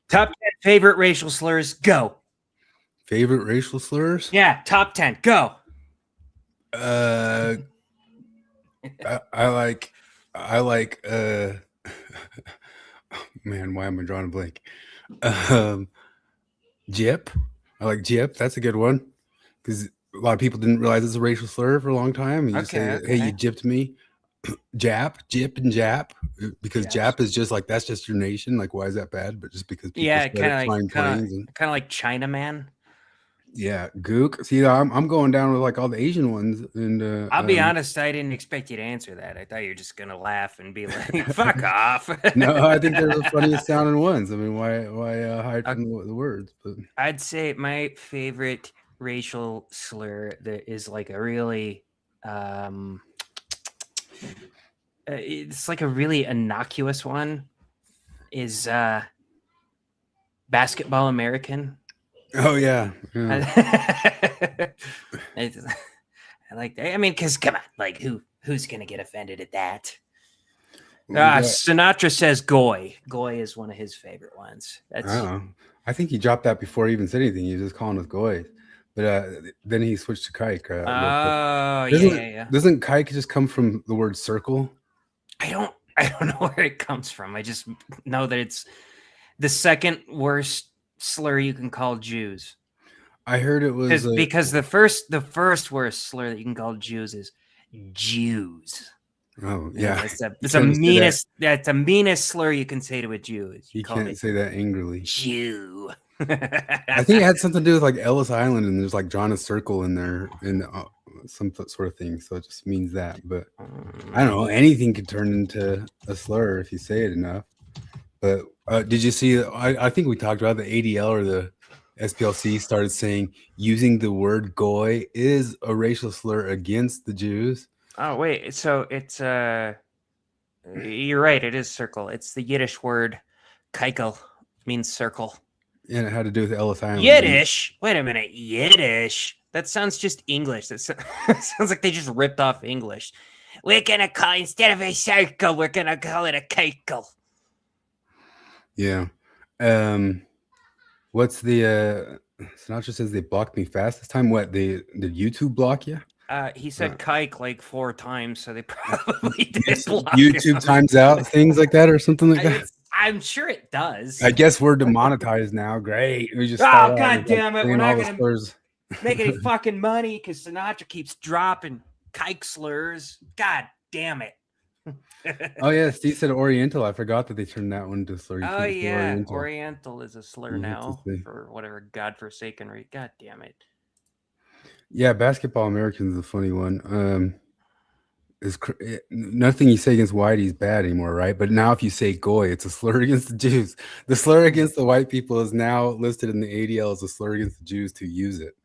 Top 10 favorite racial slurs. Go. Favorite racial slurs? Yeah, top 10. Go. I like man, why am I drawing a blank? Jip. I like Jip. That's a good one because a lot of people didn't realize it's a racial slur for a long time. And you just say, "Hey, you gypped me." Jap, Jip, and Jap, because Jap is just like that's just your nation. Like, why is that bad? But just because people started flying planes and kind of like Chinaman. Yeah, Gook. See, I'm going down with like all the Asian ones, and I'll be honest, I didn't expect you to answer that. I thought you were just gonna laugh and be like, "Fuck off." No, I think they're the funniest sounding ones. I mean, why hide from the words? But I'd say my favorite racial slur that is like a really, it's like a really innocuous one, is basketball American. Oh yeah. I like that. I mean, because come on, like who's gonna get offended at that? Sinatra says "goy." Goy is one of his favorite ones. I think he dropped that before he even said anything. He was just calling us goy, but then he switched to kike. Yeah. Doesn't kike just come from the word circle? I don't know where it comes from. I just know that it's the second worst slur you can call Jews. I heard it was because the first worst slur that you can call Jews is Jews. Oh yeah, it's a meanest. That's the meanest slur you can say to a Jew. You can't say that angrily. Jew. I think it had something to do with like Ellis Island, and there's like drawn a circle in there and some sort of thing. So it just means that. But I don't know. Anything could turn into a slur if you say it enough. But did you see? I think we talked about the ADL or the SPLC started saying using the word goy is a racial slur against the Jews. Oh wait, so it's you're right, it is circle. It's the Yiddish word keikel, means circle. And it had to do with Ellis Island. Yiddish? Wait a minute, Yiddish? That sounds just English. That sounds like they just ripped off English. We're gonna call, instead of a circle, we're gonna call it a keikel. Yeah. What's the Sinatra says they blocked me fast this time? What, did YouTube block you? He said kike like 4 times, so they probably did block YouTube times out things like that or something like that. I'm sure it does. I guess we're demonetized now. Great. We just god damn it! We're not gonna make any fucking money because Sinatra keeps dropping kike slurs. God damn it! Oh yeah, Steve said Oriental. I forgot that they turned that one to slur. Oh yeah, Oriental is a slur now for whatever godforsaken reason. God damn it! Yeah, basketball American is a funny one. Nothing you say against whitey is bad anymore, right? But now if you say goy, it's a slur against the Jews. The slur against the white people is now listed in the ADL as a slur against the Jews to use it.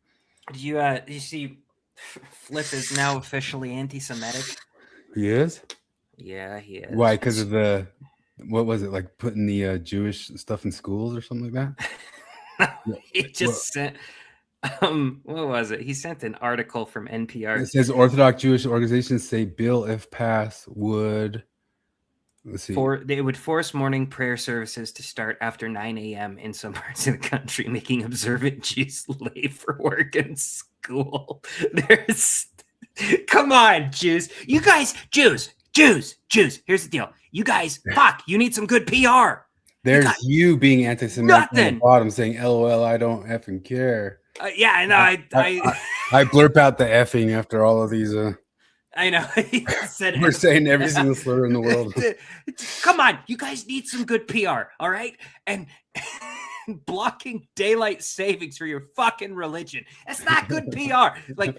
Do you see Flip is now officially anti-Semitic? He is? Yeah, he is. Why? Because of the, what was it, like putting the Jewish stuff in schools or something like that? He just sent... what was it? He sent an article from NPR. It says Orthodox Jewish organizations say bill, if passed, would, let's see, they would force morning prayer services to start after 9 a.m. in some parts of the country, making observant Jews late for work and school. Come on, Jews. You guys, Jews. Here's the deal. You guys, you need some good PR. There's you being anti-Semitic on the bottom saying, LOL, I don't effing care. Yeah, I know. I blurp out the effing after all of these. I know. He said we're saying every single slur in the world. Come on, you guys need some good PR, all right? And blocking daylight savings for your fucking religion. That's not good PR. Like,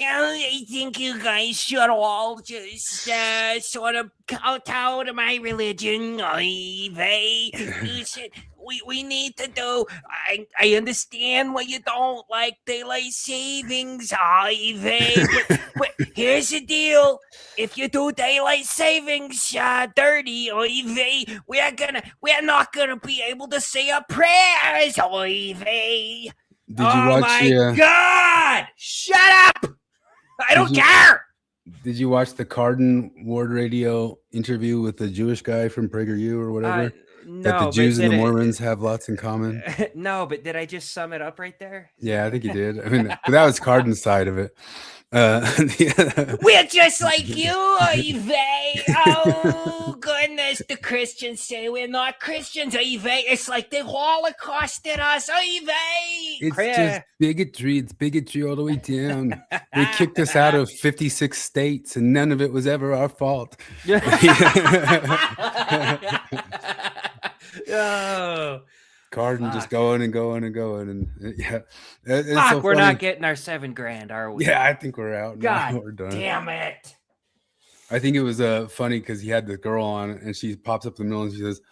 I think you guys should all just sort of kowtow to my religion. We need to do. I understand why you don't like daylight savings. But here's the deal: if you do daylight savings dirty, we're not gonna be able to say our prayers. Did you watch? My God! Shut up! I don't care. Did you watch the Cardin Ward Radio interview with the Jewish guy from PragerU or whatever? that the No, Jews and the Mormons have lots in common. No, but did I just sum it up right there? Yeah, I think you did. I mean, that was Carden's side of it. We're just like you, Eve. Oh, goodness. The Christians say we're not Christians, Eve. It's like they holocausted us, Eve. It's just bigotry. It's bigotry all the way down. They kicked us out of 56 states, and none of it was ever our fault. Oh. Carden just going and going and going, and yeah, it's Fuck, so we're funny. not getting our $7,000, are we? Yeah, I think we're out. God now. We're done. Damn it! I think it was funny because he had the girl on, and she pops up in the middle, and she says,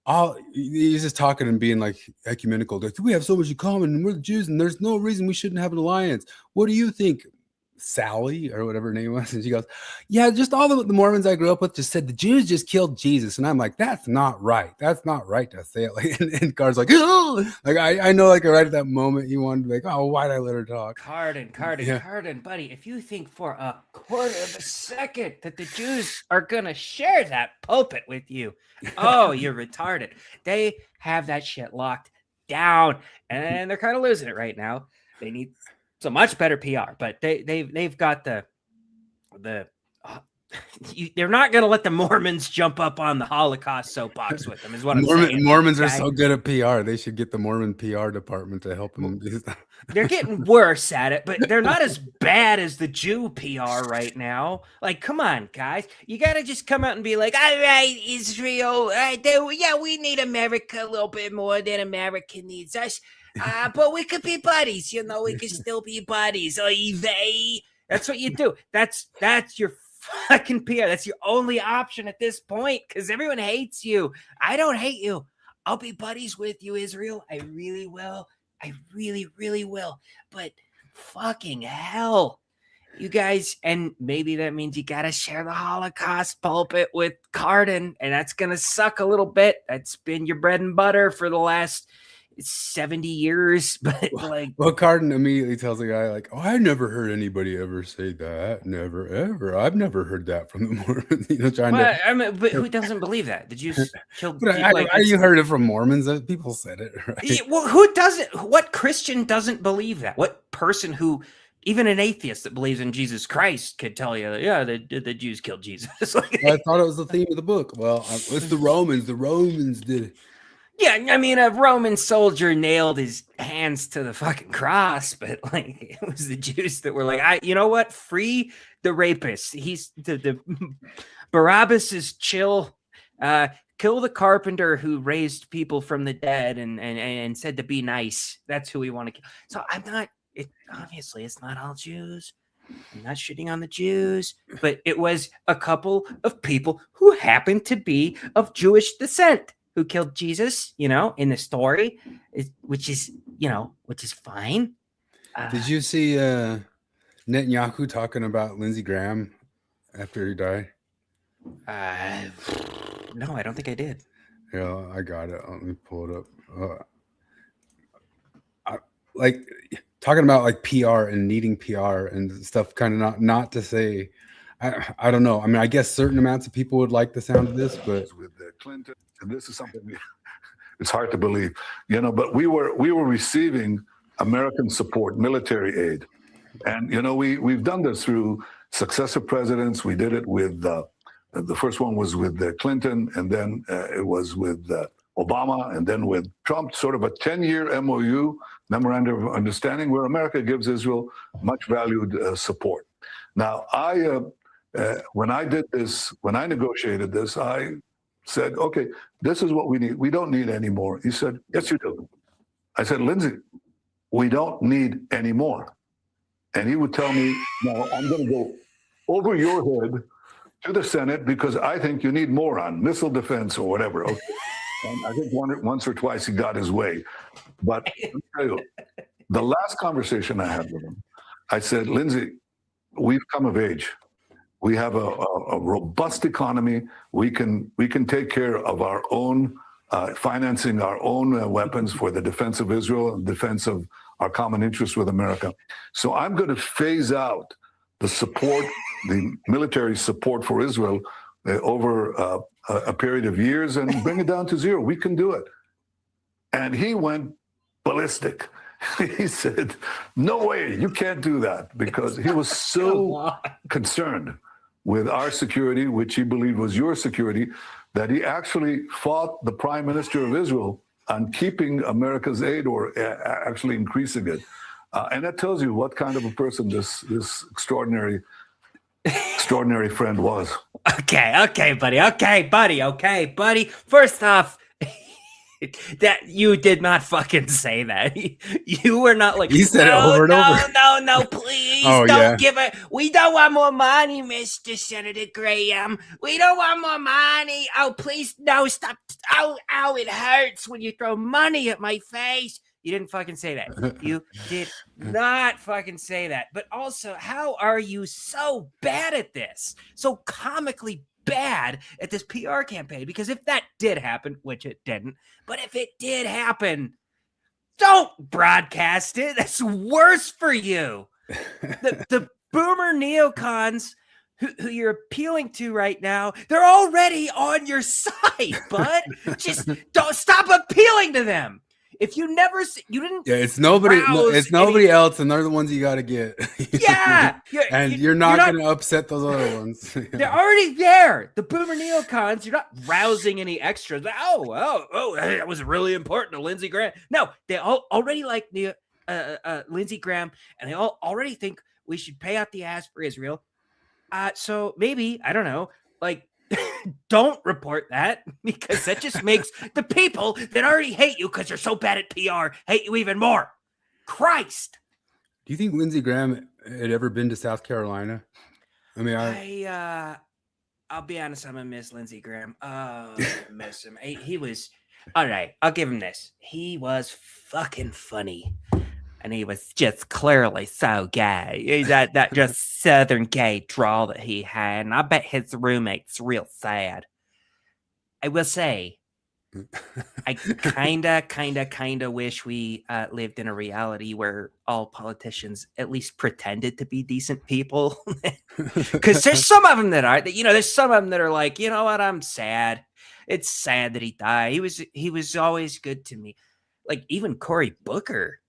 "Oh, he's just talking and being like ecumenical. Like, we have so much in common, and we're the Jews, and there's no reason we shouldn't have an alliance. What do you think?" Sally or whatever her name was, and she goes, "Yeah, just all the Mormons I grew up with just said the Jews just killed Jesus," and I'm like, "That's not right. That's not right to say it." Like, and Car's like, "Oh!" Like I know, like right at that moment, he wanted to be like, "Oh, why'd I let her talk?" Carden, buddy, if you think for a quarter of a second that the Jews are gonna share that pulpit with you, oh, you're retarded. They have that shit locked down, and they're kind of losing it right now. They need so much better PR, but they've got the they're not going to let the Mormons jump up on the Holocaust soapbox with them. Is what I'm saying. Mormons are so good at PR. They should get the Mormon PR department to help them do that. They're getting worse at it, but they're not as bad as the Jew PR right now. Like, come on, guys, you got to just come out and be like, "All right, Israel, yeah, we need America a little bit more than America needs us." But we could be buddies, you know. We could still be buddies. That's what you do. That's your fucking PR. That's your only option at this point because everyone hates you. I don't hate you. I'll be buddies with you, Israel. I really will. I really, really will. But fucking hell, you guys, and maybe that means you gotta share the Holocaust pulpit with Carden, and that's gonna suck a little bit. That's been your bread and butter for the last 70 years, but like, well, Carden immediately tells the guy, like, "Oh, I never heard anybody ever say that. Never, ever. I've never heard that from the Mormons." You know, trying to. I mean, but who doesn't believe that? Did you kill? You heard it from Mormons? People said it, right? Well, who doesn't? What Christian doesn't believe that? What person who, even an atheist that believes in Jesus Christ, could tell you, yeah, the Jews killed Jesus? Like, I thought it was the theme of the book. Well, it's the Romans. The Romans did it. Yeah, I mean, a Roman soldier nailed his hands to the fucking cross, but like it was the Jews that were like, you know what? Free the rapist. He's the Barabbas is chill. Kill the carpenter who raised people from the dead and said to be nice. That's who we want to kill. So I'm not. Obviously, it's not all Jews. I'm not shitting on the Jews, but it was a couple of people who happened to be of Jewish descent who killed Jesus, you know, in the story, which is fine. Did you see Netanyahu talking about Lindsey Graham after he died? No, I don't think I did. Yeah, I got it. Let me pull it up. Like talking about like PR and needing PR and stuff, kind of not to say. I don't know. I mean, I guess certain amounts of people would like the sound of this, but with Clinton, and this is something it's hard to believe, you know. But we were receiving American support, military aid, and you know we've done this through successive presidents. We did it with the first one was with Clinton, and then it was with Obama, and then with Trump. Sort of a 10-year MOU, memorandum of understanding, where America gives Israel much valued support. Now when I negotiated this, I said, okay, this is what we need. We don't need any more. He said, yes, you do. I said, Lindsey, we don't need any more. And he would tell me, no, I'm going to go over your head to the Senate because I think you need more on missile defense or whatever. Okay. And I think once or twice he got his way. But let me tell you, the last conversation I had with him, I said, Lindsey, we've come of age. We have a robust economy. We can take care of our own financing our own weapons for the defense of Israel and defense of our common interests with America. So I'm going to phase out the support, the military support for Israel over a period of years and bring it down to zero. We can do it. And he went ballistic. He said, no way, you can't do that, because he was so concerned with our security, which he believed was your security, that he actually fought the prime minister of Israel on keeping America's aid or actually increasing it. And that tells you what kind of a person this extraordinary friend was. Okay, buddy. First off, that you did not fucking say that. You were not like, you said it over and over. No, please don't give it. We don't want more money, Mr. Senator Graham. We don't want more money. Oh, please, no, stop. Ow, it hurts when you throw money at my face. You didn't fucking say that. You did not fucking say that. But also, how are you so bad at this? So comically bad at this PR campaign? Because if that did happen, which it didn't, but if it did happen, don't broadcast it. That's worse for you. The boomer neocons who you're appealing to right now, they're already on your side, bud. Just don't stop appealing to them. If you never, you didn't. Yeah, it's nobody. It's nobody else, and they're the ones you got to get. Yeah, you're not going to upset those other ones. They're already there. The boomer neocons. You're not rousing any extras. Oh, that was really important to Lindsey Graham. No, they all already like Lindsey Graham, and they all already think we should pay out the ass for Israel. So maybe, I don't know, like. Don't report that, because that just makes the people that already hate you because you're so bad at PR hate you even more. Christ. Do you think Lindsey Graham had ever been to South Carolina? I mean, I'll be honest, I'm gonna miss Lindsey Graham. Oh, I miss him. He was all right. I'll give him this. He was fucking funny. And he was just clearly so gay. That just southern gay drawl that he had. And I bet his roommate's real sad. I will say, I kinda wish we lived in a reality where all politicians at least pretended to be decent people. Because there's some of them that are, there's some of them that are like, you know what, I'm sad. It's sad that he died. He was always good to me. Like even Cory Booker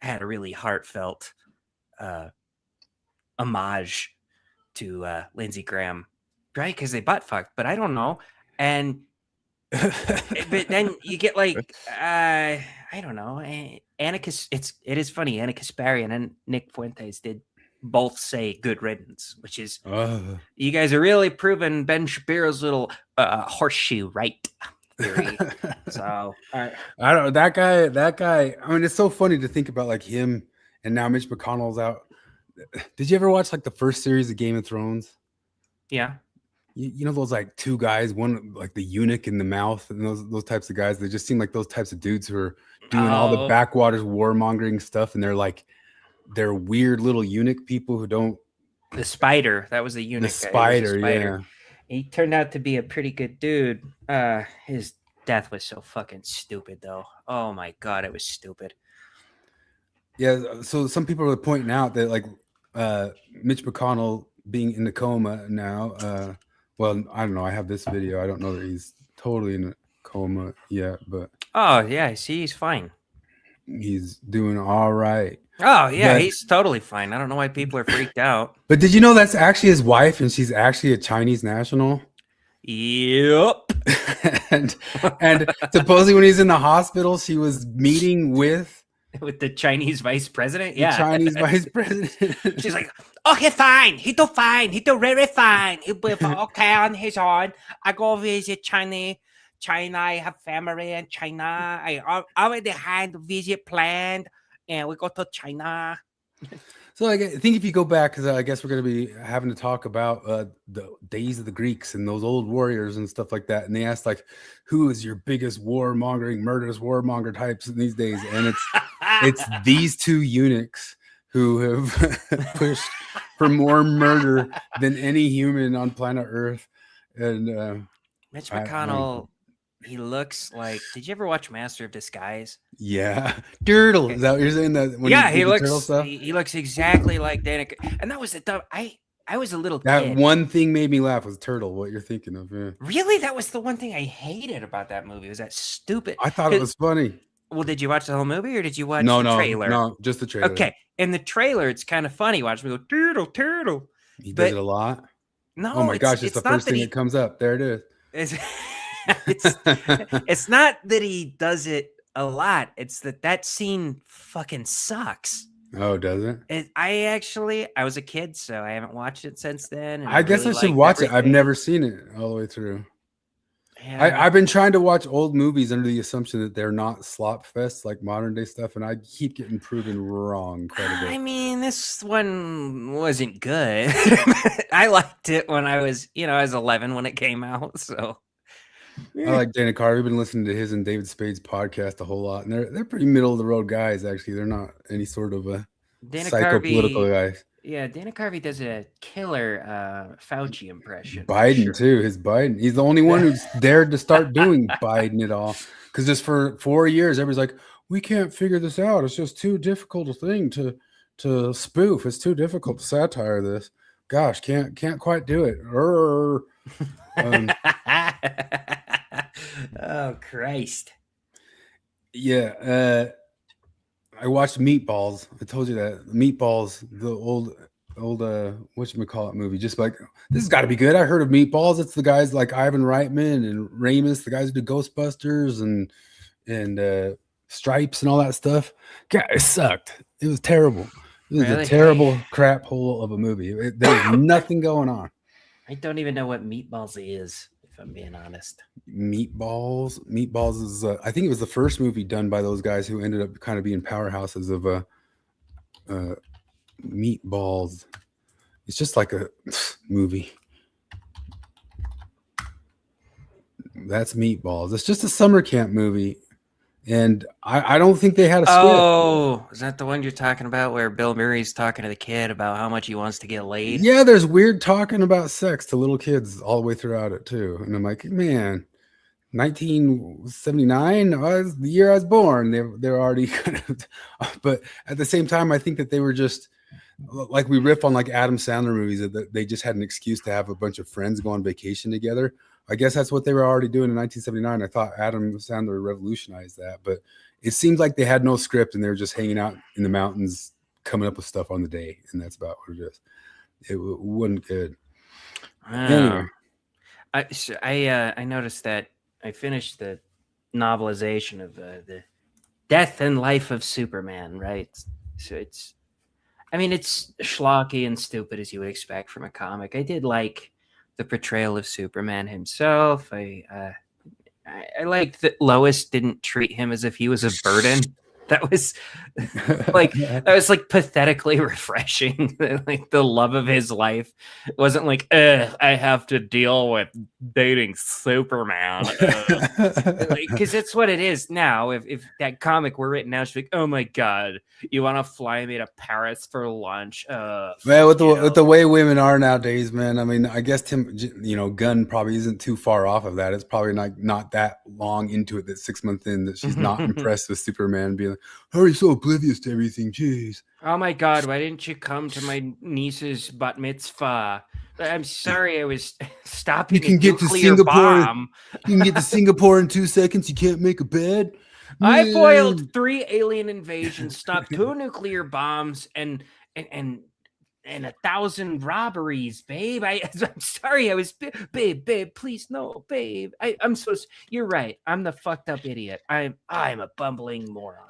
had a really heartfelt homage to Lindsey Graham, right? Because they butt fucked, but I don't know. And but then you get like I don't know, it is funny. Anna Kasparian and Nick Fuentes did both say good riddance, which is you guys are really proving Ben Shapiro's little horseshoe right theory. So I don't know, that guy. I mean, it's so funny to think about like him, and now Mitch McConnell's out. Did you ever watch like the first series of Game of Thrones? Yeah. You know those like two guys, one like the eunuch in the mouth, and those types of guys. They just seem like those types of dudes who are doing all the backwaters warmongering stuff, and they're weird little eunuch people who don't. The spider, that was the eunuch. The spider, yeah. He turned out to be a pretty good dude. His death was so fucking stupid, though. Oh my god, it was stupid. Yeah, so some people are pointing out that like Mitch McConnell being in the coma now. Well, I don't know. I have this video. I don't know that he's totally in a coma yet, but oh yeah, see, he's fine. He's doing all right. Oh yeah, he's totally fine. I don't know why people are freaked out. But did you know that's actually his wife, and she's actually a Chinese national? Yep. and supposedly when he's in the hospital, she was meeting with the Chinese vice president. Yeah, the Chinese vice president. She's like, okay, fine. He do fine. He do really fine. He'll be okay on his own. I go visit China. I have family in China. I already had a visit planned, and we go to China. So I think if you go back, because I guess we're going to be having to talk about the days of the Greeks and those old warriors and stuff like that. And they asked like, who is your biggest murderous warmonger types in these days? And it's these two eunuchs who have pushed for more murder than any human on planet Earth. And Mitch McConnell, he looks like. Did you ever watch Master of Disguise? Yeah, Turtle. Is that what you're saying? That he looks. He looks exactly like Danica. And that was the dumb. I I was a little That kid. one thing made me laugh was Turtle. What you're thinking of? Yeah. Really, that was the one thing I hated about that movie. Was that stupid? I thought it was funny. Well, did you watch the whole movie or did you watch No, the trailer? no, just the trailer. Okay, in the trailer, it's kind of funny. Watch me go turtle, turtle. He does it a lot. No, Oh my gosh, it's the first thing that comes up. There it is. It's not that he does it a lot. It's that scene fucking sucks. Oh, does it? I was a kid, so I haven't watched it since then. And I guess really I should liked watch it. I've everything. never seen it all the way through. Yeah. I've been trying to watch old movies under the assumption that they're not slop fests like modern day stuff, and I keep getting proven wrong quite a bit. I mean, this one wasn't good. I liked it when I was 11 when it came out. So I like Dana Carvey. I've been listening to his and David Spade's podcast a whole lot, and they're pretty middle of the road guys. Actually, they're not any sort of a psycho-political guys. Yeah, Dana Carvey does a killer Fauci impression. Biden too. His Biden. He's the only one who's dared to start doing Biden at all. Because just for 4 years, everybody's like, we can't figure this out. It's just too difficult a thing to spoof. It's too difficult to satire this. Gosh, can't quite do it. Oh Christ. Yeah. I watched Meatballs. I told you that Meatballs, the old whatchamacallit movie. Just like, this has got to be good. I heard of Meatballs. It's the guys like Ivan Reitman and Ramis, the guys who did Ghostbusters and Stripes and all that stuff. God, it sucked. It was terrible. It was a terrible crap hole of a movie. There was nothing going on. I don't even know what Meatballs is, if I'm being honest. Meatballs is I think it was the first movie done by those guys who ended up kind of being powerhouses of Meatballs. It's just like a movie. That's Meatballs. It's just a summer camp movie. And I don't think they had a script. Oh, is that the one you're talking about where Bill Murray's talking to the kid about how much he wants to get laid? Yeah, there's weird talking about sex to little kids all the way throughout it too. And I'm like, man, 1979, the year I was born, they're already kind of, but at the same time, I think that they were just like, we riff on like Adam Sandler movies, that they just had an excuse to have a bunch of friends go on vacation together. I guess that's what they were already doing in 1979. I thought Adam Sandler revolutionized that, but it seems like they had no script and they were just hanging out in the mountains, coming up with stuff on the day, and that's about what it is. It wasn't good. Anyway. I noticed that I finished the novelization of the Death and Life of Superman, right? So it's schlocky and stupid as you would expect from a comic. I did like the portrayal of Superman himself. I liked that Lois didn't treat him as if he was a burden. That was like pathetically refreshing. Like the love of his life wasn't like, I have to deal with dating Superman. Because it's what it is now. If that comic were written now, she's like, oh my God, you want to fly me to Paris for lunch? Man, with the way women are nowadays, man. I mean, I guess Tim, Gunn probably isn't too far off of that. It's probably not that long into it that 6 months in that she's not impressed with Superman being like, how are you so oblivious to everything? Jeez. Oh my God, why didn't you come to my niece's bat mitzvah? I'm sorry, I was stopping. You can get to Singapore. Bomb. You can get to Singapore in 2 seconds. You can't make a bed. I foiled 3 alien invasions, stopped 2 nuclear bombs, and 1,000 robberies, babe. I'm sorry. I was, babe, please, no, babe. You're right. I'm the fucked up idiot. I'm a bumbling moron.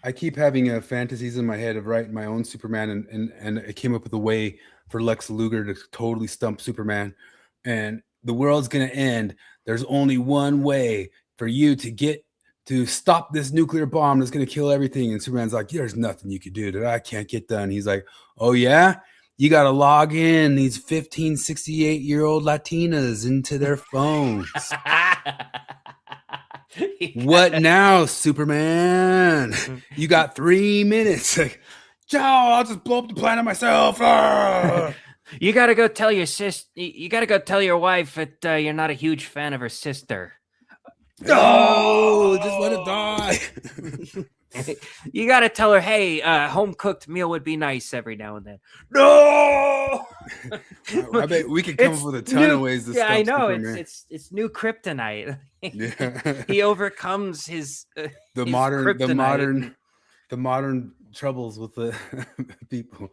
I keep having fantasies in my head of writing my own Superman, and I came up with a way for Lex Luger to totally stump Superman, and the world's gonna end. There's only one way for you to stop this nuclear bomb that's gonna kill everything. And Superman's like, there's nothing you could do that I can't get done. He's like, oh yeah, you gotta log in these 15, 68-year-old Latinas into their phones. What now, Superman? You got 3 minutes. Like, I'll just blow up the planet myself. You gotta go tell your You gotta go tell your wife that you're not a huge fan of her sister. No, just let it die. You got to tell her, hey, home cooked meal would be nice every now and then. No, I bet we could come up with a ton of ways to stop. I know Superman. it's new kryptonite. Yeah. He overcomes his the his modern kryptonite. troubles with the people.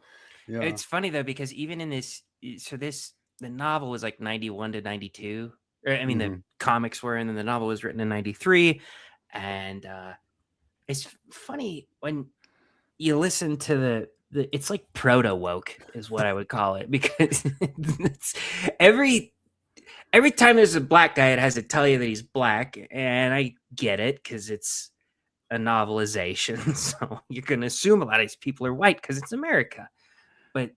Yeah, It's funny though, because even in this, the novel was like 91 to 92. Or, I mean, the comics were, and then the novel was written in 93. And it's funny when you listen to the it's like proto woke is what I would call it, because it's every time there's a black guy, it has to tell you that he's black, and I get it because it's a novelization, so you're gonna assume a lot of these people are white because it's America. But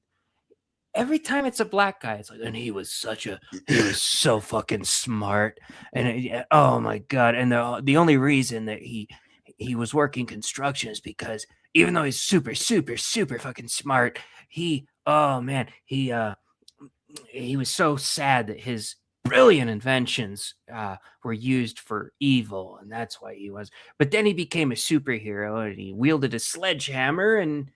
every time it's a black guy, it's like, and he was so fucking smart, and oh my god, and the only reason that he was working construction is because even though he's super fucking smart, he was so sad that his brilliant inventions were used for evil, and that's why he was. But then he became a superhero, and he wielded a sledgehammer and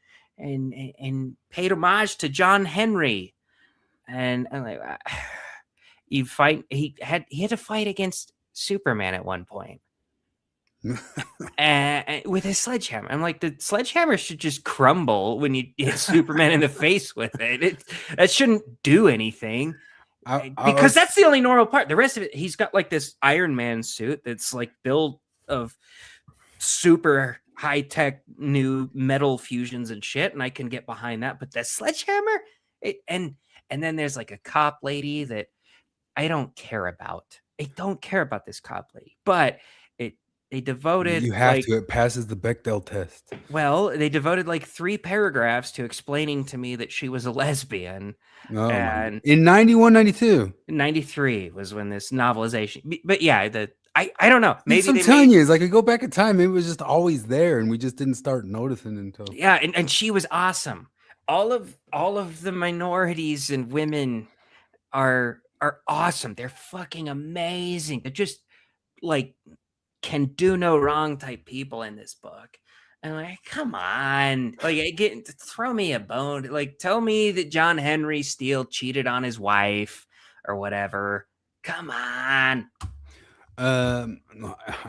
paid homage to John Henry. And I'm like, he had to fight against Superman at one point. And with his sledgehammer, I'm like, the sledgehammer should just crumble when you hit Superman in the face with it. That shouldn't do anything, because that's the only normal part. The rest of it, he's got like this Iron Man suit that's like built of super high tech new metal fusions and shit, and I can get behind that. But the sledgehammer, and then there's like a cop lady that I don't care about. I don't care about this cop lady, but they devoted, you have to. It passes the Bechdel test. Well, they devoted like 3 paragraphs to explaining to me that she was a lesbian. Oh, and in 91, 92, 93 was when this novelization. But yeah, I don't know. Maybe I'm telling you, it's like I go back in time. Maybe it was just always there, and we just didn't start noticing until. Yeah, and she was awesome. All of the minorities and women are awesome. They're fucking amazing. They're just like can do no wrong type people in this book. And I'm like, come on, like, throw me a bone. Like, tell me that John Henry Steele cheated on his wife or whatever. Come on. I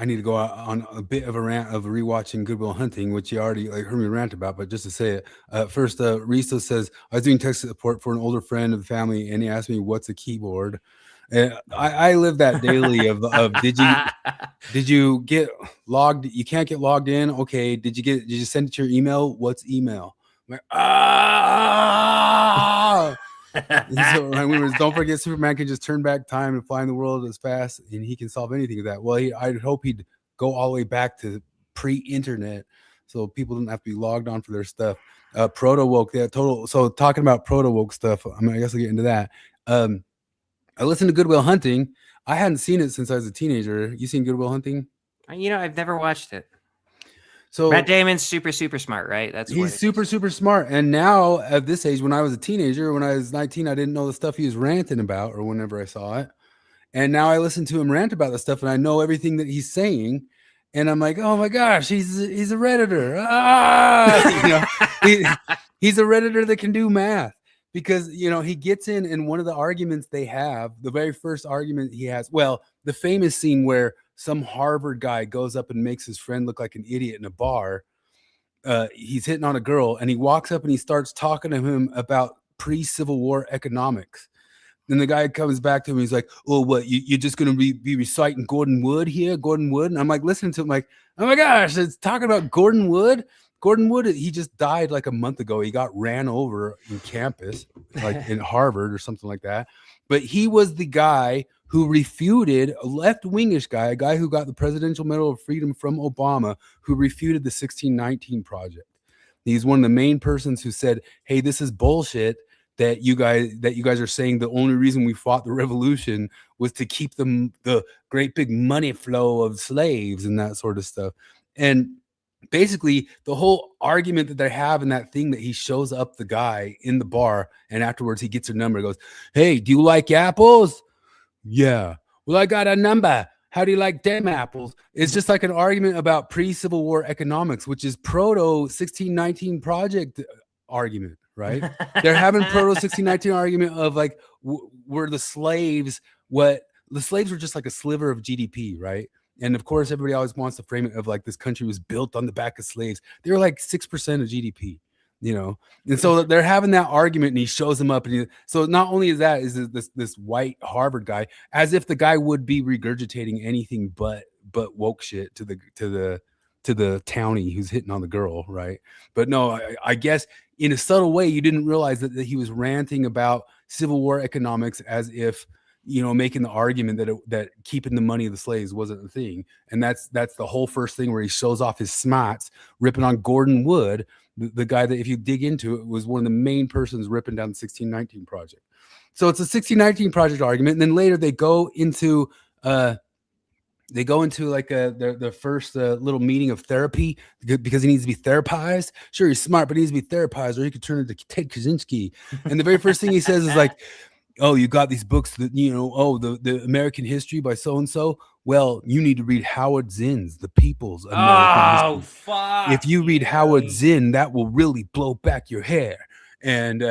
need to go out on a bit of a rant of rewatching Good Will Hunting, which you already heard me rant about, but just to say it, first, Risto says, I was doing tech support for an older friend of the family, and he asked me, what's a keyboard? And I live that daily of did you get logged? You can't get logged in. Okay. Did you send it to your email? What's email? I'm like, So don't forget, Superman can just turn back time and fly in the world as fast, and he can solve anything with that. Well, I'd hope he'd go all the way back to pre-internet, so people didn't have to be logged on for their stuff. Proto woke, yeah, total. So talking about proto woke stuff, I mean, I guess I'll get into that. I listened to Good Will Hunting. I hadn't seen it since I was a teenager. You seen Good Will Hunting? I've never watched it. So Matt Damon's super smart, right? He's super smart. And now at this age, when I was a teenager, when I was 19, I didn't know the stuff he was ranting about, or whenever I saw it. And now I listen to him rant about the stuff, and I know everything that he's saying. And I'm like, oh my gosh, he's a Redditor. He's a Redditor that can do math. Because, he gets in, and one of the arguments they have, the very first argument he has, well, the famous scene where some Harvard guy goes up and makes his friend look like an idiot in a bar. He's hitting on a girl, and he walks up and he starts talking to him about pre-Civil War economics. And the guy comes back to him. He's like, oh, what, you're just going to be reciting Gordon Wood here? Gordon Wood? And I'm like, listening to him like, oh my gosh, it's talking about Gordon Wood. Gordon Wood, he just died like a month ago. He got ran over in campus, like in Harvard or something like that. But he was the guy who refuted a left-wingish guy, a guy who got the Presidential Medal of Freedom from Obama, who refuted the 1619 Project. He's one of the main persons who said, hey, this is bullshit that you guys are saying the only reason we fought the revolution was to keep the great big money flow of slaves and that sort of stuff. And basically, the whole argument that they have in that thing that he shows up the guy in the bar, and afterwards he gets a number, goes, hey, do you like apples? Yeah. Well, I got a number. How do you like them apples? It's just like an argument about pre-Civil War economics, which is proto 1619 project argument, right? They're having proto 1619 argument of like were the slaves what the slaves were just like a sliver of GDP, right? And of course, everybody always wants to frame it of like this country was built on the back of slaves. They were like 6% of GDP, you know. And so they're having that argument, and he shows them up, and so not only is that is this white Harvard guy, as if the guy would be regurgitating anything but woke shit to the townie who's hitting on the girl, right? But no, I guess in a subtle way, you didn't realize that he was ranting about Civil War economics as if, you know, making the argument that keeping the money of the slaves wasn't a thing. And that's the whole first thing where he shows off his smarts, ripping on Gordon Wood, the guy that, if you dig into it, was one of the main persons ripping down the 1619 project. So it's a 1619 project argument. And then later they go into like the first little meeting of therapy because he needs to be therapized. Sure, he's smart, but he needs to be therapized, or he could turn into Ted Kaczynski. And the very first thing he says is like, oh, you got these books that, you know, oh, the American history by so-and-so. Well, you need to read Howard Zinn's The People's American History. Fuck. If you read Howard Zinn, that will really blow back your hair. And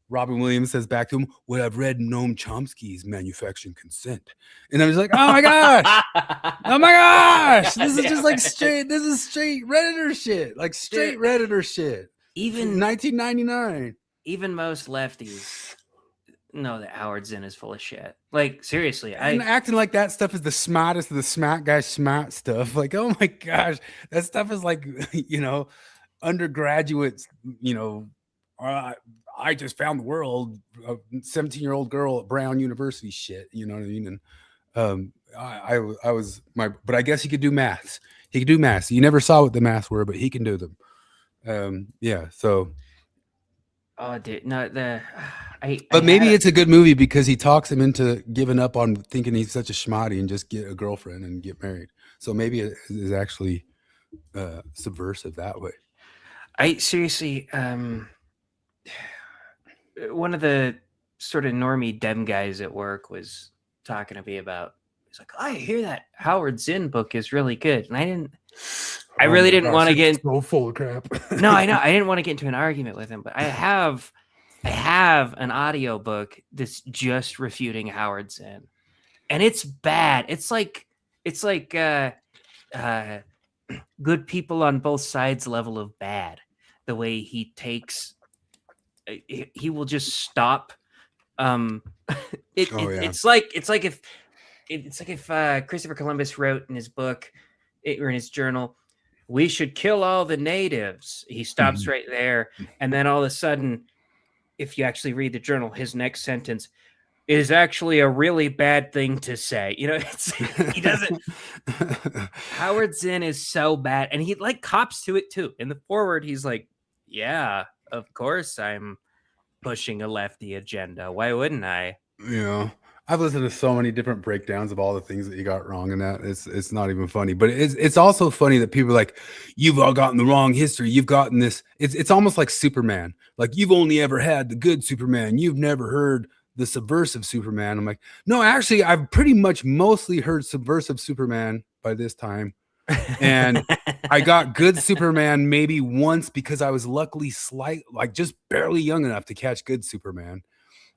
Robin Williams says back to him, well, I've read Noam Chomsky's Manufacturing Consent. And I was like, oh my gosh. Oh my gosh. This is just like straight Redditor shit. Like straight Redditor shit. Even 1999. Even most lefties know that Howard Zinn is full of shit. Like, seriously. And acting like that stuff is the smartest of the smart guy smart stuff. Like, oh my gosh. That stuff is like, you know, undergraduates, you know, I just found the world, a 17-year-old girl at Brown University shit, you know what I mean? And but I guess he could do maths. He could do maths. You never saw what the maths were, but he can do them. Yeah, so. Oh, dude, no, But maybe it's a good movie because he talks him into giving up on thinking he's such a schmotty and just get a girlfriend and get married. So maybe it is actually subversive that way. I seriously, one of the sort of normie dem guys at work was talking to me about, he's like, I hear that Howard Zinn book is really good. And I really didn't want to get so full of crap. No, I know. I didn't want to get into an argument with him, but I have an audio book that's just refuting Howard Zinn. And it's bad. It's like good people on both sides level of bad. The way he takes, he will just stop. It's like if Christopher Columbus wrote in his book or in his journal, we should kill all the natives. He stops right there, and then all of a sudden, if you actually read the journal, his next sentence is actually a really bad thing to say. You know, he doesn't. Howard Zinn is so bad, and he like cops to it too. In the foreword, he's like, "Yeah, of course I'm pushing a lefty agenda. Why wouldn't I?" Yeah. I've listened to so many different breakdowns of all the things that you got wrong in that. It's not even funny, but it's also funny that people are like, you've all gotten the wrong history. You've gotten this. It's almost like Superman. Like, you've only ever had the good Superman. You've never heard the subversive Superman. I'm like, no, actually, I've pretty much mostly heard subversive Superman by this time. And I got good Superman maybe once because I was luckily just barely young enough to catch good Superman.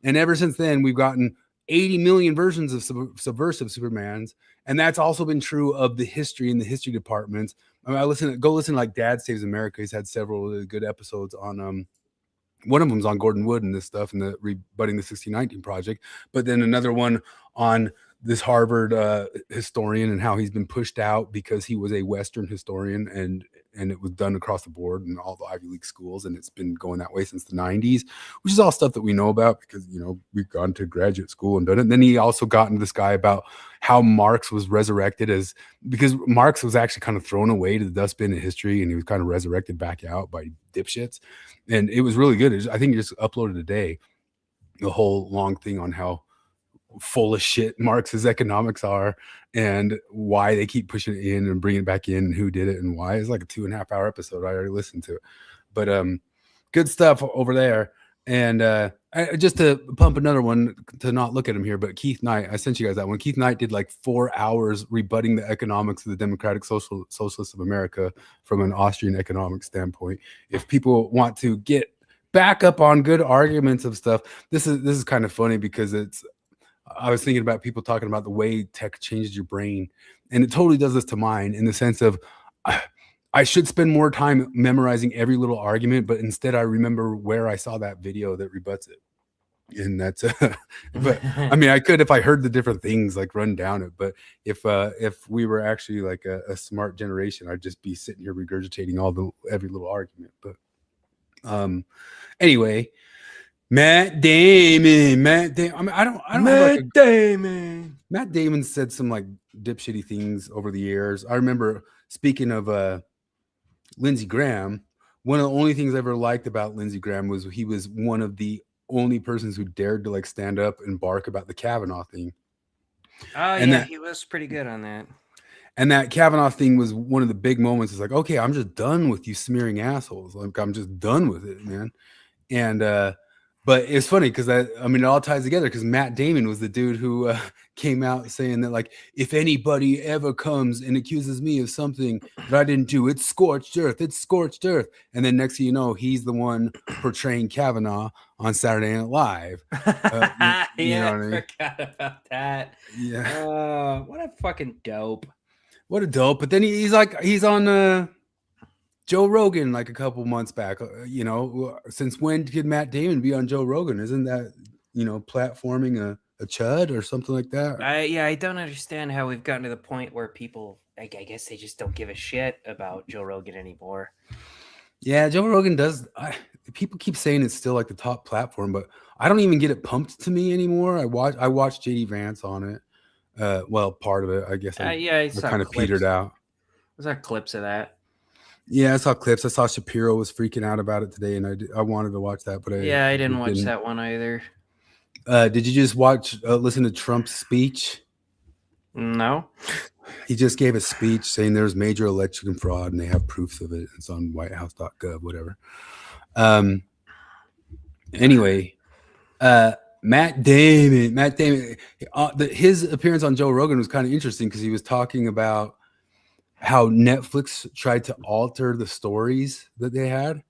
And ever since then, we've gotten 80 million versions of subversive Supermans, and that's also been true of the history in the history departments. I mean, go listen to like Dad Saves America. He's had several really good episodes on one of them's on Gordon Wood and this stuff and the rebutting the 1619 project, but then another one on this Harvard historian and how he's been pushed out because he was a Western historian, and it was done across the board in all the Ivy League schools, and it's been going that way since the 90s, which is all stuff that we know about because, you know, we've gone to graduate school and done it. And then he also got into this guy about how Marx was resurrected because Marx was actually kind of thrown away to the dustbin of history, and he was kind of resurrected back out by dipshits. And it was really good. I think he just uploaded today the whole long thing on how full of shit Marx's economics are and why they keep pushing it in and bringing it back in and who did it and why. It's like a 2.5 hour episode. I already listened to it, but good stuff over there. And just to pump another one, to not look at him here, but Keith Knight, I sent you guys that one. Keith Knight did like 4 hours rebutting the economics of the Democratic Socialists of America from an Austrian economic standpoint. If people want to get back up on good arguments of stuff, this is kind of funny because I was thinking about people talking about the way tech changes your brain, and it totally does this to mine in the sense of I should spend more time memorizing every little argument, but instead I remember where I saw that video that rebuts it. And that's but I mean, I could if I heard the different things like run down it, but if we were actually like a smart generation, I'd just be sitting here regurgitating every little argument. But anyway, Matt Damon. I mean, I don't Matt Damon. Matt Damon said some like dipshitty things over the years. I remember, speaking of Lindsey Graham, one of the only things I ever liked about Lindsey Graham was he was one of the only persons who dared to like stand up and bark about the Kavanaugh thing. Oh, and yeah, he was pretty good on that. And that Kavanaugh thing was one of the big moments. It's like, okay, I'm just done with you smearing assholes. Like, I'm just done with it, man. And but it's funny because it all ties together because Matt Damon was the dude who came out saying that, like, if anybody ever comes and accuses me of something that I didn't do, it's scorched earth. It's scorched earth. And then next thing you know, he's the one portraying Kavanaugh on Saturday Night Live. You know what I mean? Forgot about that. Yeah. What a fucking dope. What a dope. But then he's on Joe Rogan like a couple months back. Since when did Matt Damon be on Joe Rogan? Isn't that, platforming a chud or something like that? I don't understand how we've gotten to the point where people, I guess they just don't give a shit about Joe Rogan anymore. Yeah, Joe Rogan does. People keep saying it's still like the top platform, but I don't even get it pumped to me anymore. I watched JD Vance on it. Well, part of it, I guess. I kind of petered out. Was there clips of that? Yeah, I saw clips. I saw Shapiro was freaking out about it today, and I wanted to watch that, but I didn't watch that one either. Did you just listen to Trump's speech? No. He just gave a speech saying there's major election fraud, and they have proofs of it. It's on whitehouse.gov, whatever. Anyway, Matt Damon, his appearance on Joe Rogan was kind of interesting because he was talking about how Netflix tried to alter the stories that they had.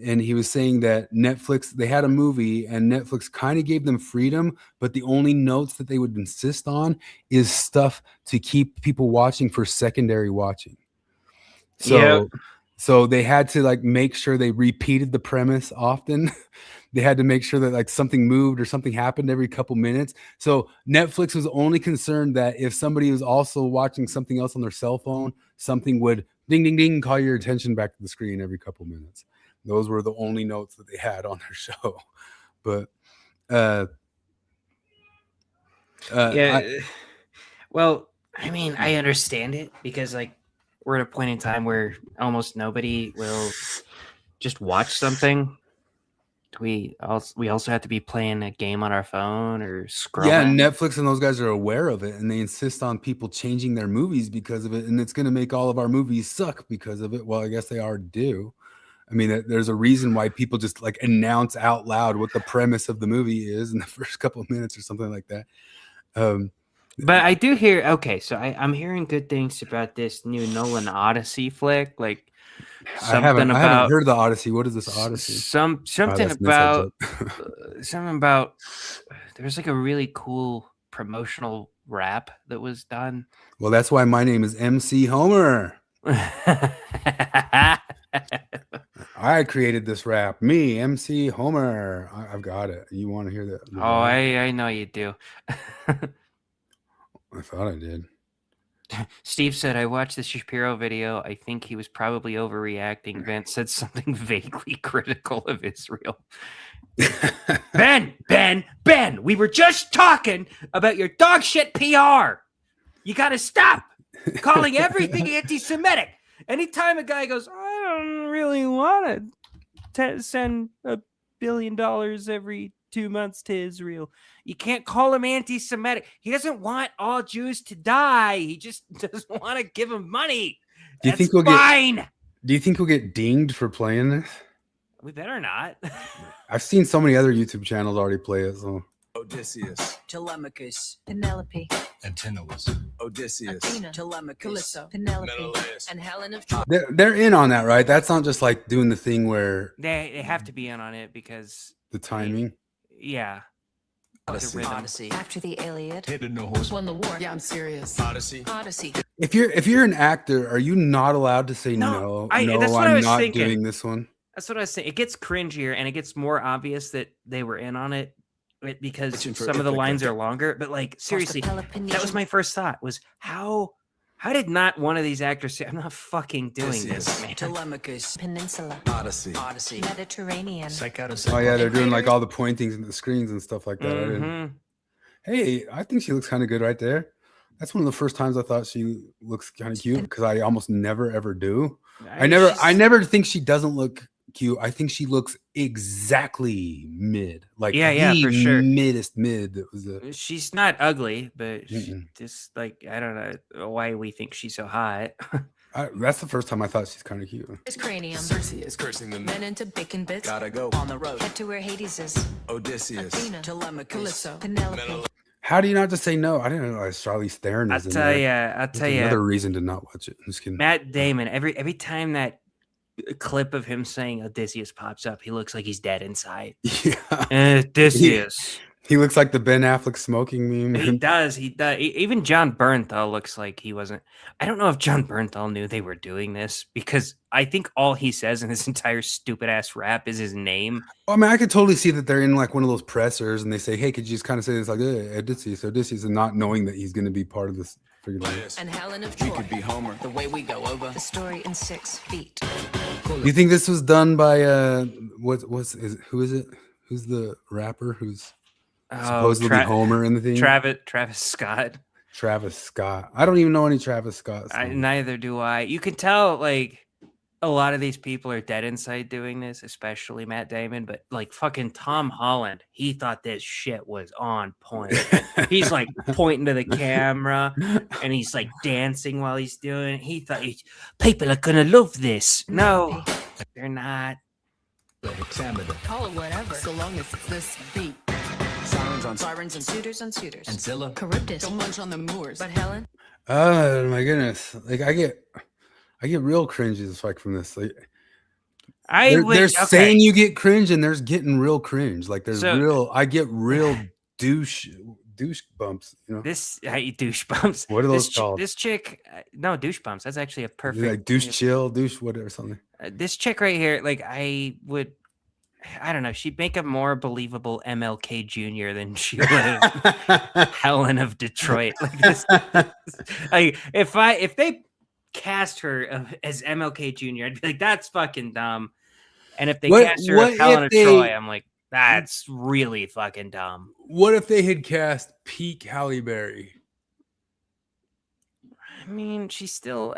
And he was saying that they had a movie and Netflix kind of gave them freedom, but the only notes that they would insist on is stuff to keep people watching for secondary watching. So they had to like make sure they repeated the premise often. They had to make sure that like something moved or something happened every couple minutes. So Netflix was only concerned that if somebody was also watching something else on their cell phone, something would ding, ding, ding, call your attention back to the screen every couple minutes. Those were the only notes that they had on their show. But I understand it because like we're at a point in time where almost nobody will just watch something. We also have to be playing a game on our phone or scrolling. Yeah, Netflix and those guys are aware of it, and they insist on people changing their movies because of it, and it's going to make all of our movies suck because of it. Well, I guess they already do. I mean, there's a reason why people just like announce out loud what the premise of the movie is in the first couple of minutes or something like that. But I do hear, so I'm hearing good things about this new Nolan Odyssey flick. Like I haven't heard of the Odyssey. What is this Odyssey? Something about there's like a really cool promotional rap that was done. Well, that's why my name is MC Homer. I created this rap. Me, MC Homer. I've got it. You want to hear that? Oh, I know you do. I thought I did. Steve said, I watched the Shapiro video. I think he was probably overreacting. Vance said something vaguely critical of Israel. Ben, we were just talking about your dog shit PR. You got to stop calling everything anti-Semitic. Anytime a guy goes, I don't really want to send $1 billion every 2 months to Israel, you can't call him anti-Semitic. He doesn't want all Jews to die. He just doesn't want to give them money. Do you think we'll get dinged for playing this? We better not. I've seen so many other YouTube channels already play it. So Odysseus, Telemachus, Penelope, Antinous, Odysseus, Athena, Telemachus, Calypso, Penelope, Menelaus, and Helen of Troy. they're in on that, right? That's not just like doing the thing where They have to be in on it because the timing. yeah. Odyssey, rhythm. Odyssey, After the Iliad, Hidden the horse, won the war. Yeah, I'm serious. Odyssey, Odyssey. If you're an actor, are you not allowed to say no? that's what I I'm was not thinking. doing this one. That's what I was saying. It gets cringier and it gets more obvious that they were in on it because Searching for some of the Ithaca. lines are longer. But like seriously, that was my first thought was how did not one of these actors say, I'm not fucking doing this, Odysseus. man. Telemachus, Peninsula, Odyssey, Odyssey, Mediterranean. Psych out of Oh yeah, they're doing like Creators- all the pointings and the screens and stuff like that. I didn't- Mhm. Hey, I think she looks kind of good right there. That's one of the first times I thought she looks kind of cute because I almost never ever do. I never think she doesn't look cute. I think she looks exactly mid. Like Yeah, the for sure. middest mid. That was the She's not ugly, but Mm-mm. just like I don't know why we think she's so hot. that's the first time I thought she's kind of cute. His cranium. Circe is cursing them. Men into bacon bits. Gotta go. on the road. Head to where Hades is. Odysseus, Athena, Telemachus, Calypso, Penelope. Menelaus, How do you not just say no? I didn't realize Charlize Theron I'll is in tell there. you, I'll That's tell you. another reason to not watch it. I'm just kidding. Matt Damon, every time that clip of him saying Odysseus pops up, he looks like he's dead inside. Yeah, Odysseus. he looks like the Ben Affleck smoking meme. He does. Even John Bernthal looks like he wasn't. I don't know if John Bernthal knew they were doing this because I think all he says in this entire stupid ass rap is his name. I mean, I could totally see that they're in like one of those pressers and they say, "Hey, could you just kind of say this like Odysseus, and not knowing that he's going to be part of this freaking thing." Yes. And Helen of We Troy. could be Homer. The way we go over. The story in 6 feet. Do you think this was done by who is it? Who's the rapper who's supposedly Homer in the thing? Travis Scott. Travis Scott. I don't even know any Travis Scott. Neither do I. You can tell like a lot of these people are dead inside doing this, especially Matt Damon. But like fucking Tom Holland, he thought this shit was on point. He's like pointing to the camera and he's like dancing while he's doing it. He thought people are gonna love this. No, they're not. Hexameter, Call it whatever, so long as it's this beat. sirens on Sirens and Suitors on suitors. and Zilla, Charybdis. Don't munch on the moors. But Helen, Oh my goodness! Like I get real cringes like from this. Like they're saying you get cringe, and there's getting real cringe. Like there's I get real douche bumps. You know, douche bumps. What are those called? This chick, no douche bumps. That's actually a perfect like douche chill, douche whatever something. This chick right here, like I don't know, she'd make a more believable MLK Jr. than she would have Helen of Detroit. Like this, like if they cast her as MLK Jr., I'd be like, that's fucking dumb. And if they cast her as Helen of Troy, I'm like, that's really fucking dumb. What if they had cast peak Halle Berry? I mean, she's still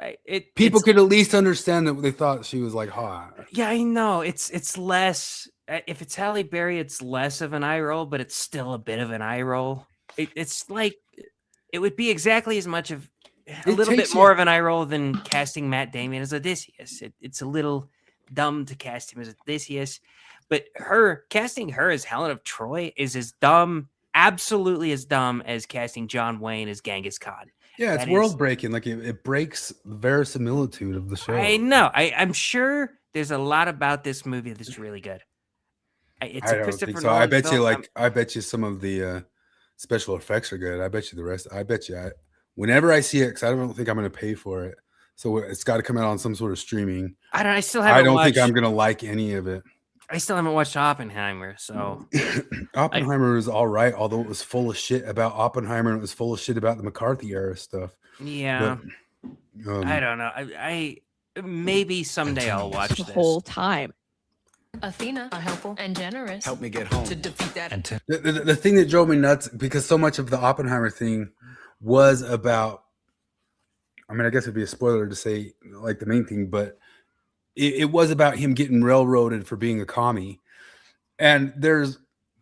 People could at least understand that they thought she was like hot. Yeah, I know. It's less. If it's Halle Berry, it's less of an eye roll, but it's still a bit of an eye roll. It's like it would be exactly as much of a little bit more of an eye roll than casting Matt Damon as Odysseus. It's a little dumb to cast him as Odysseus, but casting her as Helen of Troy is as dumb, absolutely as dumb as casting John Wayne as Genghis Khan. Yeah, it's world breaking. Like it breaks the verisimilitude of the show. I know. I'm sure there's a lot about this movie that's really good. It's a Christopher Nolan I bet film. I bet you some of the special effects are good. I bet you the rest. I bet you. Whenever I see it, because I don't think I'm going to pay for it, so it's got to come out on some sort of streaming. I don't think I'm going to like any of it. I still haven't watched Oppenheimer, so Oppenheimer was all right, although it was full of shit about Oppenheimer and it was full of shit about the McCarthy era stuff. Yeah, but, I don't know. I maybe someday I'll watch the this whole time. Athena, a helpful and generous. help me get home. To defeat that. And The thing that drove me nuts, because so much of the Oppenheimer thing was about, I mean, I guess it'd be a spoiler to say like the main thing, but it was about him getting railroaded for being a commie. And there's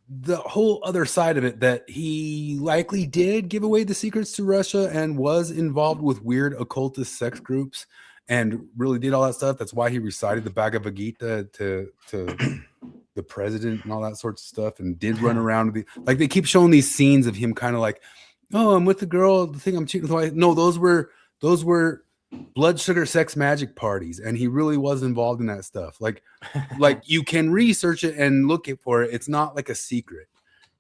the whole other side of it that he likely did give away the secrets to Russia and was involved with weird occultist sex groups and really did all that stuff. That's why he recited the Bhagavad Gita to the president and all that sorts of stuff, and did run around with like they keep showing these scenes of him kind of like, oh, I'm with the girl, the thing I'm cheating with. No, those were blood sugar sex magic parties, and he really was involved in that stuff. Like you can research it and look for it. It's not like a secret,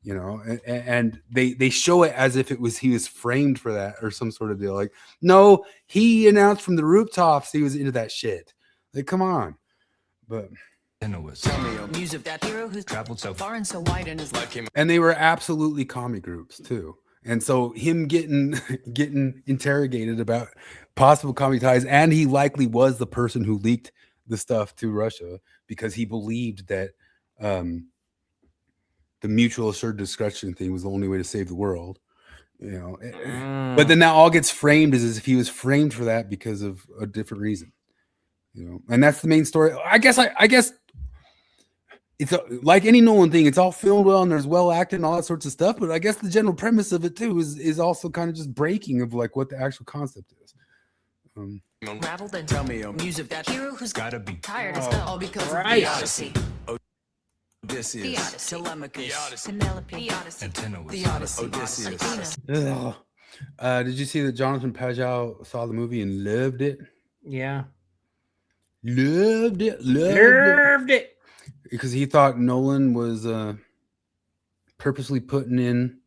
you know. And they show it as if he was framed for that or some sort of deal. Like, no, he announced from the rooftops he was into that shit. Like, come on. But News of that hero who's traveled so far and so wide in his life. and they were absolutely commie groups too. And so him getting interrogated about possible commie ties, and he likely was the person who leaked the stuff to Russia because he believed that the mutual assured destruction thing was the only way to save the world. You know, but then that all gets framed as if he was framed for that because of a different reason. You know, and that's the main story. I guess it's like any Nolan thing. It's all filmed well and there's well acted and all that sorts of stuff. But I guess the general premise of it too is also kind of just breaking of like what the actual concept is. Unraveled and Tell me, News of that hero who's gotta be tired as hell. all because The of Odyssey. this The is Odyssey. Telemachus. Penelope. The Odyssey. The Odyssey. Odysseus. Athena. Did you see that Jonathan Pajot saw the movie and loved it? Yeah. Loved it. Nerved it. Because he thought Nolan was purposely putting in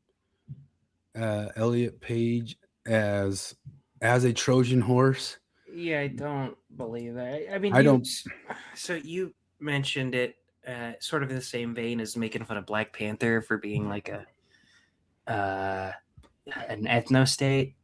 Elliot Page as a Trojan horse. Yeah, I don't believe that. I mean, I don't. So you mentioned it sort of in the same vein as making fun of Black Panther for being like an ethno state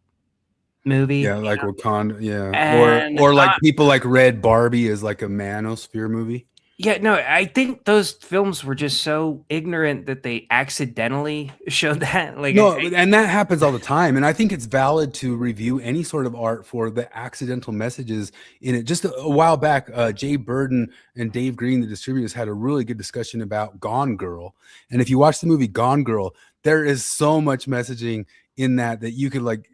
movie. Yeah, like Wakanda. Yeah, And, or like people like read Barbie as like a manosphere movie. Yeah, no, I think those films were just so ignorant that they accidentally showed that. Like, No, and that happens all the time. And I think it's valid to review any sort of art for the accidental messages in it. Just a while back, Jay Burden and Dave Green, the distributors, had a really good discussion about Gone Girl. And if you watch the movie Gone Girl, there is so much messaging in that you could like,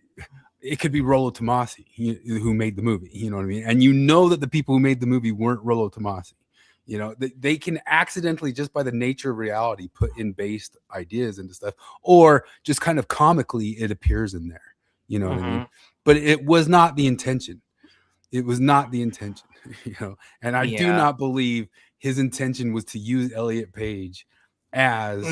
it could be Rollo Tomasi who made the movie. You know what I mean? And you know that the people who made the movie weren't Rollo Tomasi. You know, they can accidentally, just by the nature of reality, put in based ideas into stuff, or just kind of comically it appears in there. You know what I mean? But it was not the intention. It was not the intention, you know. And I do not believe his intention was to use Elliot Page as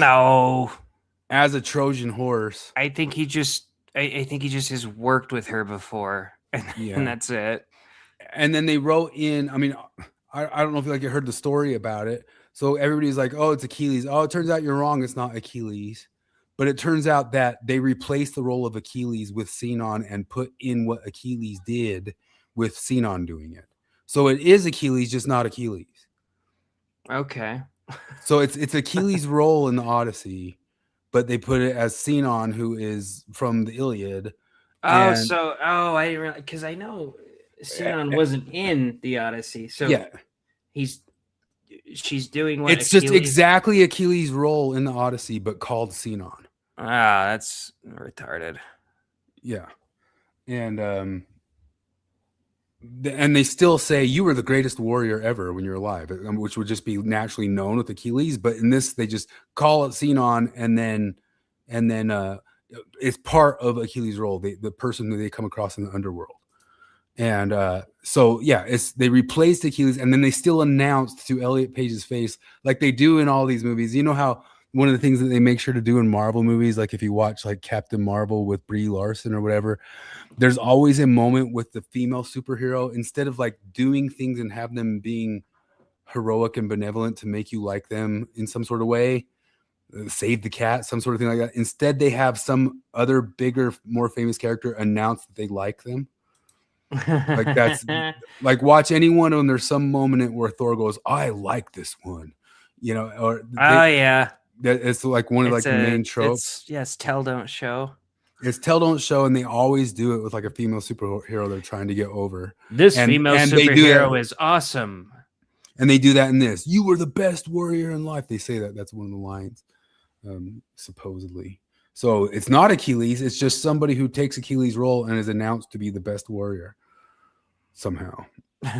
a Trojan horse. I think he just has worked with her before, and that's it. And then they wrote in, I mean, I don't know if you heard the story about it. So everybody's like, oh, it's Achilles. Oh, it turns out you're wrong. It's not Achilles. But it turns out that they replaced the role of Achilles with Sinon and put in what Achilles did with Sinon doing it. So it is Achilles, just not Achilles. Okay. So it's Achilles' role in the Odyssey, but they put it as Sinon, who is from the Iliad. I didn't realize, because I know Sinon wasn't in the Odyssey, so yeah, she's doing what it's just exactly Achilles' role in the Odyssey, but called Sinon. That's retarded. Yeah, and they still say you were the greatest warrior ever when you're alive, which would just be naturally known with Achilles. But in this, they just call it Sinon, and then it's part of Achilles' role, the person that they come across in the underworld. And so yeah, they replaced Achilles, and then they still announced to Elliot Page's face, like they do in all these movies. You know how one of the things that they make sure to do in Marvel movies, like if you watch like Captain Marvel with Brie Larson or whatever, there's always a moment with the female superhero, instead of like doing things and have them being heroic and benevolent to make you like them in some sort of way, save the cat, some sort of thing like that. Instead, they have some other bigger, more famous character announce that they like them. Like that's like, watch anyone when there's some moment where Thor goes, I like this one, you know, or it's like one of like the main tropes. Yes, tell don't show. It's tell don't show, and they always do it with like a female superhero they're trying to get over. This female superhero is awesome, and they do that in this. You were the best warrior in life. They say that. That's one of the lines, supposedly. So it's not Achilles. It's just somebody who takes Achilles' role and is announced to be the best warrior. somehow. The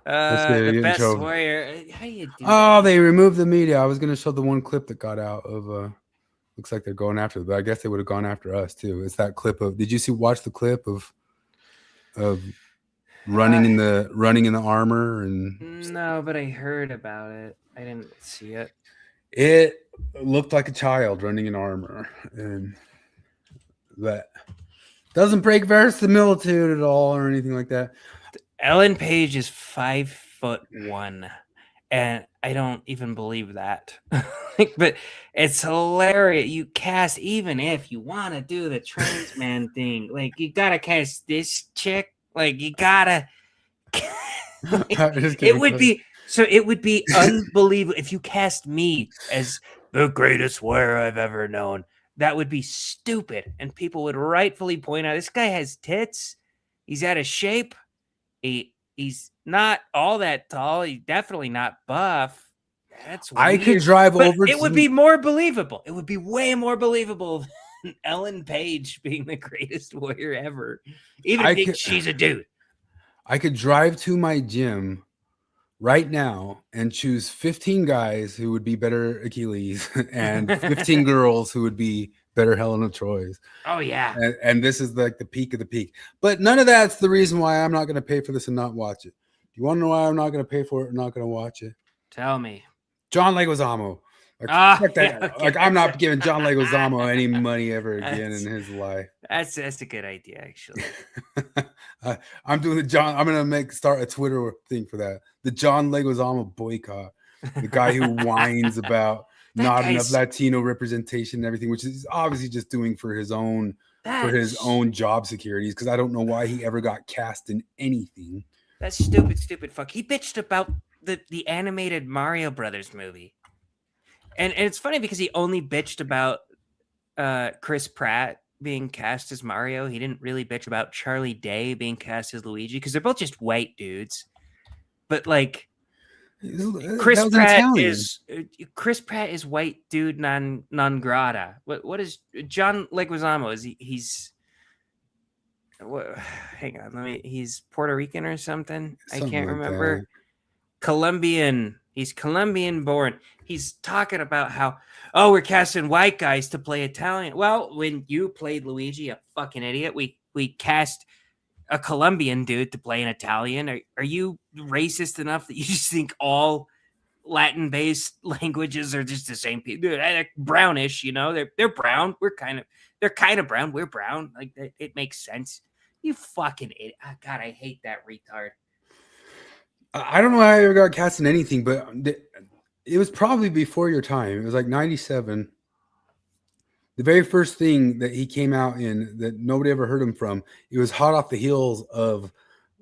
get in best trouble. warrior. How you do? Oh, they removed the media. I was gonna show the one clip that got out of. Looks like they're going after it, but I guess they would have gone after us too. It's that clip of. Did you watch the clip of running in the armor and? No, but I heard about it. I didn't see it. It looked like a child running in armor, and that doesn't break verisimilitude at all or anything like that. Ellen Page is 5'1", and I don't even believe that. But it's hilarious. You cast, even if you want to do the trans man thing, like you gotta cast this chick. Like you gotta. It would be unbelievable if you cast me as the greatest warrior I've ever known. That would be stupid, and people would rightfully point out this guy has tits. He's out of shape. He's not all that tall. He's definitely not buff. That's weird. I could drive over. It would be more believable. It would be way more believable than Ellen Page being the greatest warrior ever. Even if she's a dude. I could drive to my gym right now and choose 15 guys who would be better Achilles and 15 girls who would be better Helen of Troy's. Oh, yeah. And this is like the peak of the peak. But none of that's the reason why I'm not going to pay for this and not watch it. You want to know why I'm not going to pay for it and not going to watch it? Tell me. John Leguizamo. Like I'm not giving John Leguizamo any money ever again in his life. That's a good idea, actually. I'm doing the John. I'm gonna start a Twitter thing for that. The John Leguizamo boycott. The guy who whines about not enough Latino representation and everything, which is obviously just doing for his own job securities. Because I don't know why he ever got cast in anything. That's stupid fuck. He bitched about the animated Mario Brothers movie. And it's funny because he only bitched about Chris Pratt being cast as Mario. He didn't really bitch about Charlie Day being cast as Luigi because they're both just white dudes. But like Chris Pratt is white dude non grata. What is John Leguizamo? He's hang on, he's Puerto Rican or something. I can't remember. That. Colombian. He's Colombian born. He's talking about how, we're casting white guys to play Italian. Well, when you played Luigi, a fucking idiot, we cast a Colombian dude to play an Italian. Are you racist enough that you just think all Latin-based languages are just the same people? They're brownish, you know. They're brown. They're kind of brown. We're brown. Like it makes sense. You fucking idiot. Oh, God, I hate that retard. I don't know how I ever got cast in anything, but it was probably before your time. It was like 97. The very first thing that he came out in that nobody ever heard him from, it was hot off the heels of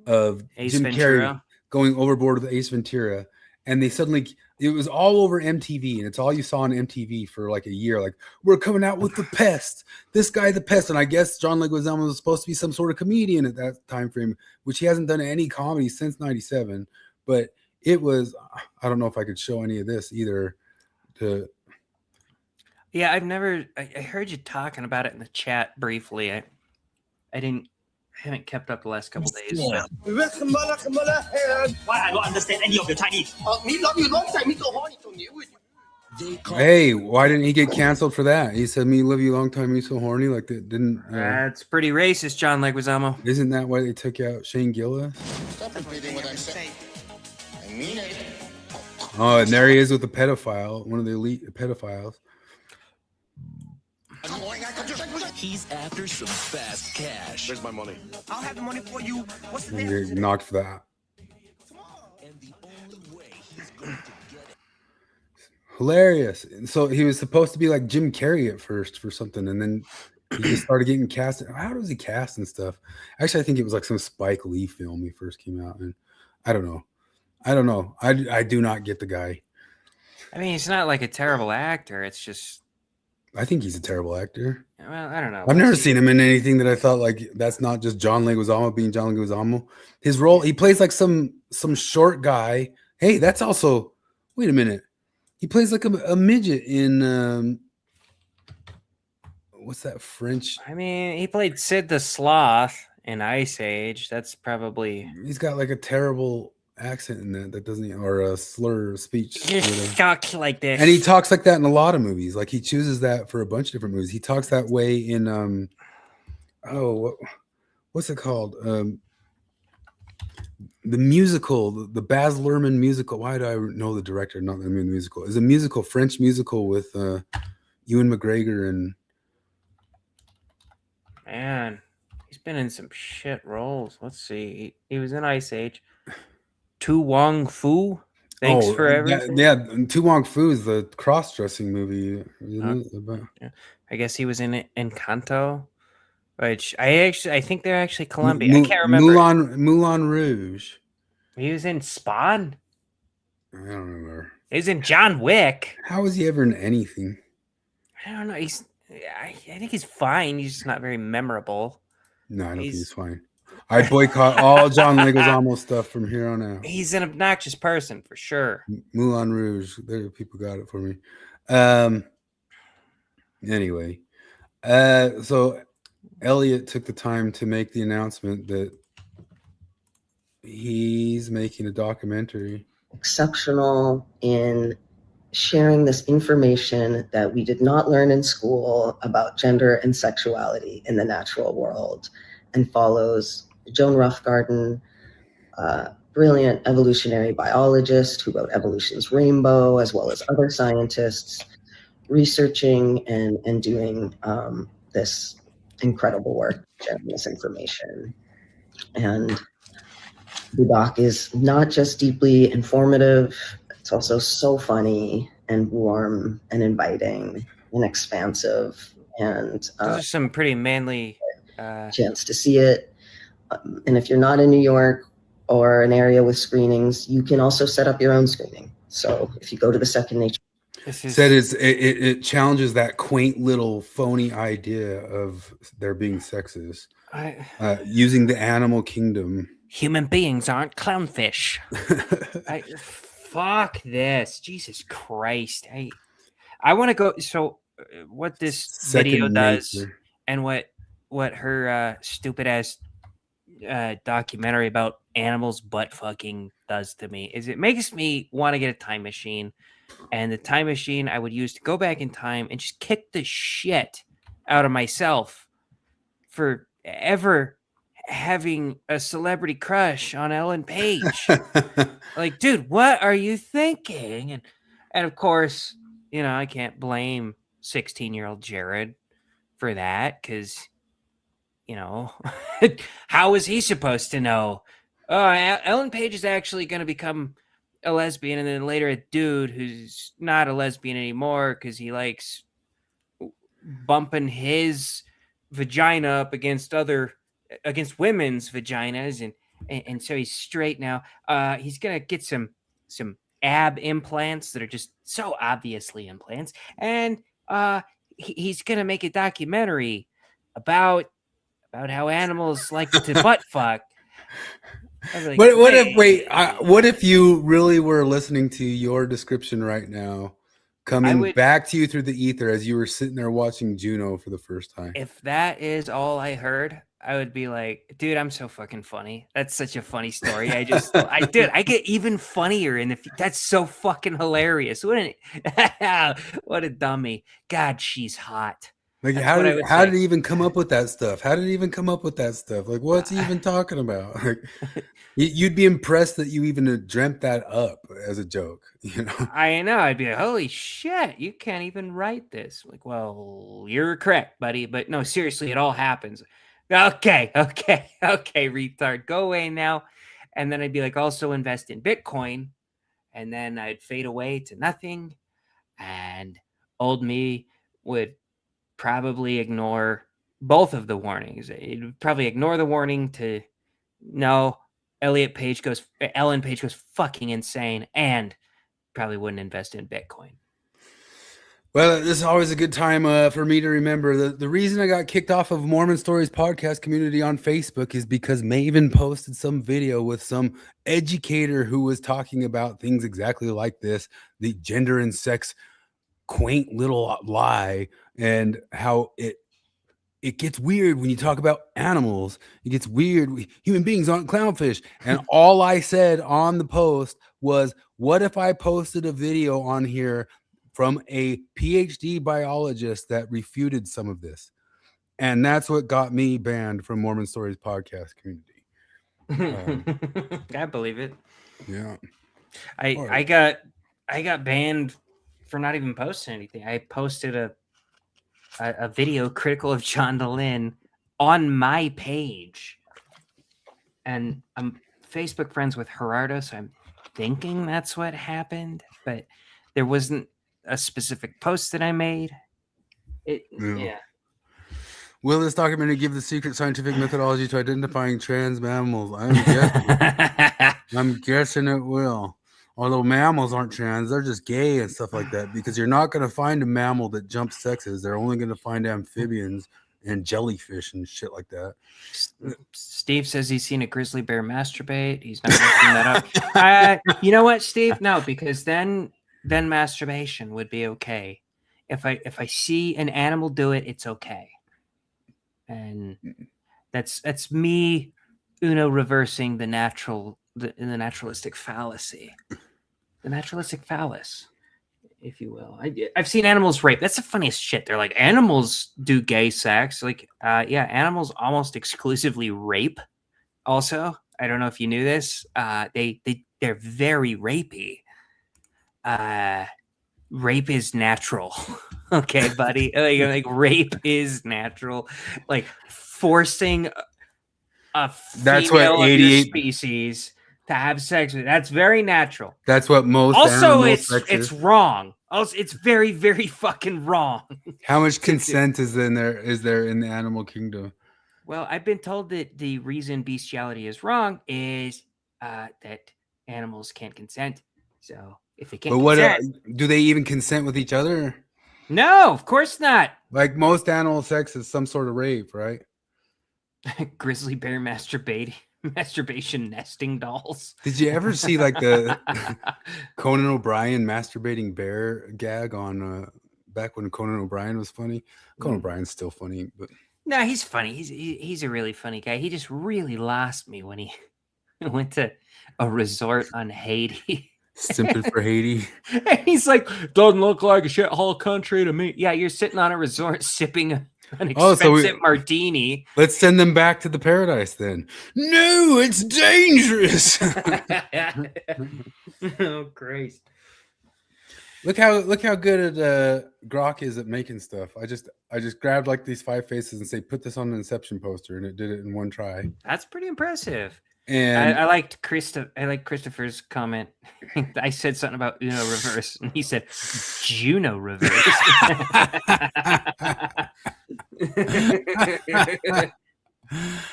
Jim Carrey going overboard with Ace Ventura. And it was all over MTV, and it's all you saw on MTV for like a year. Like, we're coming out with the pest. This guy, the pest. And I guess John Leguizamo was supposed to be some sort of comedian at that time frame, which he hasn't done any comedy since 97. But it was, I don't know if I could show any of this either. Yeah, I heard you talking about it in the chat briefly. I haven't kept up the last couple days. So. Why I don't understand any of your Chinese? Hey, why didn't he get canceled for that? He said, "Me love you long time, me so horny." Like that didn't. That's pretty racist, John Leguizamo. Isn't that why they took out Shane Gillis? Stop repeating what I say. I mean it. Oh, and there he is with the pedophile, one of the elite pedophiles. He's after some fast cash. Where's my money? I'll have the money for you. What's the name? Get knocked for that. And the only way he's going to get it. Hilarious. And so he was supposed to be like Jim Carrey at first for something, and then he just started getting cast. How does he cast and stuff? Actually, I think it was like some Spike Lee film he first came out in. I don't know. I do not get the guy. I mean, he's not like a terrible actor. It's just. I think he's a terrible actor. Well, I don't know. I've never seen him in anything that I thought like that's not just John Leguizamo being John Leguizamo. His role, he plays like some short guy. Hey, that's also. Wait a minute. He plays like a midget in. what's that French? I mean, he played Sid the Sloth in Ice Age. That's probably. He's got like a terrible accent in that doesn't, or a slur of speech. He just talks like this. And he talks like that in a lot of movies. Like he chooses that for a bunch of different movies. He talks that way in what's it called? The musical, the Baz Luhrmann musical. Why do I know the director? Not the musical. It's a musical, French musical with Ewan McGregor and. Man, he's been in some shit roles. Let's see. He was in Ice Age. Tu Wong Fu. Thanks for everything. Tu Wong Fu is the cross-dressing movie. Yeah. I guess he was in Encanto, which I think they're actually Colombian. I can't remember. Moulin Rouge. He was in Spawn. I don't remember. He was in John Wick. How was he ever in anything? I don't know. I think he's fine. He's just not very memorable. No, I don't think he's fine. I boycott all John Leguizamo stuff from here on out. He's an obnoxious person for sure. Moulin Rouge. There, people got it for me. Anyway, so Elliot took the time to make the announcement that he's making a documentary. Exceptional in sharing this information that we did not learn in school about gender and sexuality in the natural world, and follows Joan Roughgarden, brilliant evolutionary biologist who wrote Evolution's Rainbow, as well as other scientists researching and doing this incredible work, sharing this information. And the doc is not just deeply informative, it's also so funny and warm and inviting and expansive. And those are some pretty manly chance to see it. And if you're not in New York or an area with screenings, you can also set up your own screening. So if you go to the Second Nature, it challenges that quaint little phony idea of there being sexes, using the animal kingdom. Human beings aren't clownfish. Fuck this, Jesus Christ! I want to go. So what this video does, and what her stupid ass documentary about animals butt fucking does to me is it makes me want to get a time machine, and the time machine I would use to go back in time and just kick the shit out of myself for ever having a celebrity crush on Ellen Page. Like, dude, what are you thinking? And of course, I can't blame 16-year-old Jared for that, because how is he supposed to know? Oh, Ellen Page is actually going to become a lesbian, and then later a dude who's not a lesbian anymore because he likes bumping his vagina up against women's vaginas, and so he's straight now. He's gonna get some ab implants that are just so obviously implants, and he's gonna make a documentary about how animals like to butt fuck. Like, what if you really were listening to your description right now, coming back to you through the ether as you were sitting there watching Juno for the first time? If that is all I heard, I would be like, dude, I'm so fucking funny. That's such a funny story. I get even funnier that's so fucking hilarious. What a dummy. God, she's hot. Like, how did he even come up with that stuff? Like, what's he even talking about? Like, you'd be impressed that you even dreamt that up as a joke, I know. I'd be like, holy shit, you can't even write this. Like, well, you're correct, buddy. But no, seriously, it all happens. Okay, retard, go away now. And then I'd be like, also invest in Bitcoin. And then I'd fade away to nothing. And old me would probably ignore both of the warnings. It'd probably ignore the warning to no, Ellen Page goes fucking insane, and probably wouldn't invest in Bitcoin. Well, this is always a good time for me to remember. The reason I got kicked off of Mormon Stories podcast community on Facebook is because Maven posted some video with some educator who was talking about things exactly like this, the gender and sex quaint little lie, and how it it gets weird when you talk about animals. It gets weird. Human beings aren't clownfish. And all I said on the post was, what if I posted a video on here from a PhD biologist that refuted some of this? And that's what got me banned from Mormon Stories podcast community. I believe it. Yeah. I got banned for not even posting anything. I posted a video critical of John Nolan on my page, and I'm Facebook friends with Gerardo, so I'm thinking that's what happened, but there wasn't a specific post that I made. Yeah. Will this documentary give the secret scientific methodology to identifying trans mammals? I'm guessing it will. Although mammals aren't trans, they're just gay and stuff like that, because you're not going to find a mammal that jumps sexes. They're only going to find amphibians and jellyfish and shit like that. Steve says he's seen a grizzly bear masturbate. He's not making that up. You know what, Steve? No, because then masturbation would be okay. If I see an animal do it, it's okay. And that's me reversing the naturalistic fallacy. The naturalistic phallus, if you will. I've seen animals rape. That's the funniest shit. They're like, animals do gay sex. Like, yeah, animals almost exclusively rape. Also, I don't know if you knew this. They're very rapey. Rape is natural. Okay, buddy. Like rape is natural. Like forcing a female of your species to have sex with. That's very natural. That's what most. Also, it's wrong. Also, it's very, very fucking wrong. How much consent is there in the animal kingdom? Well, I've been told that the reason bestiality is wrong is that animals can't consent. So if they can't consent, do they even consent with each other? No, of course not. Like most animal sex is some sort of rape, right? Grizzly bear masturbation nesting dolls. Did you ever see like the Conan O'Brien masturbating bear gag on back when Conan O'Brien was funny? Conan O'Brien's still funny, but no, he's funny. He's a really funny guy. He just really lost me when he went to a resort on Haiti. Simping for Haiti. And he's like, doesn't look like a shithole country to me. Yeah, you're sitting on a resort sipping an expensive martini. Let's send them back to the paradise then. No, it's dangerous. Oh, Christ. Look how good at Grok is at making stuff. I just grabbed like these 5 faces and say, put this on an Inception poster, and it did it in one try. That's pretty impressive. And I liked Christopher's comment. I said something about Uno reverse, and he said Juno reverse.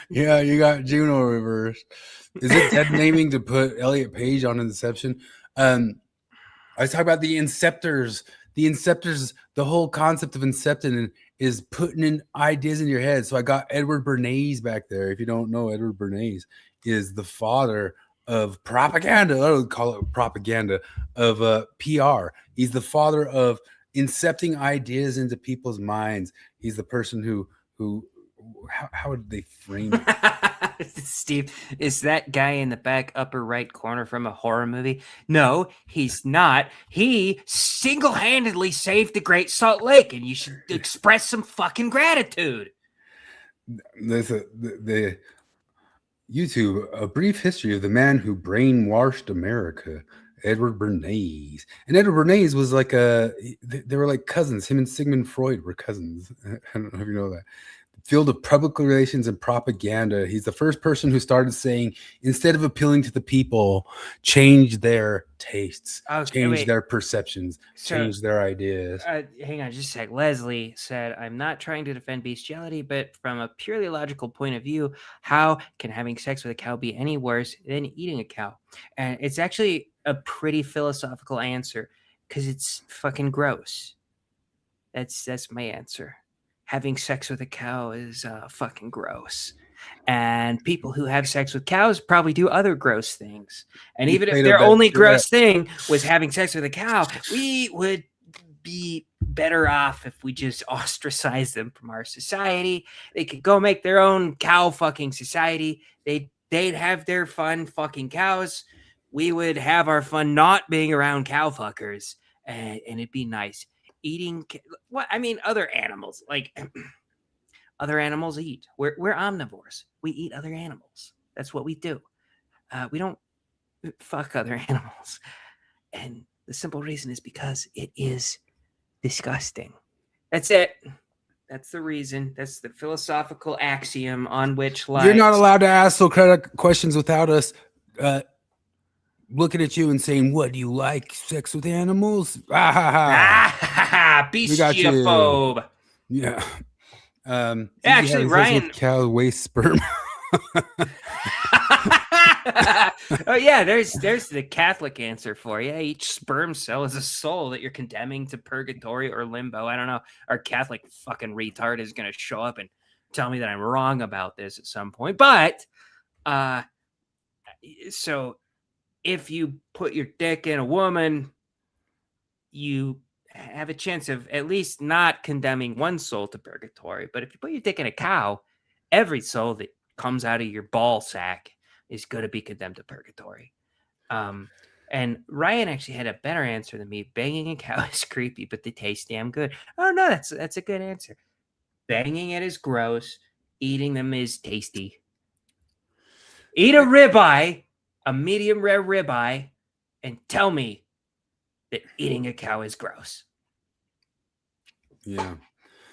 Yeah, you got Juno reverse. Is it dead naming to put Elliot Page on Inception? I was talking about the Inceptors. The Inceptors, the whole concept of Incepting is putting in ideas in your head. So I got Edward Bernays back there. If you don't know, Edward Bernays is the father of propaganda. I would call it propaganda of PR. He's the father of incepting ideas into people's minds. He's the person who how would they frame it? Steve, is that guy in the back upper right corner from a horror movie? No, he's not. He single-handedly saved the Great Salt Lake, and you should express some fucking gratitude. The YouTube, A Brief History of the Man Who Brainwashed America, Edward Bernays. And Edward Bernays was like they were like cousins. Him and Sigmund Freud were cousins. I don't know if you know that. Field of public relations and propaganda. He's the first person who started saying, instead of appealing to the people, change their tastes, change their perceptions, change their ideas. Hang on just a sec. Leslie said, I'm not trying to defend bestiality, but from a purely logical point of view, how can having sex with a cow be any worse than eating a cow? And it's actually a pretty philosophical answer, because it's fucking gross. That's my answer. Having sex with a cow is fucking gross. And people who have sex with cows probably do other gross things. And even if their only gross thing was having sex with a cow, we would be better off if we just ostracize them from our society. They could go make their own cow fucking society. They'd have their fun fucking cows. We would have our fun not being around cow fuckers, and it'd be nice. Eating what I mean, other animals, like other animals eat. We're omnivores. We eat other animals. That's what we do. We don't fuck other animals. And the simple reason is because it is disgusting. That's it. That's the reason. That's the philosophical axiom on which lies. You're not allowed to ask Socratic questions without us looking at you and saying, "What do you like? Sex with animals?" Bestiaphobe. Yeah. Actually, Ryan. Cow waste sperm. Oh yeah, there's the Catholic answer for you. Each sperm cell is a soul that you're condemning to purgatory or limbo. I don't know. Our Catholic fucking retard is gonna show up and tell me that I'm wrong about this at some point. But so if you put your dick in a woman, you have a chance of at least not condemning one soul to purgatory. But if you put your dick in a cow, every soul that comes out of your ball sack is going to be condemned to purgatory. And Ryan actually had a better answer than me. Banging a cow is creepy, but they taste damn good. Oh no, that's a good answer. Banging it is gross. Eating them is tasty. Eat a ribeye, a medium rare ribeye, and tell me that eating a cow is gross. Yeah.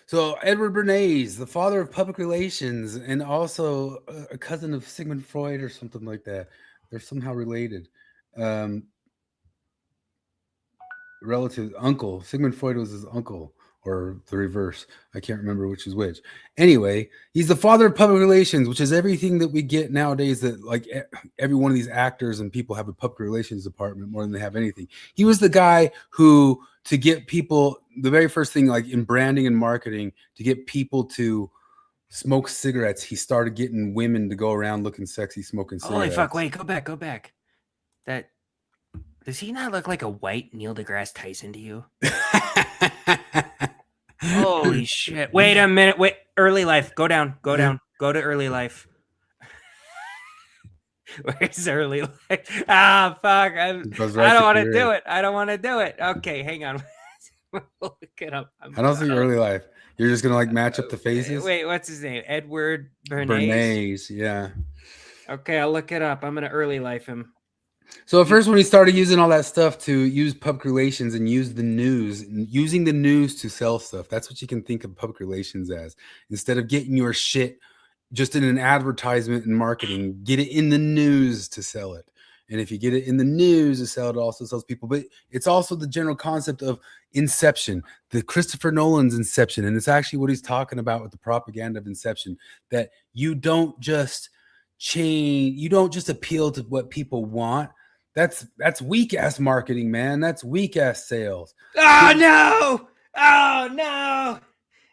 So Edward Bernays, the father of public relations, and also a cousin of Sigmund Freud or something like that. They're somehow related. Relative uncle. Sigmund Freud was his uncle, or the reverse. I can't remember which is which. Anyway, he's the father of public relations, which is everything that we get nowadays, that like every one of these actors and people have a public relations department more than they have anything. He was the guy who, to get people, the very first thing, like in branding and marketing, to get people to smoke cigarettes, he started getting women to go around looking sexy smoking cigarettes. Holy fuck, wait, go back. That, does he not look like a white Neil deGrasse Tyson to you? Holy shit. Wait a minute. Wait, early life. Go down. Go to early life. Where's early life? Ah, fuck. I don't want to do it. I don't want to do it. Okay, hang on. Look it up. I don't see early life. You're just going to like match up the faces? Wait, what's his name? Edward Bernays? Bernays, yeah. Okay, I'll look it up. I'm going to early life him. So at first, when he started using all that stuff to use public relations and use the news, using the news to sell stuff, that's what you can think of public relations as. Instead of getting your shit just in an advertisement and marketing, get it in the news to sell it. And if you get it in the news to sell it, also sells people. But it's also the general concept of Inception, the Christopher Nolan's Inception. And it's actually what he's talking about with the propaganda of Inception, that you don't just change, you don't just appeal to what people want. That's weak ass marketing, man. That's weak ass sales. Oh no! Oh no!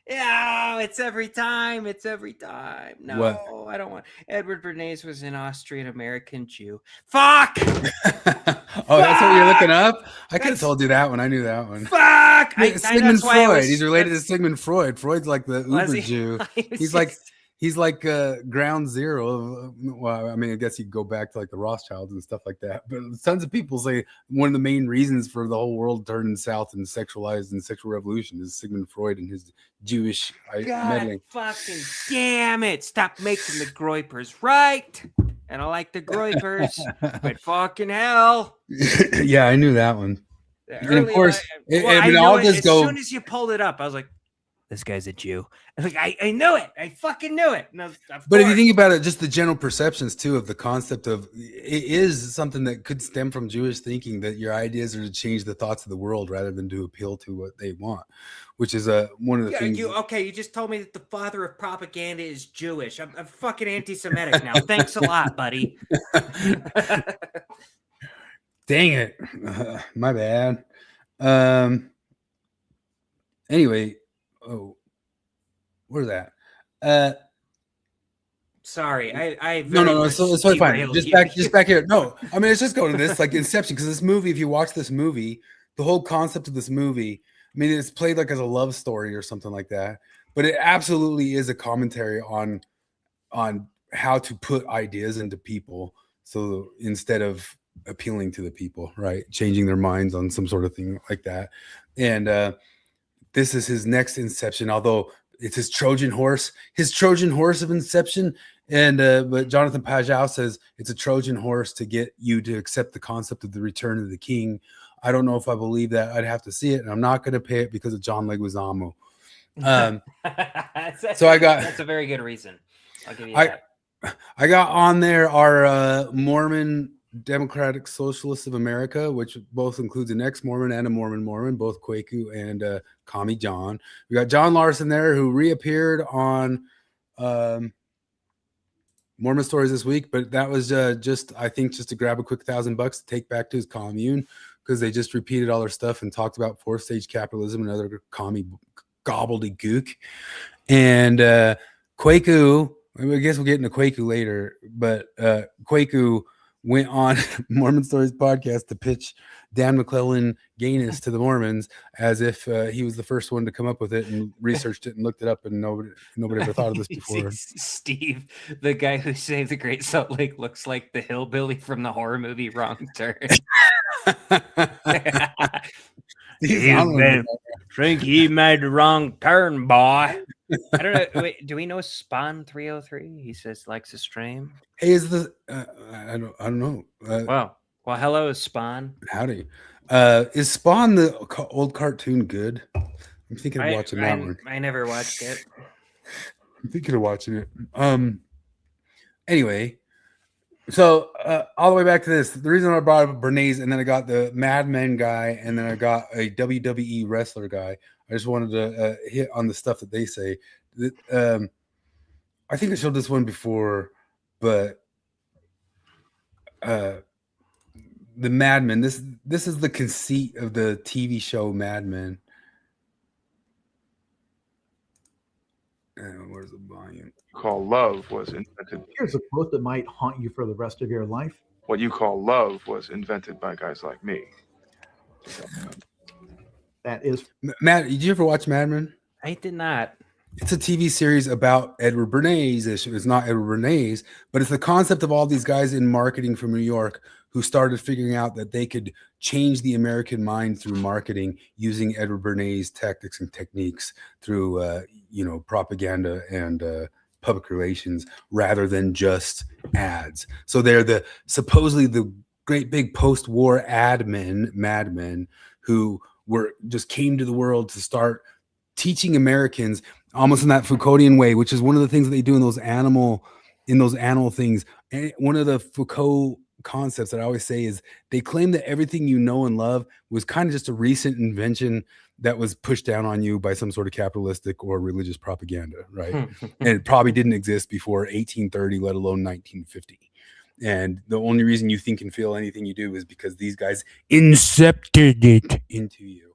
Yeah, it's every time. It's every time. No, what? I don't want. Edward Bernays was an Austrian American Jew. Fuck! Oh, that's what you're looking up? I could have told you that one. I knew that one. Fuck! Sigmund Freud. He's related to Sigmund Freud. Freud's like the uber Jew. He's like ground zero of, well, I mean, I guess you go back to like the Rothschilds and stuff like that. But tons of people say one of the main reasons for the whole world turning south and sexualized and sexual revolution is Sigmund Freud and his Jewish meddling. Fucking damn it. Stop making the Groypers right. And I like the Groypers, but fucking hell. Yeah, I knew that one. And of course, as soon as you pulled it up, I was like, this guy's a Jew. I knew it. I fucking knew it. No, but if you think about it, just the general perceptions too of the concept of it is something that could stem from Jewish thinking, that your ideas are to change the thoughts of the world rather than to appeal to what they want, which is one of the things. You just told me that the father of propaganda is Jewish. I'm fucking anti-Semitic now. Thanks a lot, buddy. Dang it. My bad. Anyway. Oh, where's that? Sorry, no. It's totally fine. Just back here. No, I mean, let's just go to this like Inception, because this movie, if you watch this movie, the whole concept of this movie, mean, it's played like as a love story or something like that, but it absolutely is a commentary on how to put ideas into people. So instead of appealing to the people, right, changing their minds on some sort of thing like that. And this is his next Inception, although it's his Trojan horse of Inception. And but Jonathan Pajau says it's a Trojan horse to get you to accept the concept of the return of the king. I don't know if I believe that. I'd have to see it, and I'm not going to pay it because of John Leguizamo. So that's a very good reason. I'll give you that. I got on there our Mormon Democratic Socialists of America, which both includes an ex-Mormon and a Mormon, both Kwaku and Commie John. We got John Larson there, who reappeared on Mormon Stories this week, but that was just to grab a quick $1,000 to take back to his commune, because they just repeated all their stuff and talked about fourth stage capitalism and other commie gobbledygook. And Kwaku, I guess we'll get into Kwaku later, but Kwaku went on Mormon Stories podcast to pitch Dan McClellan gayness to the Mormons as if he was the first one to come up with it and researched it and looked it up, and nobody ever thought of this before. Steve, the guy who saved the Great Salt Lake, looks like the hillbilly from the horror movie Wrong Turn. Think he made the wrong turn, boy. I don't know. Wait, do we know Spawn 303? He says likes to stream. Hey, is the I don't know. Well, hello, Spawn. Howdy. Is Spawn the old cartoon good? I'm thinking of watching that one. I never watched it. I'm thinking of watching it. Anyway, so all the way back to this. The reason I brought up Bernays, and then I got the Mad Men guy, and then I got a WWE wrestler guy. I just wanted to hit on the stuff that they say. I think I showed this one before, but the Mad Men. This is the conceit of the TV show Mad Men. Where's the volume? Call love was invented. Here's a quote that might haunt you for the rest of your life. What you call love was invented by guys like me. That is Matt. Did you ever watch Mad Men? I did not. It's a TV series about Edward Bernays. It's not Edward Bernays, but it's the concept of all these guys in marketing from New York who started figuring out that they could change the American mind through marketing using Edward Bernays tactics and techniques through, propaganda and public relations rather than just ads. So they're supposedly the great big post-war madmen who just came to the world to start teaching Americans almost in that Foucauldian way, which is one of the things that they do in those animal things. And one of the Foucault concepts that I always say is they claim that everything you know and love was kind of just a recent invention that was pushed down on you by some sort of capitalistic or religious propaganda, right? And it probably didn't exist before 1830, let alone 1950. And the only reason you think and feel anything you do is because these guys incepted it into you.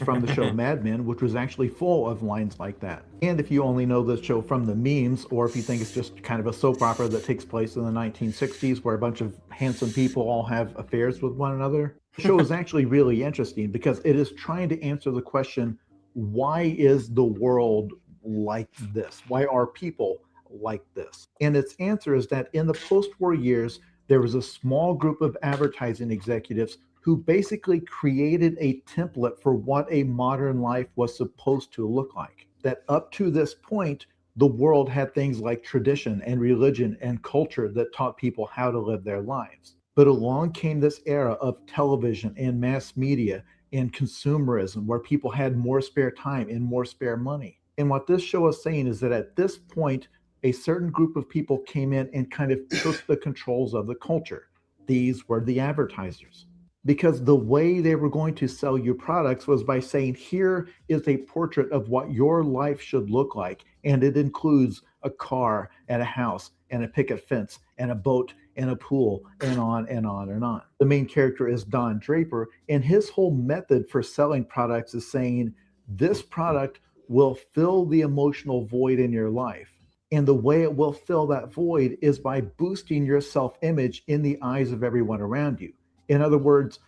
From the show Mad Men, which was actually full of lines like that. And if you only know the show from the memes, or if you think it's just kind of a soap opera that takes place in the 1960s where a bunch of handsome people all have affairs with one another, the show is actually really interesting because it is trying to answer the question, why is the world like this? Why are people like this? And its answer is that in the post-war years, there was a small group of advertising executives who basically created a template for what a modern life was supposed to look like. That up to this point, the world had things like tradition and religion and culture that taught people how to live their lives. But along came this era of television and mass media and consumerism, where people had more spare time and more spare money. And what this show is saying is that at this point, a certain group of people came in and kind of took the controls of the culture. These were the advertisers. Because the way they were going to sell you products was by saying, here is a portrait of what your life should look like. And it includes a car and a house and a picket fence and a boat and a pool and on and on and on. The main character is Don Draper, and his whole method for selling products is saying, this product will fill the emotional void in your life. And the way it will fill that void is by boosting your self-image in the eyes of everyone around you. In other words,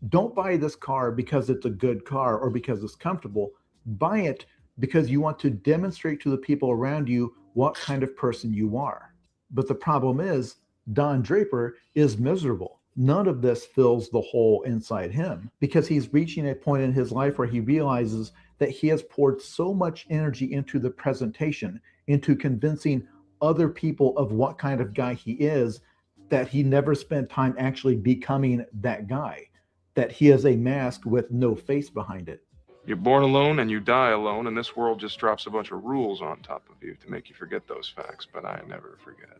Don't buy this car because it's a good car or because it's comfortable. Buy it because you want to demonstrate to the people around you what kind of person you are. But the problem is, Don Draper is miserable. None of this fills the hole inside him because he's reaching a point in his life where he realizes that he has poured so much energy into the presentation, into convincing other people of what kind of guy he is, that he never spent time actually becoming that guy, that he is a mask with no face behind it. You're born alone and you die alone, and this world just drops a bunch of rules on top of you to make you forget those facts, but I never forget.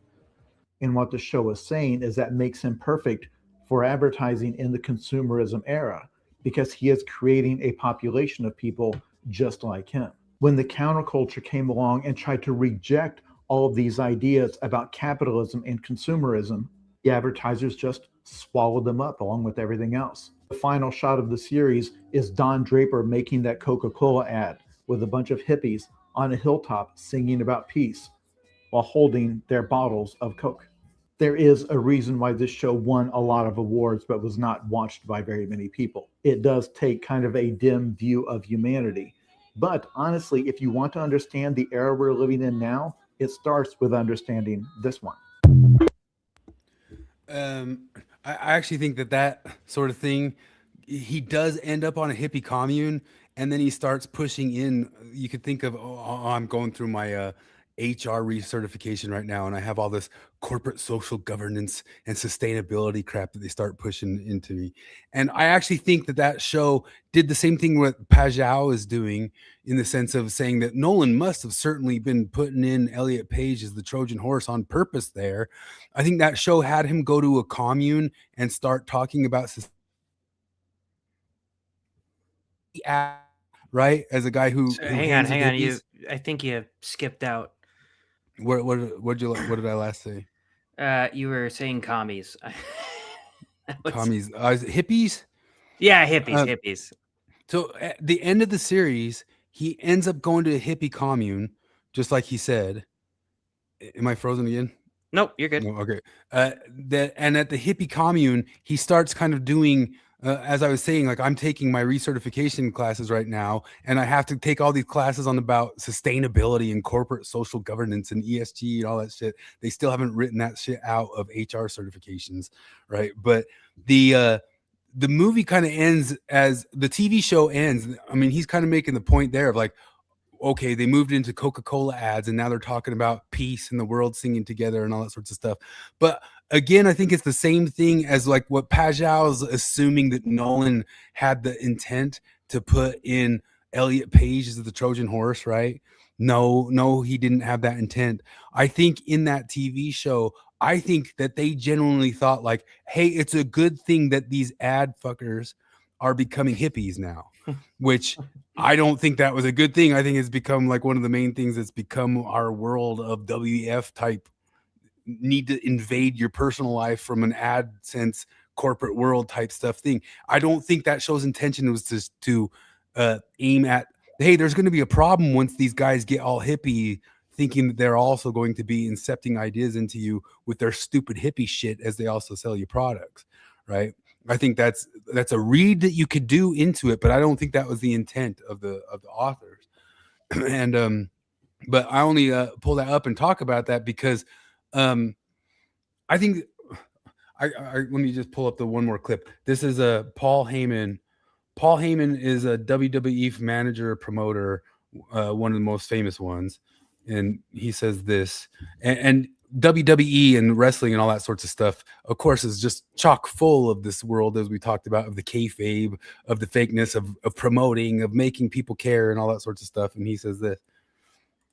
And what the show is saying is that makes him perfect for advertising in the consumerism era, because he is creating a population of people just like him. When the counterculture came along and tried to reject all of these ideas about capitalism and consumerism, the advertisers just swallowed them up along with everything else. The final shot of the series is Don Draper making that Coca-Cola ad with a bunch of hippies on a hilltop singing about peace while holding their bottles of Coke. There is a reason why this show won a lot of awards but was not watched by very many people. It does take kind of a dim view of humanity. But honestly, if you want to understand the era we're living in now, it starts with understanding this one. I actually think that sort of thing, he does end up on a hippie commune, and then he starts pushing in. You could think of, I'm going through my HR recertification right now, and I have all this corporate social governance and sustainability crap that they start pushing into me. And I actually think that show did the same thing what Pajau is doing, in the sense of saying that Nolan must have certainly been putting in Elliot Page as the Trojan horse on purpose there. I think that show had him go to a commune and start talking about right, as a guy who hang on. I think you skipped out. What did I last say? You were saying commies. Commies, hippies. Yeah, hippies. So at the end of the series, he ends up going to a hippie commune, just like he said. Am I frozen again? Nope, you're good. No, okay. And at the hippie commune, he starts kind of doing, as I was saying, like, I'm taking my recertification classes right now, and I have to take all these classes on about sustainability and corporate social governance and ESG and all that shit. They still haven't written that shit out of HR certifications, right? But the movie kind of ends as the TV show ends. I mean, he's kind of making the point there of like, okay, they moved into Coca-Cola ads, and now they're talking about peace and the world singing together and all that sorts of stuff. But again, I think it's the same thing as like what Pajau's assuming that Nolan had the intent to put in Elliot Page as the Trojan horse, right? No, he didn't have that intent. I think in that TV show, I think that they genuinely thought like, hey, it's a good thing that these ad fuckers are becoming hippies now, which I don't think that was a good thing. I think it's become like one of the main things that's become our world of WEF type, need to invade your personal life from an AdSense corporate world type stuff thing. I don't think that show's intention was to aim at, hey, there's going to be a problem once these guys get all hippie, thinking that they're also going to be incepting ideas into you with their stupid hippie shit as they also sell you products, right? I think that's a read that you could do into it, but I don't think that was the intent of the authors. And but I only pull that up and talk about that because I think I let me just pull up the one more clip. This is Paul Heyman. Paul Heyman is a WWE manager, promoter, one of the most famous ones, and he says this, and WWE and wrestling and all that sorts of stuff, of course, is just chock full of this world, as we talked about, of the kayfabe, of the fakeness, of promoting, of making people care and all that sorts of stuff. And he says this.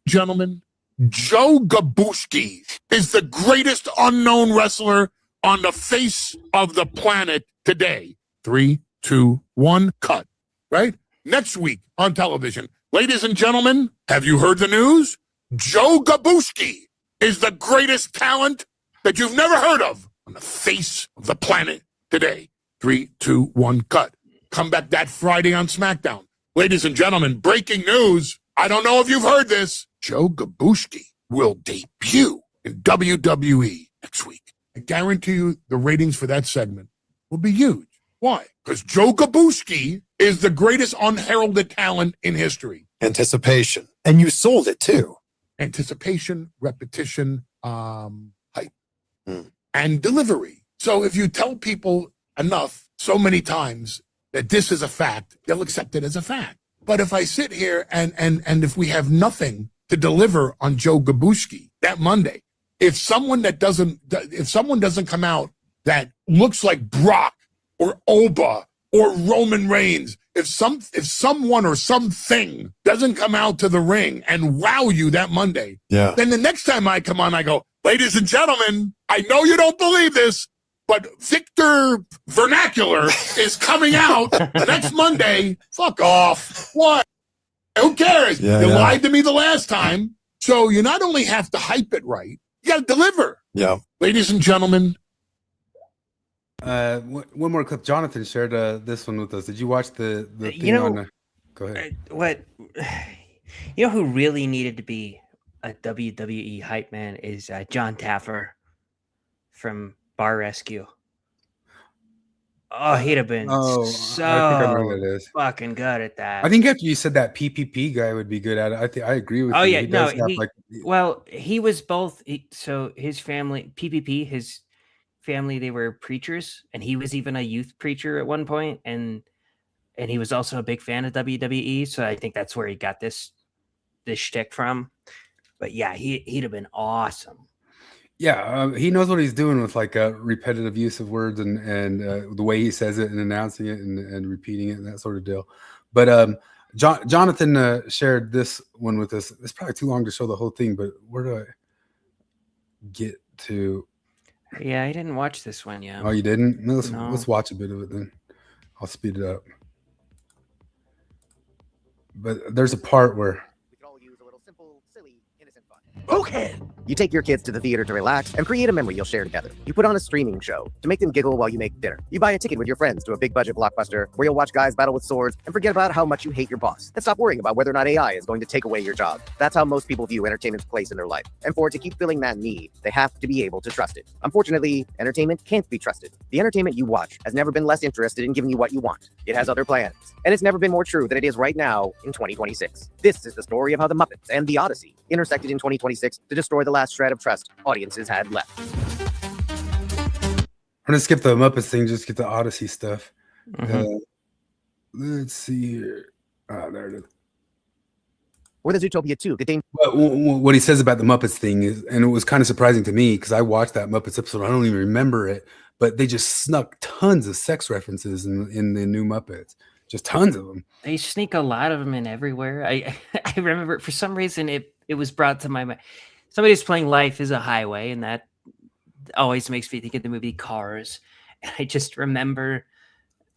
Gentlemen, Joe Gabushki is the greatest unknown wrestler on the face of the planet today. 3, 2, 1, cut. Right? Next week on television. Ladies and gentlemen, have you heard the news? Joe Gabushki is the greatest talent that you've never heard of on the face of the planet today. 3, 2, 1, cut. Come back that Friday on SmackDown. Ladies and gentlemen, breaking news. I don't know if you've heard this. Joe Gabushki will debut in WWE next week. I guarantee you the ratings for that segment will be huge. Why? Because Joe Gabushki is the greatest unheralded talent in history. Anticipation. And you sold it too. Anticipation, repetition, hype, and delivery. So if you tell people enough, so many times, that this is a fact, they'll accept it as a fact. But if I sit here and if we have nothing to deliver on Joe Gabushki that Monday, if someone doesn't come out that looks like Brock or Oba or Roman Reigns, if someone or something doesn't come out to the ring and wow you that Monday, then the next time I come on, I go, ladies and gentlemen, I know you don't believe this, but Victor Vernacular is coming out the next Monday. Fuck off. What? Who cares? You lied to me the last time. So you not only have to hype it right, you got to deliver. Yeah. Ladies and gentlemen. One more clip. Jonathan shared this one with us. Did you watch the thing on? Go ahead. What? You know who really needed to be a WWE hype man is John Taffer from Bar Rescue. Oh, he'd have been I think I know what it is. fucking good at that. I think after you said that PPP guy would be good at it, I agree with you. Yeah, He does have, well, he was both. So his family, PPP, his family, they were preachers, and he was even a youth preacher at one point, and he was also a big fan of WWE. So I think that's where he got this shtick from. But yeah, he'd have been awesome. Yeah, he knows what he's doing with like repetitive use of words and the way he says it and announcing it and repeating it and that sort of deal. But Jonathan shared this one with us. It's probably too long to show the whole thing, but where do I get to? Yeah, I didn't watch this one yet. Oh, you didn't? No, No. Let's watch a bit of it then. I'll speed it up. But there's a part where. Okay. You take your kids to the theater to relax and create a memory you'll share together. You put on a streaming show to make them giggle while you make dinner. You buy a ticket with your friends to a big budget blockbuster where you'll watch guys battle with swords and forget about how much you hate your boss. And stop worrying about whether or not AI is going to take away your job. That's how most people view entertainment's place in their life. And for it to keep filling that need, they have to be able to trust it. Unfortunately, entertainment can't be trusted. The entertainment you watch has never been less interested in giving you what you want. It has other plans. And it's never been more true than it is right now in 2026. This is the story of how the Muppets and the Odyssey intersected in 2026 to destroy the last shred of trust audiences had left. I'm gonna skip the Muppets thing, just get the Odyssey stuff. Let's see here. There it is. Or the Zootopia 2 contained. What he says about the Muppets thing is, and it was kind of surprising to me because I watched that Muppets episode. I don't even remember it, but they just snuck tons of sex references in the new Muppets. Just tons of them. They sneak a lot of them in everywhere. I remember for some reason it was brought to my mind. Somebody's playing Life is a Highway, and that always makes me think of the movie Cars. And I just remember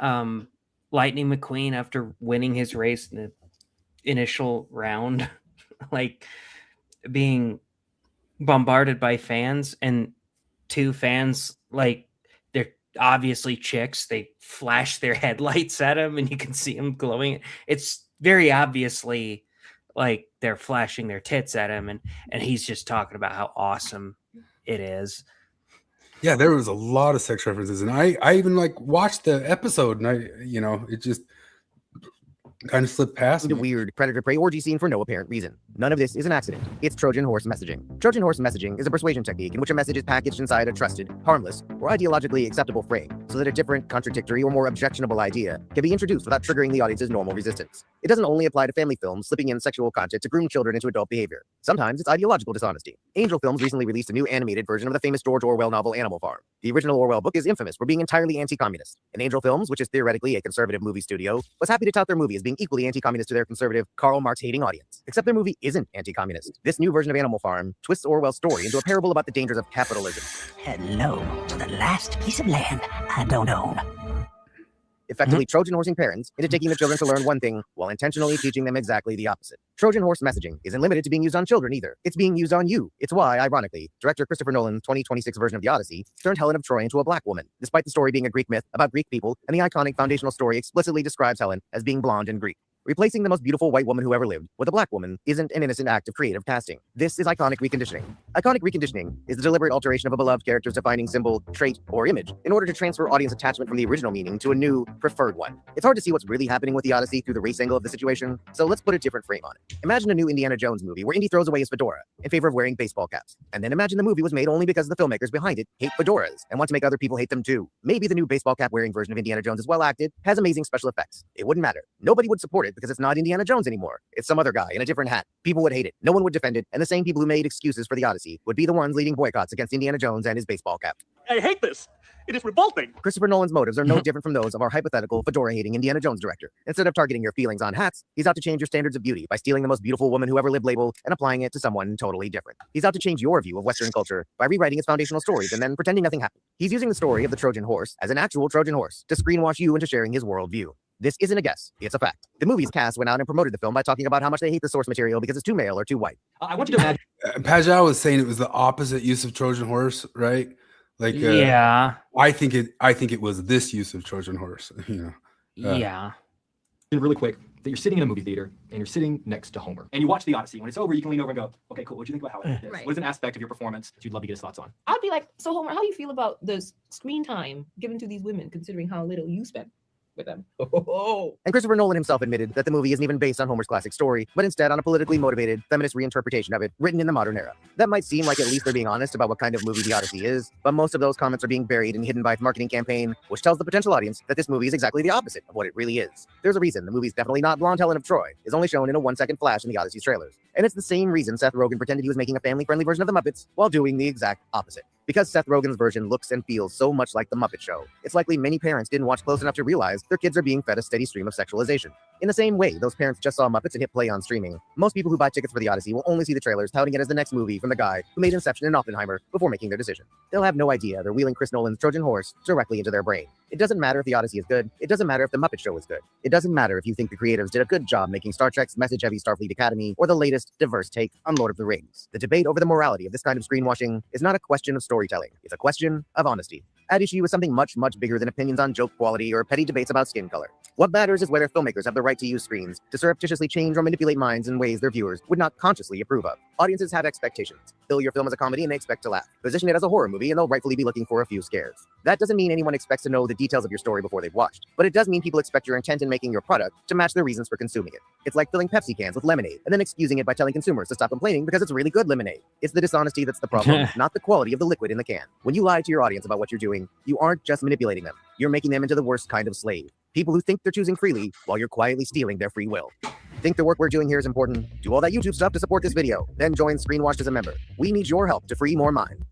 Lightning McQueen after winning his race in the initial round, like being bombarded by fans, and two fans, like they're obviously chicks, they flash their headlights at him and you can see him glowing. It's very obviously like they're flashing their tits at him, and he's just talking about how awesome it is. Yeah, there was a lot of sex references, and I even like watched the episode, and it just kind of slipped past me. A weird predator-prey orgy scene for no apparent reason. None of this is an accident. It's Trojan horse messaging. Trojan horse messaging is a persuasion technique in which a message is packaged inside a trusted, harmless, or ideologically acceptable frame, so that a different, contradictory, or more objectionable idea can be introduced without triggering the audience's normal resistance. It doesn't only apply to family films slipping in sexual content to groom children into adult behavior. Sometimes it's ideological dishonesty. Angel Films recently released a new animated version of the famous George Orwell novel Animal Farm. The original Orwell book is infamous for being entirely anti-communist. And Angel Films, which is theoretically a conservative movie studio, was happy to tout their movie as being equally anti-communist to their conservative, Karl Marx-hating audience. Except their movie isn't anti-communist. This new version of Animal Farm twists Orwell's story into a parable about the dangers of capitalism. Hello to the last piece of land I don't own. Effectively Trojan horsing parents into taking the children to learn one thing while intentionally teaching them exactly the opposite. Trojan horse messaging isn't limited to being used on children either. It's being used on you. It's why, ironically, director Christopher Nolan's 2026 version of The Odyssey turned Helen of Troy into a black woman, despite the story being a Greek myth about Greek people, and the iconic foundational story explicitly describes Helen as being blonde and Greek. Replacing the most beautiful white woman who ever lived with a black woman isn't an innocent act of creative casting. This is iconic reconditioning. Iconic reconditioning is the deliberate alteration of a beloved character's defining symbol, trait, or image in order to transfer audience attachment from the original meaning to a new, preferred one. It's hard to see what's really happening with the Odyssey through the race angle of the situation, so let's put a different frame on it. Imagine a new Indiana Jones movie where Indy throws away his fedora in favor of wearing baseball caps. And then imagine the movie was made only because the filmmakers behind it hate fedoras and want to make other people hate them too. Maybe the new baseball cap wearing version of Indiana Jones is well acted, has amazing special effects. It wouldn't matter. Nobody would support it because it's not Indiana Jones anymore. It's some other guy in a different hat. People would hate it. No one would defend it. And the same people who made excuses for the Odyssey would be the ones leading boycotts against Indiana Jones and his baseball cap. I hate this. It is revolting. Christopher Nolan's motives are no different from those of our hypothetical fedora-hating Indiana Jones director. Instead of targeting your feelings on hats, he's out to change your standards of beauty by stealing the most beautiful woman who ever lived label and applying it to someone totally different. He's out to change your view of Western culture by rewriting its foundational stories and then pretending nothing happened. He's using the story of the Trojan horse as an actual Trojan horse to screenwash you into sharing his worldview. This isn't a guess, it's a fact. The movie's cast went out and promoted the film by talking about how much they hate the source material because it's too male or too white. I want you to imagine. Pajau was saying it was the opposite use of Trojan horse, right? Like, yeah, I think it was this use of Trojan horse. You know, yeah. Really quick, that you're sitting in a movie theater and you're sitting next to Homer, and you watch the Odyssey. When it's over, you can lean over and go, "Okay, cool. What do you think about how it is? Right. What is an aspect of your performance that you'd love to get his thoughts on?" I'd be like, so Homer, how do you feel about the screen time given to these women, considering how little you spend with them? And Christopher Nolan himself admitted that the movie isn't even based on Homer's classic story, but instead on a politically motivated, feminist reinterpretation of it, written in the modern era. That might seem like at least they're being honest about what kind of movie The Odyssey is, but most of those comments are being buried and hidden by its marketing campaign, which tells the potential audience that this movie is exactly the opposite of what it really is. There's a reason the movie's definitely not Blonde Helen of Troy, is only shown in a 1-second flash in the Odyssey's trailers. And it's the same reason Seth Rogen pretended he was making a family-friendly version of the Muppets while doing the exact opposite. Because Seth Rogen's version looks and feels so much like The Muppet Show, it's likely many parents didn't watch close enough to realize their kids are being fed a steady stream of sexualization. In the same way those parents just saw Muppets and hit play on streaming, most people who buy tickets for The Odyssey will only see the trailers touting it as the next movie from the guy who made Inception and Oppenheimer before making their decision. They'll have no idea they're wheeling Chris Nolan's Trojan horse directly into their brain. It doesn't matter if The Odyssey is good. It doesn't matter if The Muppet Show is good. It doesn't matter if you think the creatives did a good job making Star Trek's message-heavy Starfleet Academy or the latest diverse take on Lord of the Rings. The debate over the morality of this kind of screenwashing is not a question of storytelling. It's a question of honesty. At issue is something much, much bigger than opinions on joke quality or petty debates about skin color. What matters is whether filmmakers have the right to use screens to surreptitiously change or manipulate minds in ways their viewers would not consciously approve of. Audiences have expectations. Bill your film as a comedy and they expect to laugh. Position it as a horror movie and they'll rightfully be looking for a few scares. That doesn't mean anyone expects to know the details of your story before they've watched, but it does mean people expect your intent in making your product to match their reasons for consuming it. It's like filling Pepsi cans with lemonade and then excusing it by telling consumers to stop complaining because it's really good lemonade. It's the dishonesty that's the problem, not the quality of the liquid in the can. When you lie to your audience about what you're doing, you aren't just manipulating them. You're making them into the worst kind of slave. People who think they're choosing freely while you're quietly stealing their free will. Think the work we're doing here is important? Do all that YouTube stuff to support this video. Then join Screenwashed as a member. We need your help to free more minds.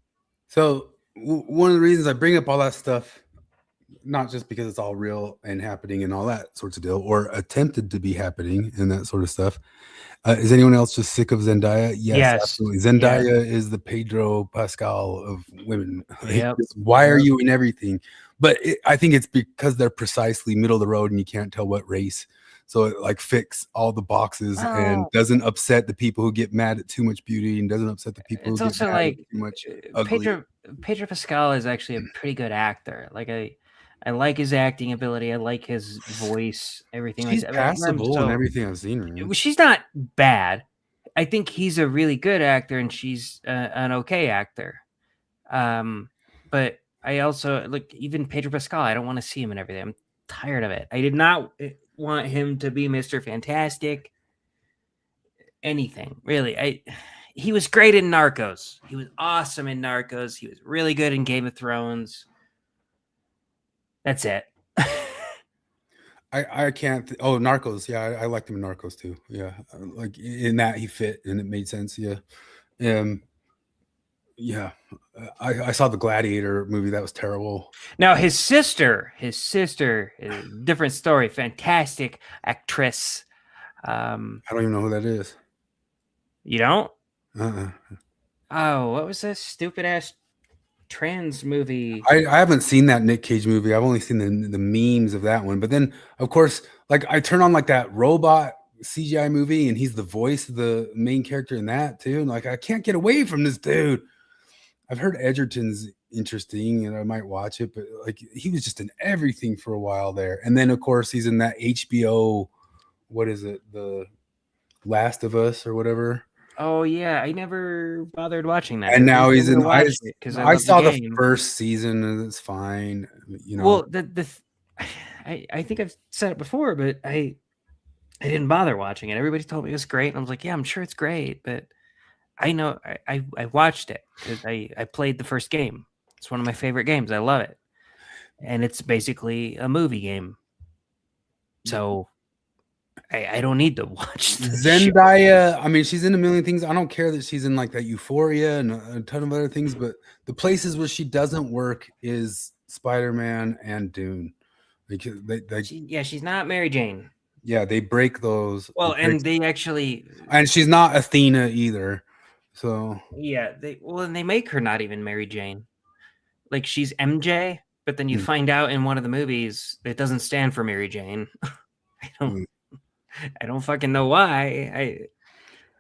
So one of the reasons I bring up all that stuff, not just because it's all real and happening and all that sorts of deal, or attempted to be happening and that sort of stuff. Is anyone else just sick of Zendaya? Yes. Absolutely. Zendaya is the Pedro Pascal of women. Yep. Why are you in everything? But I think it's because they're precisely middle of the road and you can't tell what race. So it like fix all the boxes and doesn't upset the people who get mad at too much beauty and doesn't upset the people It's who also get mad like at too much ugly. Pedro Pascal is actually a pretty good actor. Like I like his acting ability. I like his voice, everything. She's like that. passable and everything I've seen her in. She's not bad. I think he's a really good actor and she's an okay actor. But I also like even Pedro Pascal. I don't want to see him in everything. I'm tired of it. I did not want him to be Mr. Fantastic. Anything really. He was great in Narcos. He was awesome in Narcos. He was really good in Game of Thrones. That's it. I can't. Narcos. Yeah, I liked him in Narcos too. Yeah, like in that he fit and it made sense. Yeah, yeah. I saw the Gladiator movie. That was terrible. Now his sister, different story. Fantastic actress. I don't even know who that is. You don't? Uh-uh. Oh, what was this stupid ass trans movie? I haven't seen that Nick Cage movie. I've only seen the memes of that one. But then, of course, like I turn on like that robot CGI movie, and he's the voice of the main character in that too. And like I can't get away from this dude. I've heard Edgerton's interesting, and I might watch it. But like he was just in everything for a while there. And then, of course, he's in that HBO what is it, the Last of Us or whatever. Oh yeah, I never bothered watching that. And now Everybody he's told me in. to watch it because I I love saw the the game. first season, and it's fine. You know. Well, I think I've said it before, but I didn't bother watching it. Everybody told me it was great, and I was like, yeah, I'm sure it's great, but I know I watched it because I played the first game. It's one of my favorite games. I love it, and it's basically a movie game. So I don't need to watch the Zendaya, I mean, she's in a million things. I don't care that she's in like that Euphoria and a ton of other things, but the places where she doesn't work is Spider-Man and Dune. She's not Mary Jane. Yeah, they break those. Well, and they actually, and she's not Athena either. So yeah, and they make her not even Mary Jane. Like she's MJ, but then you find out in one of the movies it doesn't stand for Mary Jane. I don't fucking know why.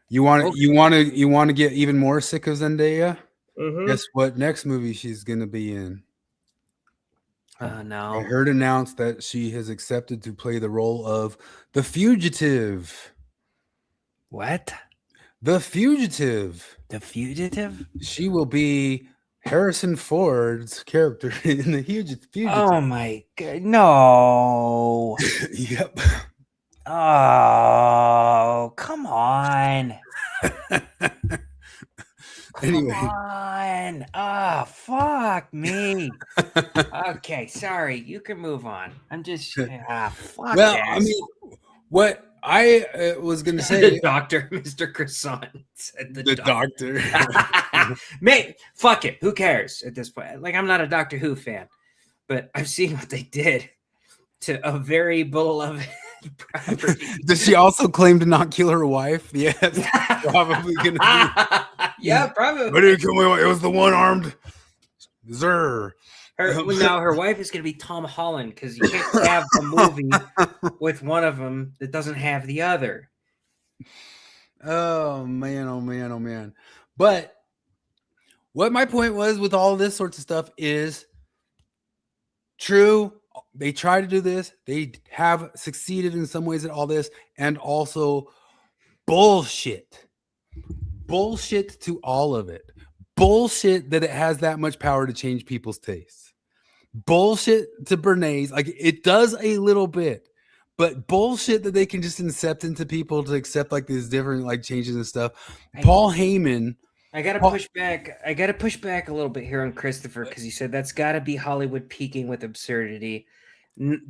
You want to get even more sick of Zendaya? Mhm. Guess what? Next movie she's gonna be in. No. I heard announced that she has accepted to play the role of the fugitive. What? The fugitive. The fugitive? She will be Harrison Ford's character in the fugitive. Oh my god! No. Yep. Oh, come on. Anyway. Come on. Oh, fuck me. Okay, sorry. You can move on. I'm just fuck Well, this. I mean, what I was gonna say, the doctor, Mr. Croissant, said the doctor. Mate, fuck it. Who cares at this point? Like, I'm not a Doctor Who fan, but I've seen what they did to a very beloved property. Does she also claim to not kill her wife? Yeah, that's probably gonna be. Yeah, probably. What did you kill my wife? It was the one-armed Zer. Her wife is going to be Tom Holland because you can't have a movie with one of them that doesn't have the other. Oh man, oh man, oh man. But what my point was with all this sorts of stuff is true. They try to do this. They have succeeded in some ways at all this, and also bullshit. Bullshit to all of it. Bullshit that it has that much power to change people's tastes. Bullshit to Bernays. Like, it does a little bit, but bullshit that they can just incept into people to accept like these different like changes and stuff. Paul Heyman. I gotta push back. I gotta push back a little bit here on Christopher because he said that's got to be Hollywood peaking with absurdity.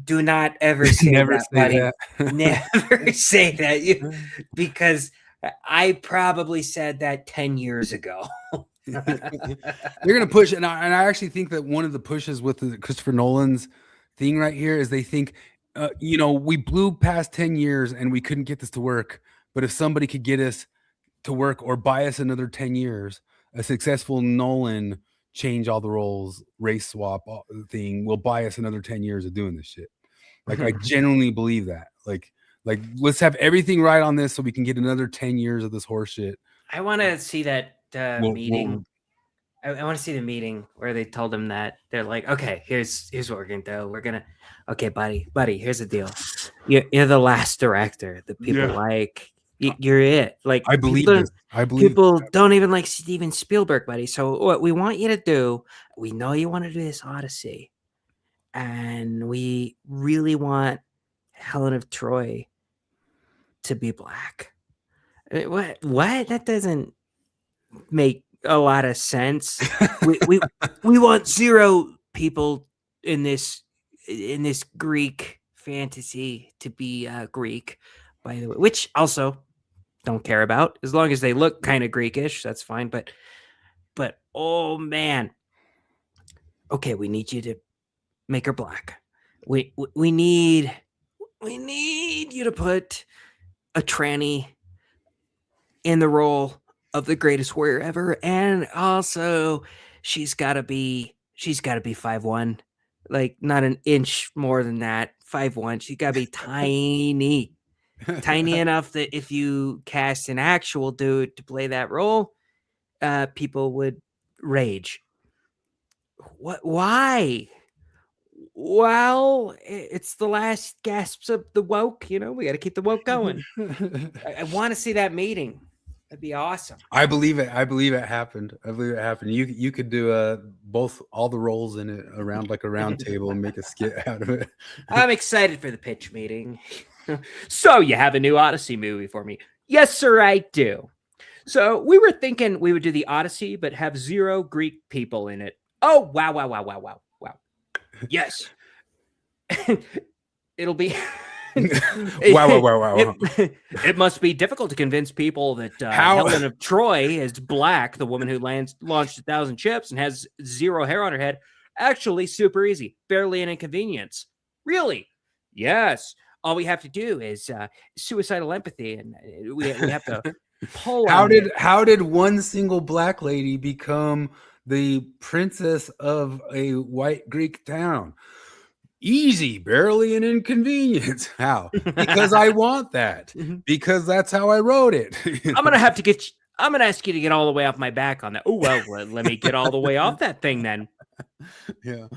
Do not ever say that, buddy. Never say that, because I probably said that 10 years ago. You're gonna push, and I actually think that one of the pushes with the Christopher Nolan's thing right here is they think, we blew past 10 years and we couldn't get this to work, but if somebody could get us to work or buy us another 10 years, a successful Nolan change all the roles, race swap thing will buy us another 10 years of doing this shit. Like, I genuinely believe that. Like let's have everything right on this so we can get another 10 years of this horse shit. I want to see that meeting. I want to see the meeting where they told him that they're like, okay, here's what we're gonna do. We're gonna, okay, buddy, here's the deal. You're the last director that people like. You're it. Like, I believe this. I believe people don't even like Steven Spielberg, buddy. So what we want you to do, we know you want to do this Odyssey, and we really want Helen of Troy to be black. What? That doesn't make a lot of sense. we want 0 people in this Greek fantasy to be Greek, by the way, which also don't care about as long as they look kind of Greekish. That's fine. But oh man, okay, we need you to make her black. We need you to put a tranny in the role of the greatest warrior ever, and also she's got to be 5'1", like not an inch more than that. 5'1". She's got to be tiny, tiny enough that if you cast an actual dude to play that role, people would rage. What? Why? Well, it's the last gasps of the woke. You know, we got to keep the woke going. I want to see that meeting. That'd be awesome. I believe it. I believe it happened. I believe it happened. You could do both all the roles in it around like a round table and make a skit out of it. I'm excited for the pitch meeting. So you have a new Odyssey movie for me? Yes, sir, I do. So we were thinking we would do the Odyssey, but have 0 Greek people in it. Oh, wow. Yes. It'll be... Wow. It must be difficult to convince people that Helen of Troy is black, the woman who launched 1,000 ships and has 0 hair on her head. Actually, super easy. Barely an inconvenience. Really? Yes. All we have to do is suicidal empathy, and we have to pull. How did one single black lady become the princess of a white Greek town? Easy, barely an inconvenience. How? Because I want that. Because that's how I wrote it. I'm gonna ask you to get all the way off my back on that. Oh well, let me get all the way off that thing then. Yeah.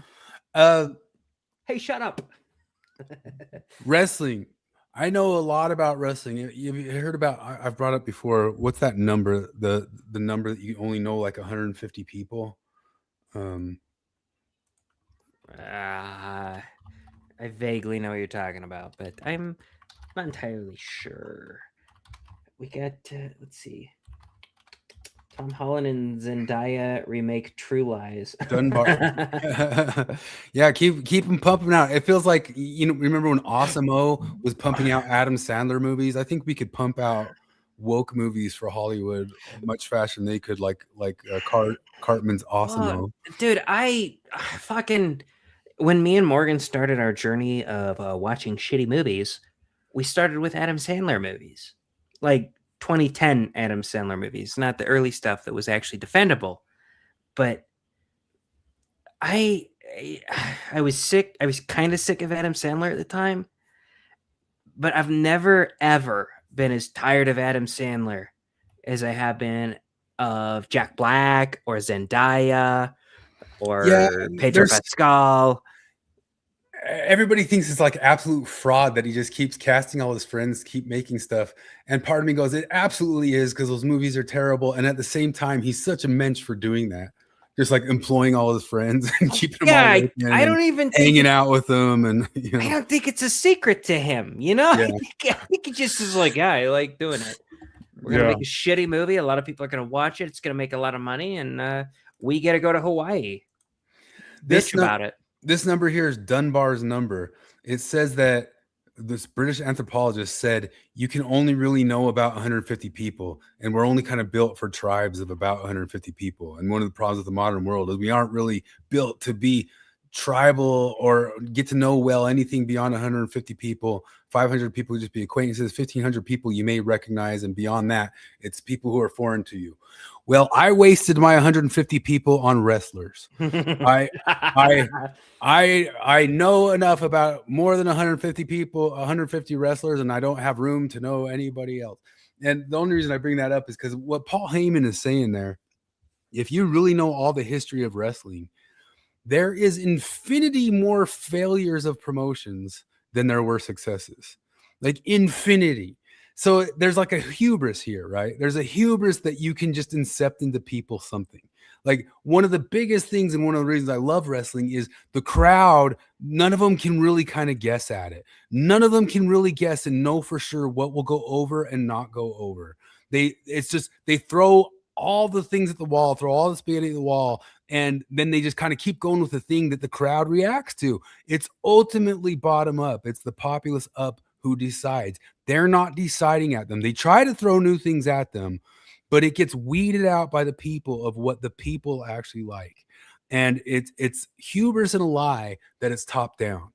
Hey, shut up. Wrestling. I know a lot about wrestling. You heard about? I've brought up before. What's that number? The number that you only know like 150 people. I vaguely know what you're talking about, but I'm not entirely sure. We got let's see. Tom Holland and Zendaya remake True Lies. Dunbar. Yeah, keep them pumping out. It feels like, remember when Awesome-O was pumping out Adam Sandler movies? I think we could pump out woke movies for Hollywood much faster than they could, like Cartman's Awesome-O. Dude, I fucking, when me and Morgan started our journey of watching shitty movies, we started with Adam Sandler movies. Like 2010 Adam Sandler movies, not the early stuff that was actually defendable. But I was sick. I was kind of sick of Adam Sandler at the time, but I've never ever been as tired of Adam Sandler as I have been of Jack Black or Zendaya or Pedro Pascal. Everybody thinks it's like absolute fraud that he just keeps casting all his friends, keep making stuff. And part of me goes, it absolutely is, because those movies are terrible. And at the same time, he's such a mensch for doing that. Just like employing all his friends and keeping them all working. I don't even think hanging out with them. And I don't think it's a secret to him, I think he just is like, I like doing it. We're gonna make a shitty movie. A lot of people are gonna watch it. It's gonna make a lot of money, and we get to go to Hawaii. Bitch about it. This number here is Dunbar's number. It says that this British anthropologist said you can only really know about 150 people, and we're only kind of built for tribes of about 150 people. And one of the problems with the modern world is we aren't really built to be tribal or get to know well anything beyond 150 people. 500 people would just be acquaintances. 1,500 people you may recognize, and beyond that, it's people who are foreign to you. Well, I wasted my 150 people on wrestlers. I know enough about more than 150 people, 150 wrestlers, and I don't have room to know anybody else. And the only reason I bring that up is because what Paul Heyman is saying there, if you really know all the history of wrestling, there is infinity more failures of promotions than there were successes. Like infinity. So there's like a hubris here, right? There's a hubris that you can just incept into people something. Like one of the biggest things and one of the reasons I love wrestling is the crowd. None of them can really kind of guess at it. None of them can really guess and know for sure what will go over and not go over. They throw all the things at the wall, throw all the spaghetti at the wall, and then they just kind of keep going with the thing that the crowd reacts to. It's ultimately bottom up. It's the populace up who decides. They're not deciding at them. They try to throw new things at them, but it gets weeded out by the people of what the people actually like. And it's hubris and a lie that it's top down.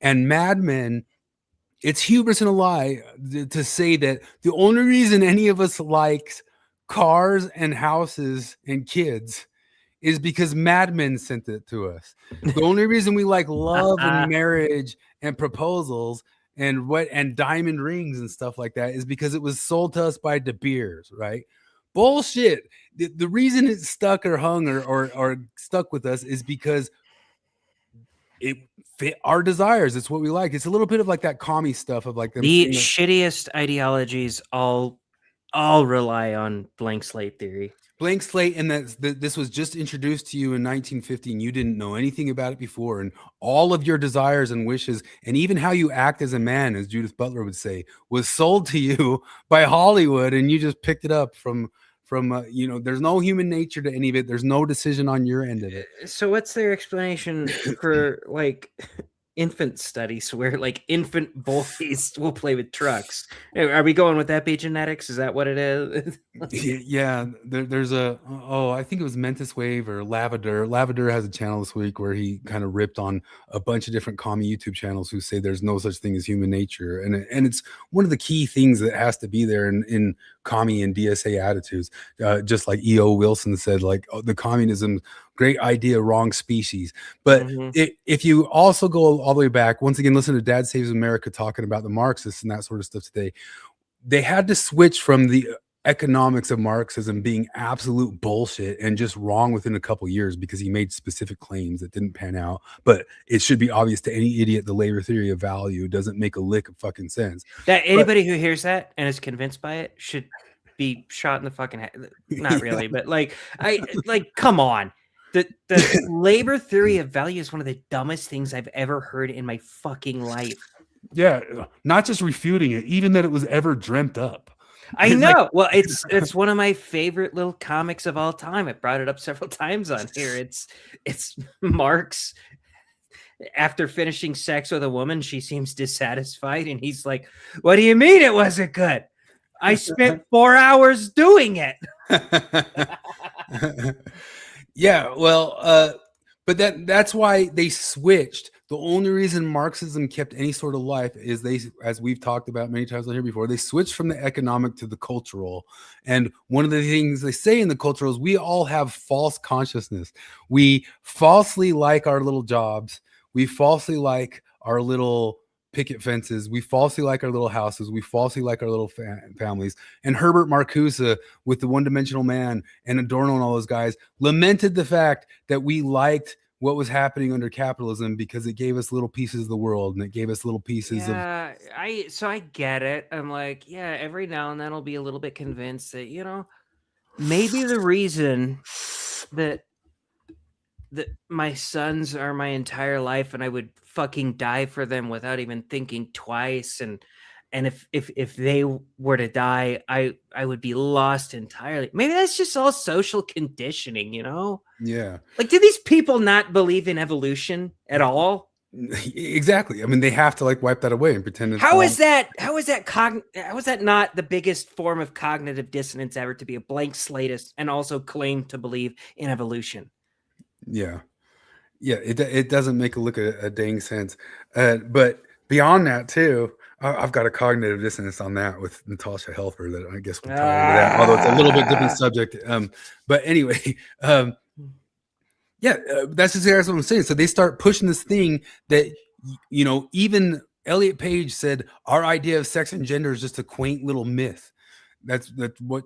And Mad Men, it's hubris and a lie to say that the only reason any of us likes cars and houses and kids is because Mad Men sent it to us. The only reason we like love and marriage and proposals and diamond rings and stuff like that is because it was sold to us by De Beers, right? Bullshit. The reason it stuck or hung or stuck with us is because it fit our desires. It's what we like. It's a little bit of like that commie stuff of like them The seeing the- shittiest ideologies all rely on blank slate theory. blank slate, and this was just introduced to you in 1915. You didn't know anything about it before, and all of your desires and wishes, and even how you act as a man, as Judith Butler would say, was sold to you by Hollywood, and you just picked it up from you know, there's no human nature to any of it. There's no decision on your end of it. So what's their explanation for like infant studies where like infant boys will play with trucks? Are we going with epigenetics? Is that what it is? Yeah, there's I think it was Mentis Wave or Lavender. Lavender has a channel this week where he kind of ripped on a bunch of different commie YouTube channels who say there's no such thing as human nature, and it's one of the key things that has to be there in commie and DSA attitudes. Just like E.O. Wilson said, like the communism, great idea, wrong species. But if you also go all the way back, once again, listen to Dad Saves America talking about the Marxists and that sort of stuff today. They had to switch from the economics of Marxism being absolute bullshit and just wrong within a couple years because he made specific claims that didn't pan out. But it should be obvious to any idiot the labor theory of value doesn't make a lick of fucking sense. That anybody who hears that and is convinced by it should be shot in the fucking head. Not really, but like come on. The labor theory of value is one of the dumbest things I've ever heard in my fucking life. Yeah, not just refuting it, even that it was ever dreamt up. I know. Well, it's one of my favorite little comics of all time. I brought it up several times on here. It's Marx. After finishing sex with a woman, she seems dissatisfied, and he's like, "What do you mean it wasn't good? I spent 4 hours doing it." Yeah, well, but that's why they switched. The only reason Marxism kept any sort of life is they, as we've talked about many times on here before, they switched from the economic to the cultural. And one of the things they say in the cultural is we all have false consciousness. We falsely like our little jobs. We falsely like our little picket fences. We falsely like our little houses. We falsely like our little families. And Herbert Marcuse with the One-Dimensional Man and Adorno and all those guys lamented the fact that we liked what was happening under capitalism because it gave us little pieces of the world and it gave us little pieces of. I get it. I'm like, yeah, every now and then I'll be a little bit convinced that, you know, maybe the reason that my sons are my entire life and I would fucking die for them without even thinking twice, and if they were to die, I would be lost entirely. Maybe that's just all social conditioning, you know? Yeah. Like, do these people not believe in evolution at all? Exactly. I mean, they have to like wipe that away and pretend it's How is that not the biggest form of cognitive dissonance ever, to be a blank slatist and also claim to believe in evolution? Yeah. It doesn't make a look a dang sense. But beyond that too, I've got a cognitive dissonance on that with Natasha Helfer that I guess we'll tie into that, although it's a little bit different subject. But anyway, that's just what I'm saying. So they start pushing this thing that, you know, even Elliot Page said our idea of sex and gender is just a quaint little myth. That's what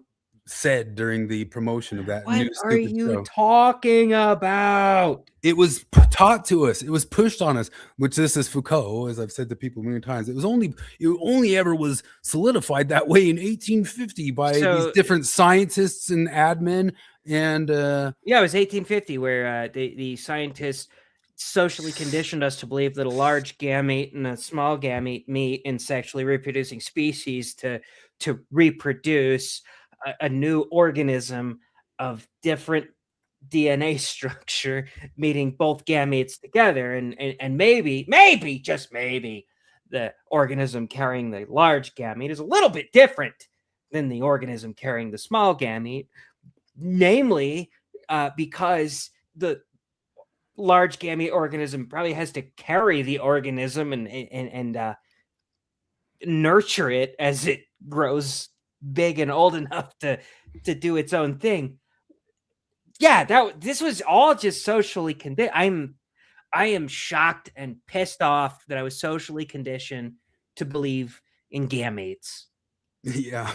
said during the promotion of that. What new are stupid you show. talking about? It was taught to us. It was pushed on us, which this is Foucault, as I've said to people many times. It only ever was solidified that way in 1850 by these different scientists and admin. And yeah, it was 1850 where the scientists socially conditioned us to believe that a large gamete and a small gamete meet in sexually reproducing species to reproduce a new organism of different DNA structure, meeting both gametes together, and maybe just maybe the organism carrying the large gamete is a little bit different than the organism carrying the small gamete, namely because the large gamete organism probably has to carry the organism and nurture it as it grows big and old enough to do its own thing. Yeah, this was all just socially conditioned. I am shocked and pissed off that I was socially conditioned to believe in gametes. Yeah,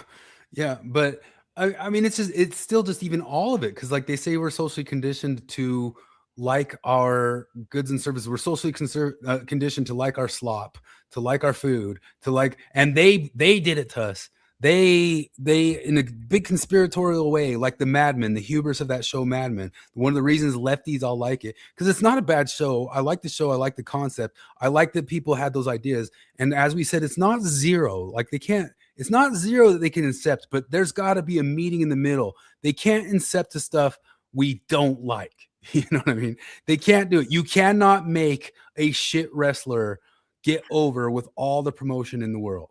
but I mean, it's still just even all of it, because like they say we're socially conditioned to like our goods and services. We're socially conditioned to like our slop, to like our food, to like, and they did it to us. They in a big conspiratorial way, like the Mad Men, the hubris of that show Mad Men. One of the reasons lefties all like it, because it's not a bad show. I like the show. I like the concept. I like that people had those ideas. And as we said, it's not zero. Like it's not zero that they can incept, but there's got to be a meeting in the middle. They can't incept the stuff we don't like. You know what I mean? They can't do it. You cannot make a shit wrestler get over with all the promotion in the world.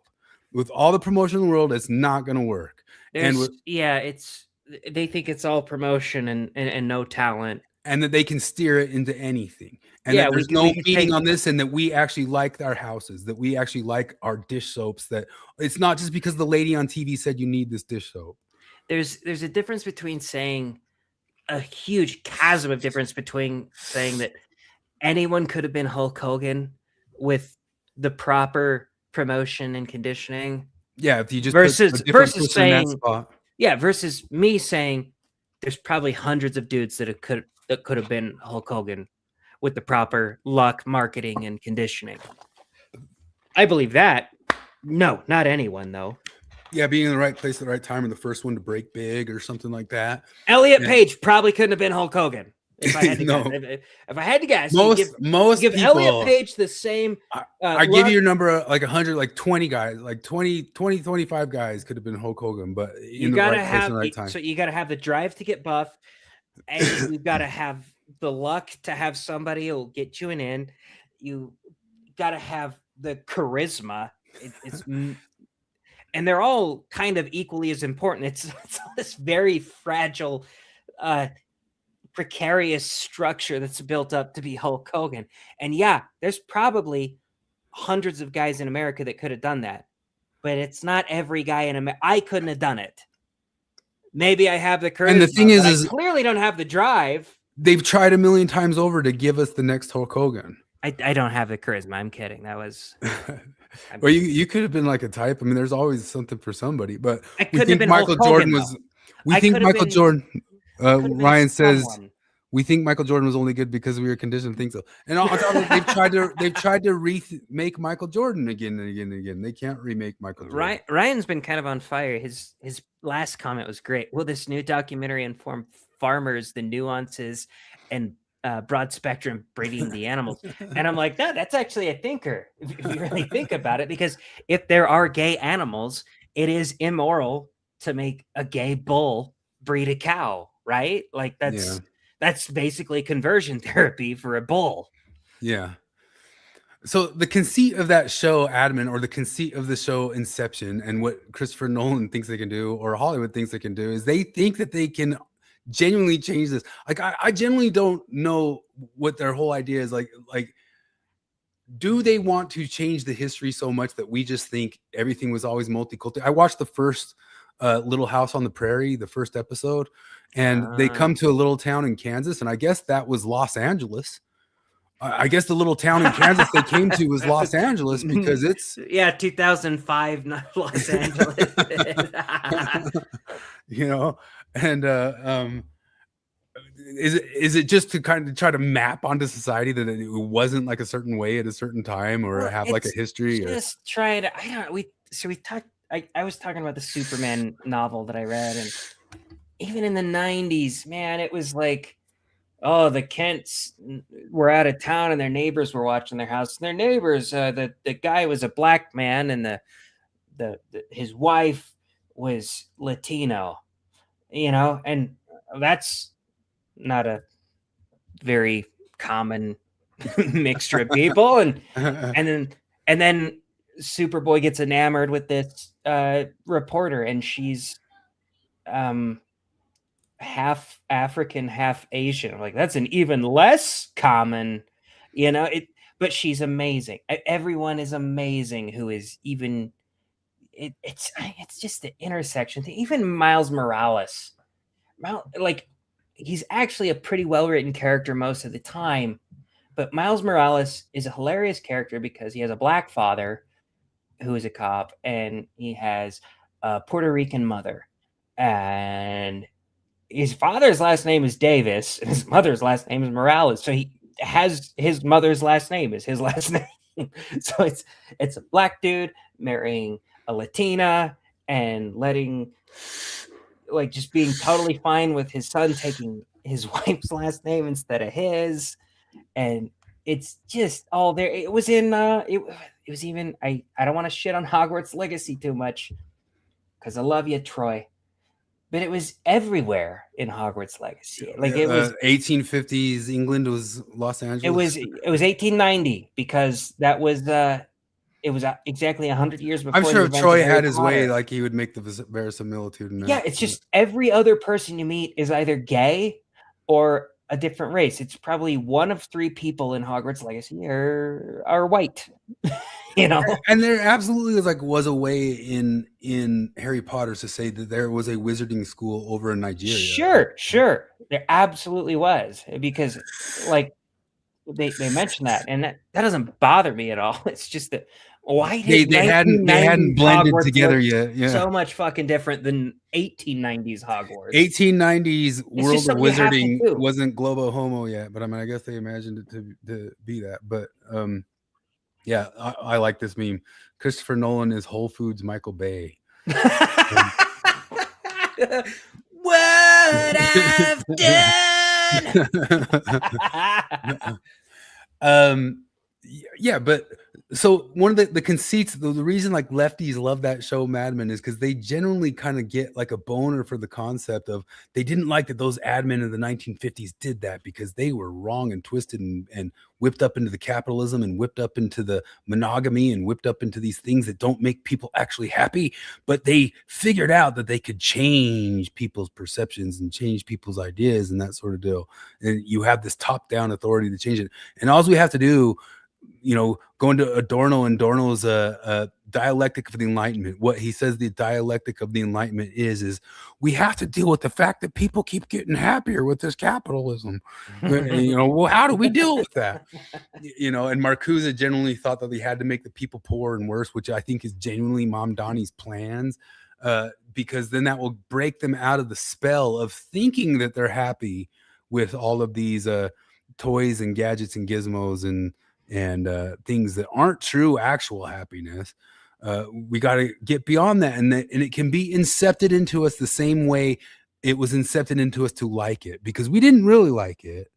With all the promotion in the world, it's not going to work. They think it's all promotion and no talent, and that they can steer it into anything. And yeah, that there's no meaning on this, and that we actually like our houses, that we actually like our dish soaps. That it's not just because the lady on TV said you need this dish soap. There's a difference between saying a huge chasm of difference between saying that anyone could have been Hulk Hogan with the proper promotion and conditioning. Yeah, if you just versus saying, yeah, versus me saying there's probably hundreds of dudes that could have been Hulk Hogan with the proper luck, marketing, and conditioning. I believe that. No, not anyone though. Yeah, being in the right place at the right time, or the first one to break big, or something like that. Elliot Page probably couldn't have been Hulk Hogan. If I had to No. guess, if I had to guess, most give people, Elliot Page the same. I give you your number, like 100, like 20 guys, like 20, 25 guys could have been Hulk Hogan, but You in the gotta right place have and the right time. so you gotta have the drive to get buff, and you've got to have the luck to have somebody who'll get you in. You gotta have the charisma. And they're all kind of equally as important. It's this very fragile, precarious structure that's built up to be Hulk Hogan. And yeah, there's probably hundreds of guys in America that could have done that, but it's not every guy in America. I couldn't have done it. Maybe I have the charisma, And the thing but is I clearly don't have the drive. They've tried a million times over to give us the next Hulk Hogan. I don't have the charisma. I'm kidding. That was. Well, you could have been like a type. I mean, there's always something for somebody, but I we couldn't have think been Michael Hulk Jordan Hogan, was. though. We I think could have Michael been- Jordan. could have been Ryan says someone. we think Michael Jordan was only good because we were conditioned to think so. And on top of it, they've tried to remake Michael Jordan again and again and again. They can't remake Michael Jordan. Ryan's been kind of on fire. His last comment was great. Will this new documentary inform farmers the nuances and broad spectrum breeding the animals? And I'm like, no, that's actually a thinker if you really think about it, because if there are gay animals, it is immoral to make a gay bull breed a cow, right? Like that's basically conversion therapy for a bull. Yeah. So the conceit of that show, Admin, or the conceit of the show Inception, and what Christopher Nolan thinks they can do, or Hollywood thinks they can do, is they think that they can genuinely change this. Like I genuinely don't know what their whole idea is. Like do they want to change the history so much that we just think everything was always multicultural? I watched the first Little House on the Prairie, the first episode, and they come to a little town in Kansas, and I guess that was Los Angeles. I guess the little town in Kansas they came to was Los Angeles because it's 2005, not Los Angeles. You know, and is it just to kind of try to map onto society that it wasn't like a certain way at a certain time, or have like a history? Just try to. I don't. We talked. I was talking about the Superman novel that I read, and even in the 90s, man, it was like, oh, the Kents were out of town and their neighbors were watching their house. And their neighbors, the guy was a black man, and his wife was Latino, you know, and that's not a very common mixture of people. And then Superboy gets enamored with this reporter, and she's half African, half Asian. I'm like, that's an even less common, you know, but she's amazing. Everyone is amazing who is even it's just the intersection thing. Even Miles Morales, like, he's actually a pretty well-written character most of the time, but Miles Morales is a hilarious character because he has a black father who is a cop, and he has a Puerto Rican mother, and his father's last name is Davis, and his mother's last name is Morales. So he has his mother's last name is his last name. So it's a black dude marrying a Latina and letting, like, just being totally fine with his son taking his wife's last name instead of his. And it's just all there. It was in it was even, I don't want to shit on Hogwarts Legacy too much because I love you, Troy, but it was everywhere in Hogwarts Legacy. Like, it was 1850s England was Los Angeles. it was 1890 because that was it was exactly 100 years before. I'm sure the if events Troy of Harry had his way, Potter. like, he would make the verisimilitude. Yeah, it's just every other person you meet is either gay or a different race. It's probably one of 3 people in Hogwarts Legacy are white. You know, and there absolutely was a way in Harry Potter to say that there was a wizarding school over in Nigeria. Sure, there absolutely was, because like they mentioned that, and that doesn't bother me at all. It's just that why did they hadn't blended Hogwarts together look yet. Yeah. so much fucking different than 1890s Hogwarts. 1890s World of something you have to Wizarding do. wasn't Globo Homo yet, but I mean, I guess they imagined it to be that. But yeah, I like this meme. Christopher Nolan is Whole Foods Michael Bay. What I've done. Yeah, but so one of the conceits, the reason like lefties love that show Mad Men is because they generally kind of get like a boner for the concept of, they didn't like that those admin in the 1950s did that because they were wrong and twisted and whipped up into the capitalism and whipped up into the monogamy and whipped up into these things that don't make people actually happy. But they figured out that they could change people's perceptions and change people's ideas and that sort of deal. And you have this top-down authority to change it. And all we have to do, you know, going to Adorno, and Adorno's a dialectic of the Enlightenment. What he says the dialectic of the Enlightenment is we have to deal with the fact that people keep getting happier with this capitalism. You know, well, how do we deal with that? You know, and Marcuse generally thought that we had to make the people poor and worse, which I think is genuinely Mom Donnie's plans, because then that will break them out of the spell of thinking that they're happy with all of these toys and gadgets and gizmos and things that aren't true actual happiness. We got to get beyond that, and it can be incepted into us the same way it was incepted into us to like it, because we didn't really like it.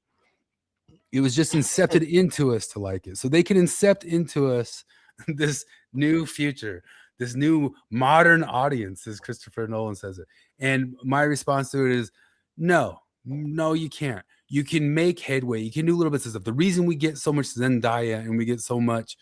It was just incepted into us to like it. So they can incept into us this new future, this new modern audience, as Christopher Nolan says it. And my response to it is no, you can't. You can make headway. You can do little bits of stuff. The reason we get so much Zendaya and we get so much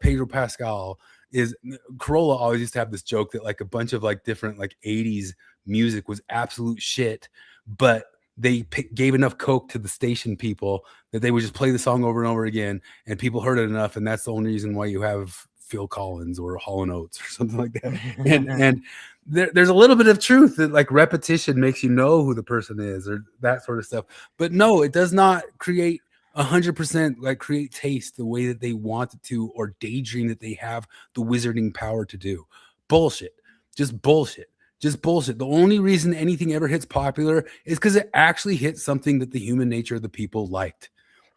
Pedro Pascal is Corolla always used to have this joke that like a bunch of like different like 80s music was absolute shit, but they gave enough coke to the station people that they would just play the song over and over again, and people heard it enough, and that's the only reason why you have Phil Collins or Hall & Oates or something like that. And there's a little bit of truth that like repetition makes you know who the person is or that sort of stuff. But no, it does not create 100% like create taste the way that they want it to, or daydream that they have the wizarding power to do. Bullshit. Just bullshit. Just bullshit. The only reason anything ever hits popular is because it actually hits something that the human nature of the people liked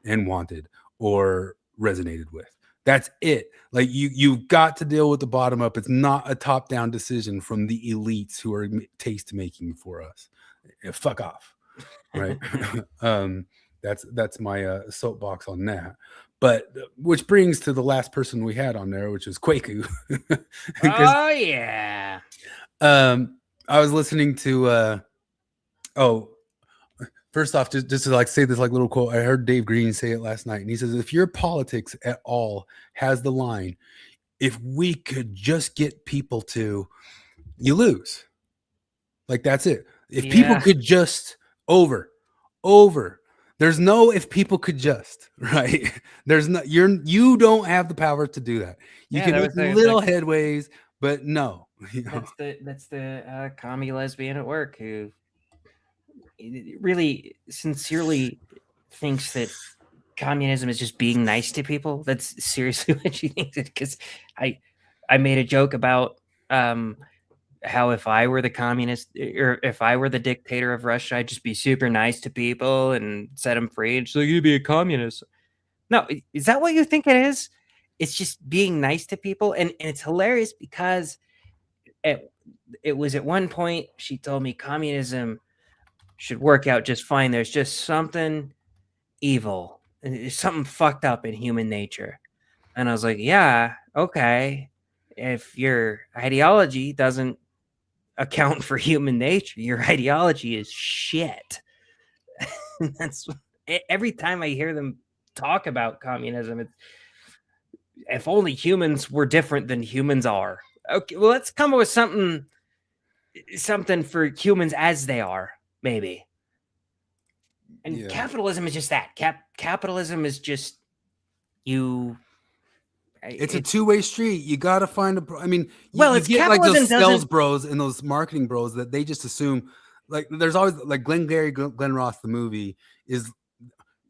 and wanted or resonated with. That's it. Like you've got to deal with the bottom up. It's not a top-down decision from the elites who are taste making for us. Fuck off, right? That's my soapbox on that. But which brings to the last person we had on there, which was Kwaku. Oh yeah. I was listening to first off, just to like say this like little quote, I heard Dave Green say it last night, and he says, if your politics at all has the line, if we could just get people to, you lose. Like that's it. If people could just over. There's no if people could just, right? There's no, you don't have the power to do that. You can make little headways, but no. You know? That's the commie lesbian at work who really sincerely thinks that communism is just being nice to people. That's seriously what she thinks. Because I made a joke about how if I were the communist or if I were the dictator of Russia, I'd just be super nice to people and set them free. And so you'd be a communist. No, is that what you think it is? It's just being nice to people. And it's hilarious because it was at one point she told me communism should work out just fine. There's just something evil. There's something fucked up in human nature. And I was like, yeah, okay. If your ideology doesn't account for human nature, your ideology is shit. That's every time I hear them talk about communism, it's if only humans were different than humans are. Okay, well, let's come up with something for humans as they are, maybe. And capitalism is just that. Capitalism is just you. It's a two-way street. You got to find a. I mean, it's get like those capitalism sales bros and those marketing bros that they just assume. Like, there's always like Glenn Ross. The movie is,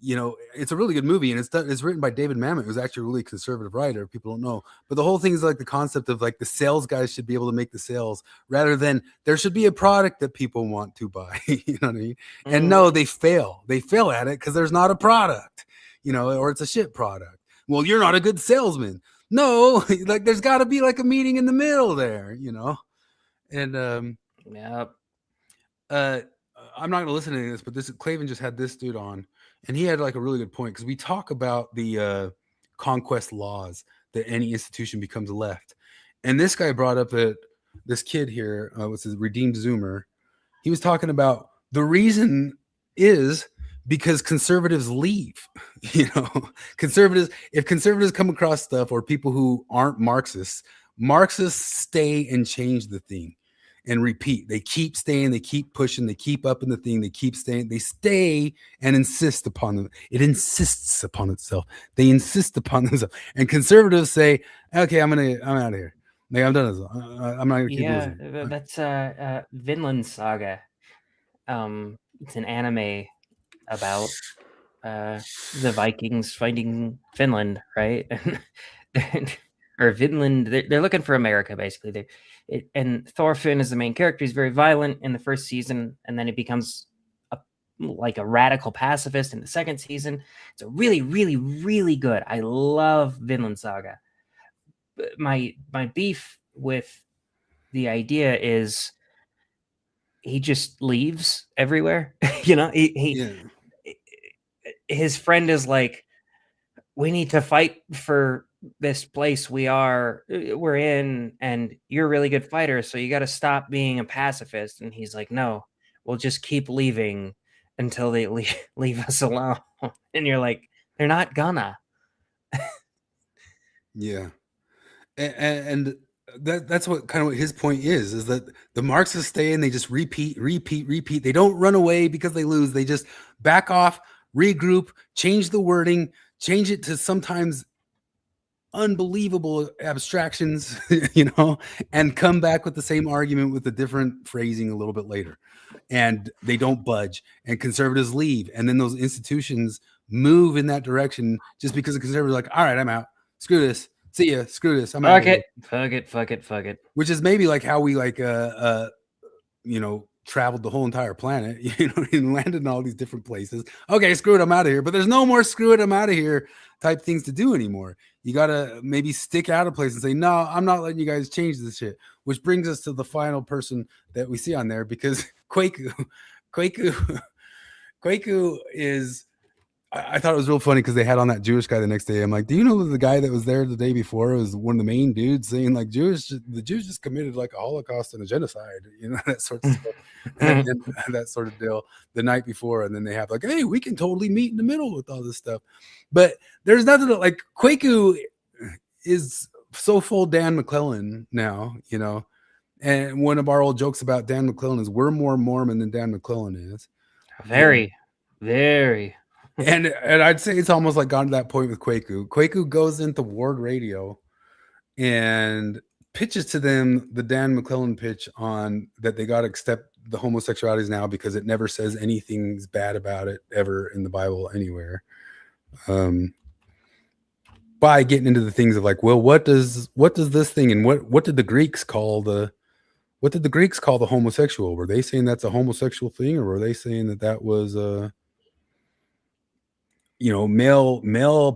it's a really good movie, and it's written by David Mamet, who's actually a really conservative writer. People don't know, but the whole thing is like the concept of like the sales guys should be able to make the sales rather than there should be a product that people want to buy. You know what I mean? And no, they fail. They fail at it because there's not a product, or it's a shit product. Well, you're not a good salesman. No, like there's got to be like a meeting in the middle there, And I'm not going to listen to this, but Clavin just had this dude on, and he had like a really good point because we talk about the conquest laws that any institution becomes left, and this guy brought up that this kid here, what's his Redeemed Zoomer, he was talking about the reason is because conservatives leave. If conservatives come across stuff or people who aren't Marxists stay and change the thing and repeat. They keep staying, they keep pushing, they keep up in the thing, they keep staying, they stay and insist upon them. It insists upon itself. They insist upon themselves. And conservatives say, okay, I'm out of here. Like, I'm done with this. I'm not gonna keep losing. That's Vinland Saga. It's an anime about the Vikings finding Finland, right? Or Vinland. They're looking for America, basically. And Thorfinn is the main character. He's very violent in the first season, and then he becomes like a radical pacifist in the second season. It's a really, really, really good. I love Vinland Saga. My beef with the idea is he just leaves everywhere. His friend is like, we need to fight for this place we're in, and you're a really good fighter, so you got to stop being a pacifist. And he's like, no, we'll just keep leaving until they leave us alone. And you're like, they're not gonna. Yeah. And that's what kind of what his point is that the Marxists stay and they just repeat. They don't run away because they lose. They just back off, regroup, change the wording, change it to sometimes unbelievable abstractions, and come back with the same argument with a different phrasing a little bit later. And they don't budge, and conservatives leave. And then those institutions move in that direction just because the conservatives are like, all right, I'm out. Screw this. See ya. Screw this. I'm out. Fuck it. Which is maybe like how we traveled the whole entire planet, and landed in all these different places. Okay, screw it, I'm out of here. But there's no more screw it, I'm out of here type things to do anymore. You got to maybe stick out a place and say, no, I'm not letting you guys change this shit. Which brings us to the final person that we see on there, because Kwaku is, I thought it was real funny because they had on that Jewish guy the next day. I'm like, do you know the guy that was there the day before was one of the main dudes saying like the Jews just committed like a Holocaust and a genocide, that sort of stuff, and that sort of deal the night before. And then they have like, hey, we can totally meet in the middle with all this stuff. But there's nothing like Kwaku is so full Dan McClellan now, and one of our old jokes about Dan McClellan is we're more Mormon than Dan McClellan is. Very. And I'd say it's almost like gone to that point with Kwaku. Kwaku goes into Ward Radio and pitches to them the Dan McClellan pitch on that they got to accept the homosexualities now because it never says anything's bad about it ever in the Bible anywhere. By getting into the things of like, well, what does this thing and what did the Greeks call the what did the Greeks call the homosexual? Were they saying that's a homosexual thing, or were they saying that that was male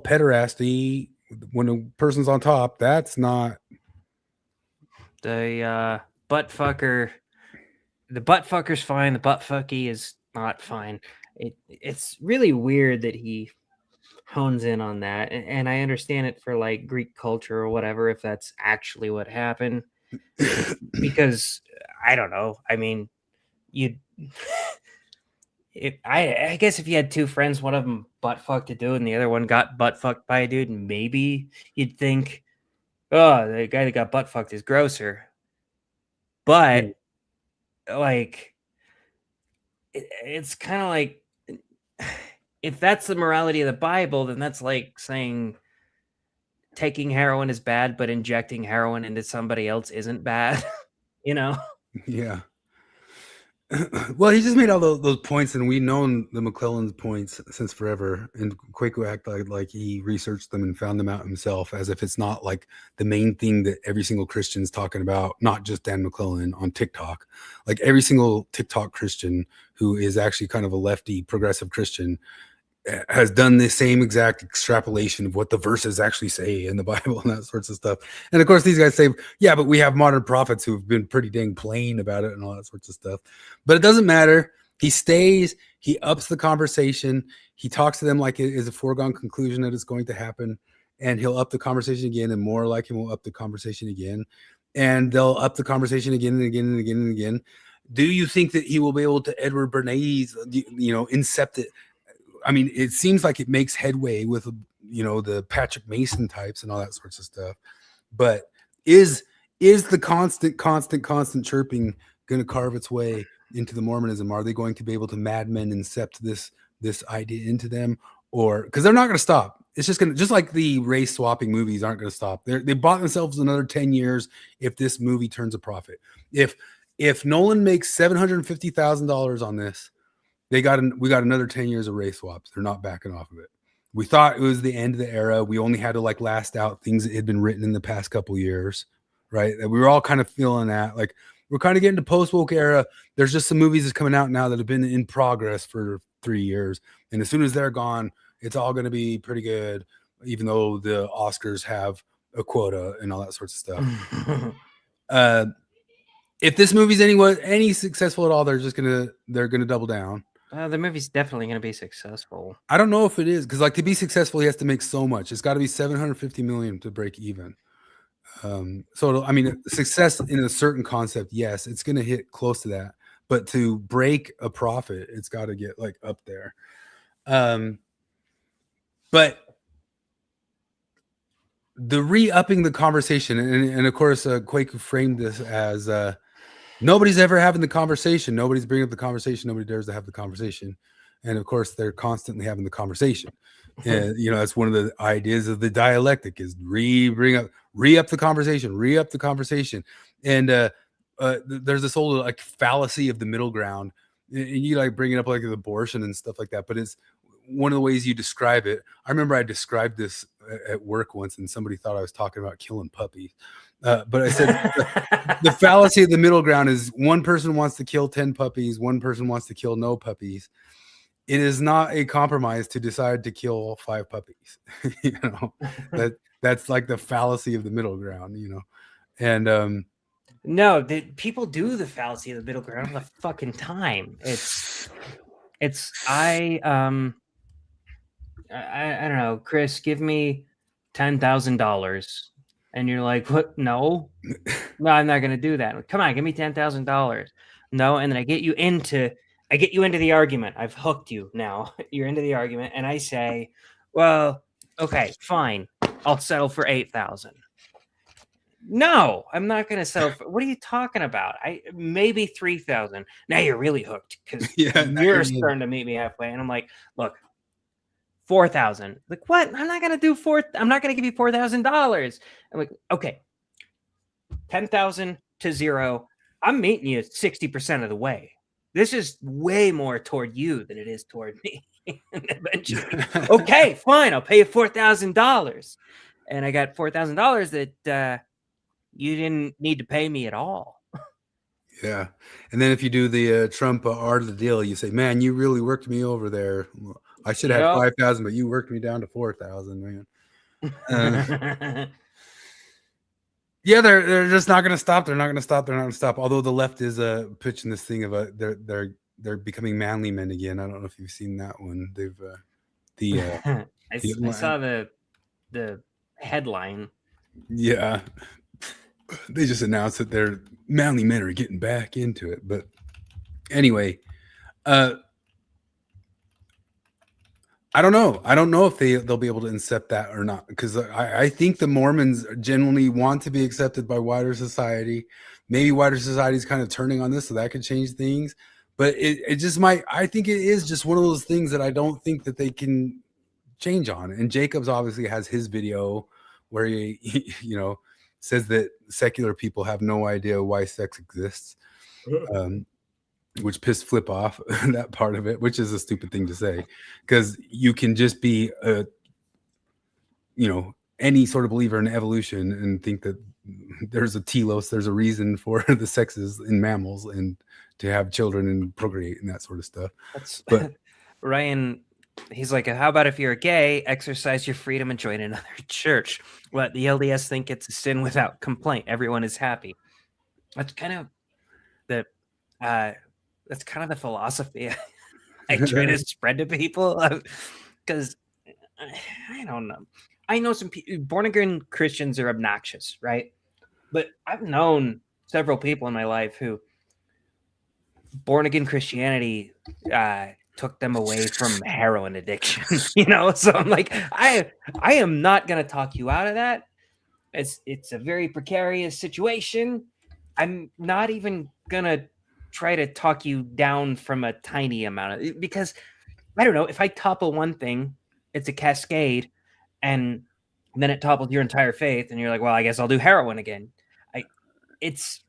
pederasty when a person's on top? That's not the butt fucker. The butt fucker's fine. The butt fucky is not fine. It's really weird that he hones in on that, and I understand it for like Greek culture or whatever, if that's actually what happened. Because I don't know. I mean, I guess if you had two friends, one of them butt fucked a dude and the other one got butt fucked by a dude, and maybe you'd think, oh, the guy that got butt fucked is grosser. But like, it's kind of like, if that's the morality of the Bible, then that's like saying taking heroin is bad, but injecting heroin into somebody else isn't bad. Yeah. Well, he just made all those points, and we've known the McClellan's points since forever. And Kwaku acted like he researched them and found them out himself, as if it's not like the main thing that every single Christian's talking about, not just Dan McClellan on TikTok. Like every single TikTok Christian who is actually kind of a lefty progressive Christian has done the same exact extrapolation of what the verses actually say in the Bible and that sorts of stuff. And of course, these guys say, yeah, but we have modern prophets who've been pretty dang plain about it and all that sorts of stuff. But it doesn't matter. He stays, he ups the conversation. He talks to them like it is a foregone conclusion that it's going to happen. And he'll up the conversation again, and more like him will up the conversation again. And they'll up the conversation again and again and again and again. Do you think that he will be able to Edward Bernays, incept it? I mean, it seems like it makes headway with, the Patrick Mason types and all that sorts of stuff. But is the constant chirping going to carve its way into the Mormonism? Are they going to be able to madmen incept this idea into them? Or because they're not going to stop. It's just like the race swapping movies aren't going to stop. They bought themselves another 10 years if this movie turns a profit. If Nolan makes $750,000 on this, we got another 10 years of race swaps. They're not backing off of it. We thought it was the end of the era. We only had to last out things that had been written in the past couple years, right? We were all kind of feeling that. Like, we're kind of getting to post-woke era. There's just some movies that's coming out now that have been in progress for 3 years. And as soon as they're gone, it's all going to be pretty good, even though the Oscars have a quota and all that sorts of stuff. If this movie's any successful at all, they're gonna double down. The movie's definitely going to be successful. I don't know if it is, because to be successful, he has to make so much. It's got to be $750 million to break even. Success in a certain concept, yes, it's going to hit close to that. But to break a profit, it's got to get up there. But the re-upping the conversation, and of course, Kwaku framed this as nobody's ever having the conversation. Nobody's bringing up the conversation. Nobody dares to have the conversation. And of course, they're constantly having the conversation. And, that's one of the ideas of the dialectic is re-up the conversation. And there's this whole fallacy of the middle ground. And you bring it up like abortion and stuff like that. But it's one of the ways you describe it. I remember I described this at work once, and somebody thought I was talking about killing puppies. But I said the fallacy of the middle ground is one person wants to kill 10 puppies, one person wants to kill no puppies. It is not a compromise to decide to kill 5 puppies. That's like the fallacy of the middle ground, And no, people do the fallacy of the middle ground all the fucking time. I don't know, Chris, give me $10,000. And you're like, what? No, I'm not going to do that. Come on, give me $10,000. No. And then I get you into the argument. I've hooked you now. You're into the argument. And I say, well, okay, fine. I'll settle for 8,000. No, I'm not going to settle for, what are you talking about? Maybe 3,000. Now you're really hooked because you're starting to meet me halfway. And I'm like, look, 4,000. Like, what? I'm not going to do I'm not going to give you $4,000. I'm like, okay, 10,000 to 0. I'm meeting you 60% of the way. This is way more toward you than it is toward me. And eventually, okay, fine, I'll pay you $4,000. And I got $4,000 that you didn't need to pay me at all. Yeah. And then if you do the Trump art of the deal, you say, man, you really worked me over there. I should have had 5,000, but you worked me down to 4,000, man. Yeah, they're just not going to stop. They're not going to stop. They're not going to stop. Although the left is pitching this thing of they're becoming manly men again. I don't know if you've seen that one. They've I saw the headline. Yeah, they just announced that their manly men are getting back into it. But anyway, I don't know. I don't know if they'll be able to accept that or not, because I think the Mormons genuinely want to be accepted by wider society. Maybe wider society is kind of turning on this, so that could change things. But it just might. I think it is just one of those things that I don't think that they can change on. And Jacobs obviously has his video where he says that secular people have no idea why sex exists. Which pissed Flip off, that part of it, which is a stupid thing to say, because you can just be any sort of believer in evolution and think that there's a telos, there's a reason for the sexes in mammals and to have children and procreate and that sort of stuff. But Ryan, he's like, how about if you're gay, exercise your freedom and join another church? Let the LDS think it's a sin without complaint. Everyone is happy. That's kind of the philosophy I try to spread to people, because I don't know. I know some born again Christians are obnoxious, right? But I've known several people in my life who born again Christianity took them away from heroin addiction. So I'm like, I am not going to talk you out of that. It's a very precarious situation. I'm not even going to try to talk you down from a tiny amount of, because I don't know, if I topple one thing, it's a cascade, and then it topples your entire faith, and you're like, well, I guess I'll do heroin again. It's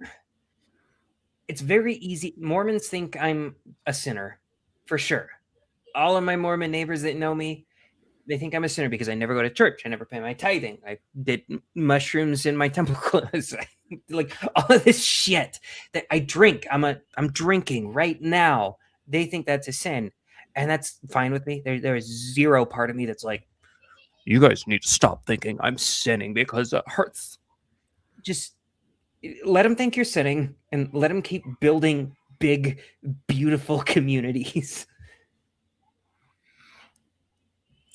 very easy. Mormons think I'm a sinner, for sure. All of my Mormon neighbors that know me, they think I'm a sinner because I never go to church. I never pay my tithing. I did mushrooms in my temple clothes. Like all of this shit that I drink. I'm drinking right now. They think that's a sin, and that's fine with me. There is zero part of me that's like, you guys need to stop thinking I'm sinning because it hurts. Just let them think you're sinning, and let them keep building big, beautiful communities.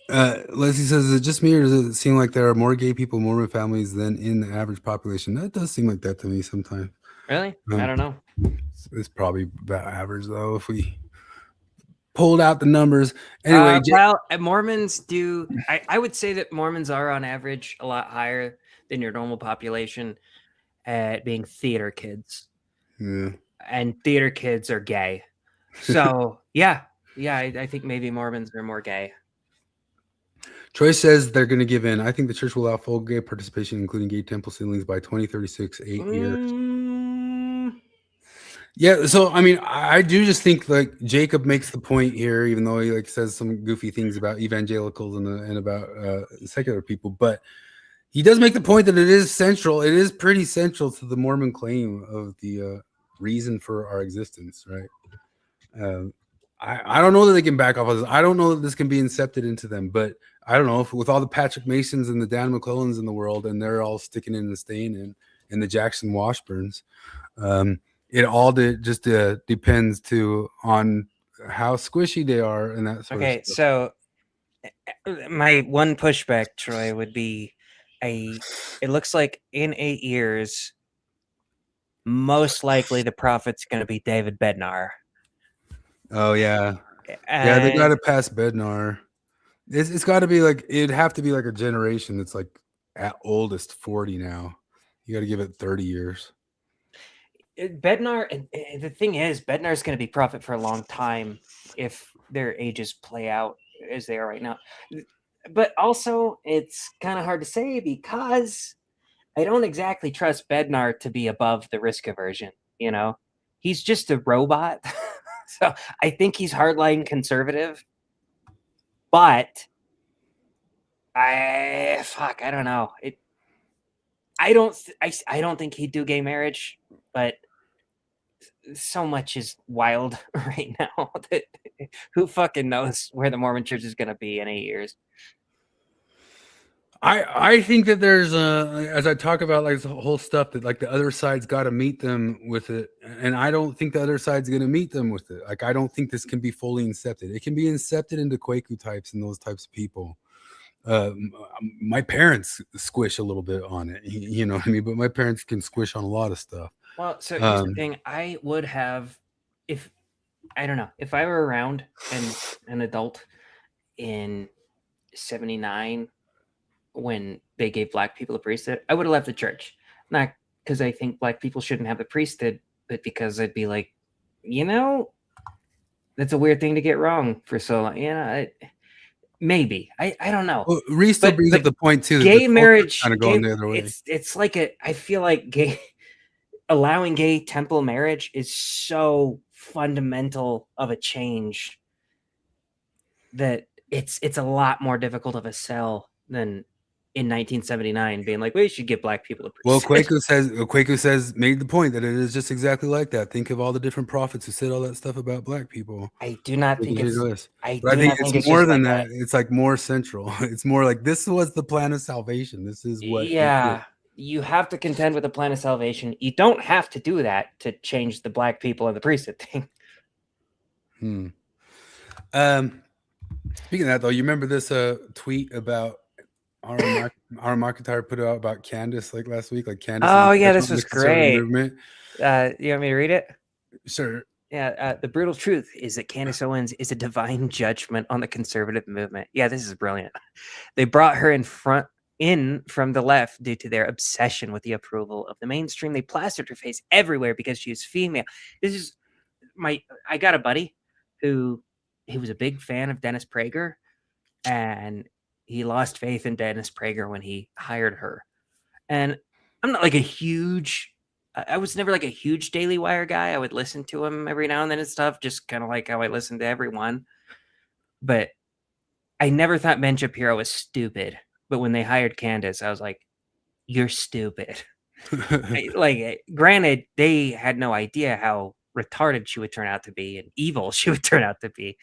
Leslie says, is it just me, or does it seem like there are more gay people in Mormon families than in the average population? That does seem like that to me sometimes. Really? I don't know. It's probably about average, though, if we pulled out the numbers. Anyway, Mormons do. I would say that Mormons are on average a lot higher than your normal population at being theater kids. Yeah. And theater kids are gay. So, yeah, I think maybe Mormons are more gay. Troy says they're going to give in. I think the church will allow full gay participation, including gay temple ceilings, by 2036, 8 years. Yeah, so I mean, I do just think like Jacob makes the point here, even though he like says some goofy things about evangelicals and about secular people, but he does make the point that it is central. It is pretty central to the Mormon claim of the reason for our existence, right? I don't know that they can back off of this. I don't know that this can be incepted into them, but I don't know if with all the Patrick Masons and the Dan McClellans in the world, and they're all sticking in and staying in, and the Jackson Washburns, it all just depends on how squishy they are and that sort of stuff. So my one pushback, Troy, would be it looks like in 8 years, most likely the prophet's going to be David Bednar. Oh yeah, yeah, they got to pass Bednar. It's got to be like, it'd have to be like a generation that's like at oldest 40 now. You got to give it 30 years. Bednar, the thing is, Bednar is going to be prophet for a long time if their ages play out as they are right now. But also, it's kind of hard to say because I don't exactly trust Bednar to be above the risk aversion. He's just a robot. So I think he's hardline conservative. But I don't know. I don't think he'd do gay marriage, but so much is wild right now that who fucking knows where the Mormon Church is going to be in 8 years. I think that there's as I talk about like the whole stuff that like the other side's got to meet them with it, and I don't think the other side's going to meet them with it. Like I don't think this can be fully incepted. It can be incepted into Kwaku types and those types of people. My parents squish a little bit on it, you know what I mean, but my parents can squish on a lot of stuff. Well, so here's the thing. I would have, if I don't know, if I were around and an adult in 79 when they gave black people the priesthood, I would have left the church. Not because I think black people shouldn't have the priesthood, but because I'd be like, you know, that's a weird thing to get wrong for so long. You know, maybe. I don't know. Well, Reese still brings up the point too. Gay marriage kind of going the other way. It's like I feel like allowing gay temple marriage is so fundamental of a change that it's a lot more difficult of a sell than in 1979 being like, we should give black people a priesthood. Well, Kwaku says made the point that it is just exactly like that. Think of all the different prophets who said all that stuff about black people. I do not think it's I think it's more than that. It's like more central. It's more like this was the plan of salvation. This is what. Yeah, you have to contend with the plan of salvation. You don't have to do that to change the black people and the priesthood thing. Speaking of that, though, you remember this tweet about our McIntyre put out about Candace like last week, like Candace. Oh yeah, this was great. You want me to read it? Sure. Yeah, the brutal truth is that Candace Owens is a divine judgment on the conservative movement. Yeah, this is brilliant. They brought her in from the left due to their obsession with the approval of the mainstream. They plastered her face everywhere because she is female. This is I got a buddy who he was a big fan of Dennis Prager, and he lost faith in Dennis Prager when he hired her. And I'm not like I was never like a huge Daily Wire guy. I would listen to him every now and then and stuff, just kind of like how I listen to everyone. But I never thought Ben Shapiro was stupid. But when they hired Candace, I was like, you're stupid. Granted, they had no idea how retarded she would turn out to be and evil she would turn out to be.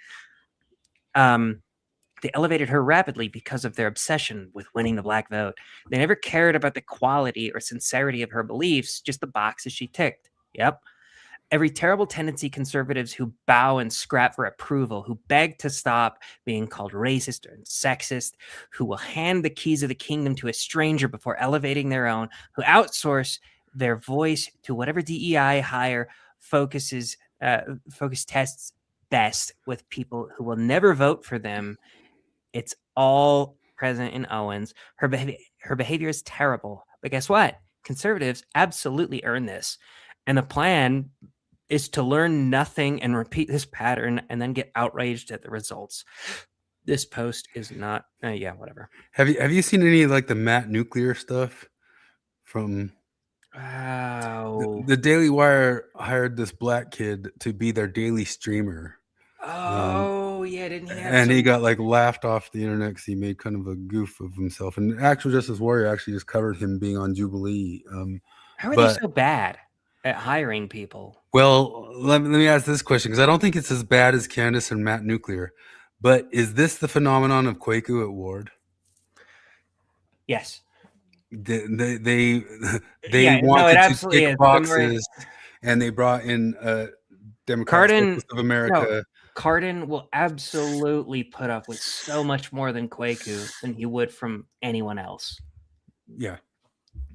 They elevated her rapidly because of their obsession with winning the black vote. They never cared about the quality or sincerity of her beliefs, just the boxes she ticked. Yep. Every terrible tendency conservatives who bow and scrap for approval, who beg to stop being called racist or sexist, who will hand the keys of the kingdom to a stranger before elevating their own, who outsource their voice to whatever DEI hire focus tests best with people who will never vote for them. It's all present in Owens. Her behavior is terrible. But guess what? Conservatives absolutely earn this. And the plan is to learn nothing and repeat this pattern and then get outraged at the results. This post is not whatever. Have you seen any like the Matt Nuclear stuff from the Daily Wire hired this black kid to be their daily streamer. Didn't he have and he got like laughed off the internet because he made kind of a goof of himself. And Actual Justice Warrior actually just covered him being on Jubilee. How are they so bad at hiring people? Well, let me ask this question, because I don't think it's as bad as Candace and Matt Nuclear. But is this the phenomenon of Kwaku at Ward? Yes. They wanted to tick boxes, and they brought in Democrats of America. No, Cardin will absolutely put up with so much more than Kwaku than he would from anyone else. Yeah.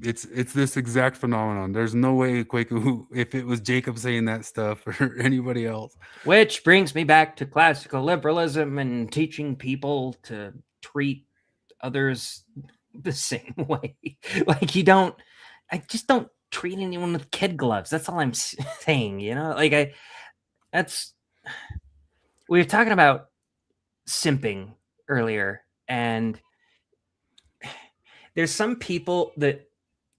It's this exact phenomenon. There's no way Kwaku, if it was Jacob saying that stuff or anybody else. Which brings me back to classical liberalism and teaching people to treat others the same way. Like I just don't treat anyone with kid gloves. That's all I'm saying, you know? Like we were talking about simping earlier, and there's some people that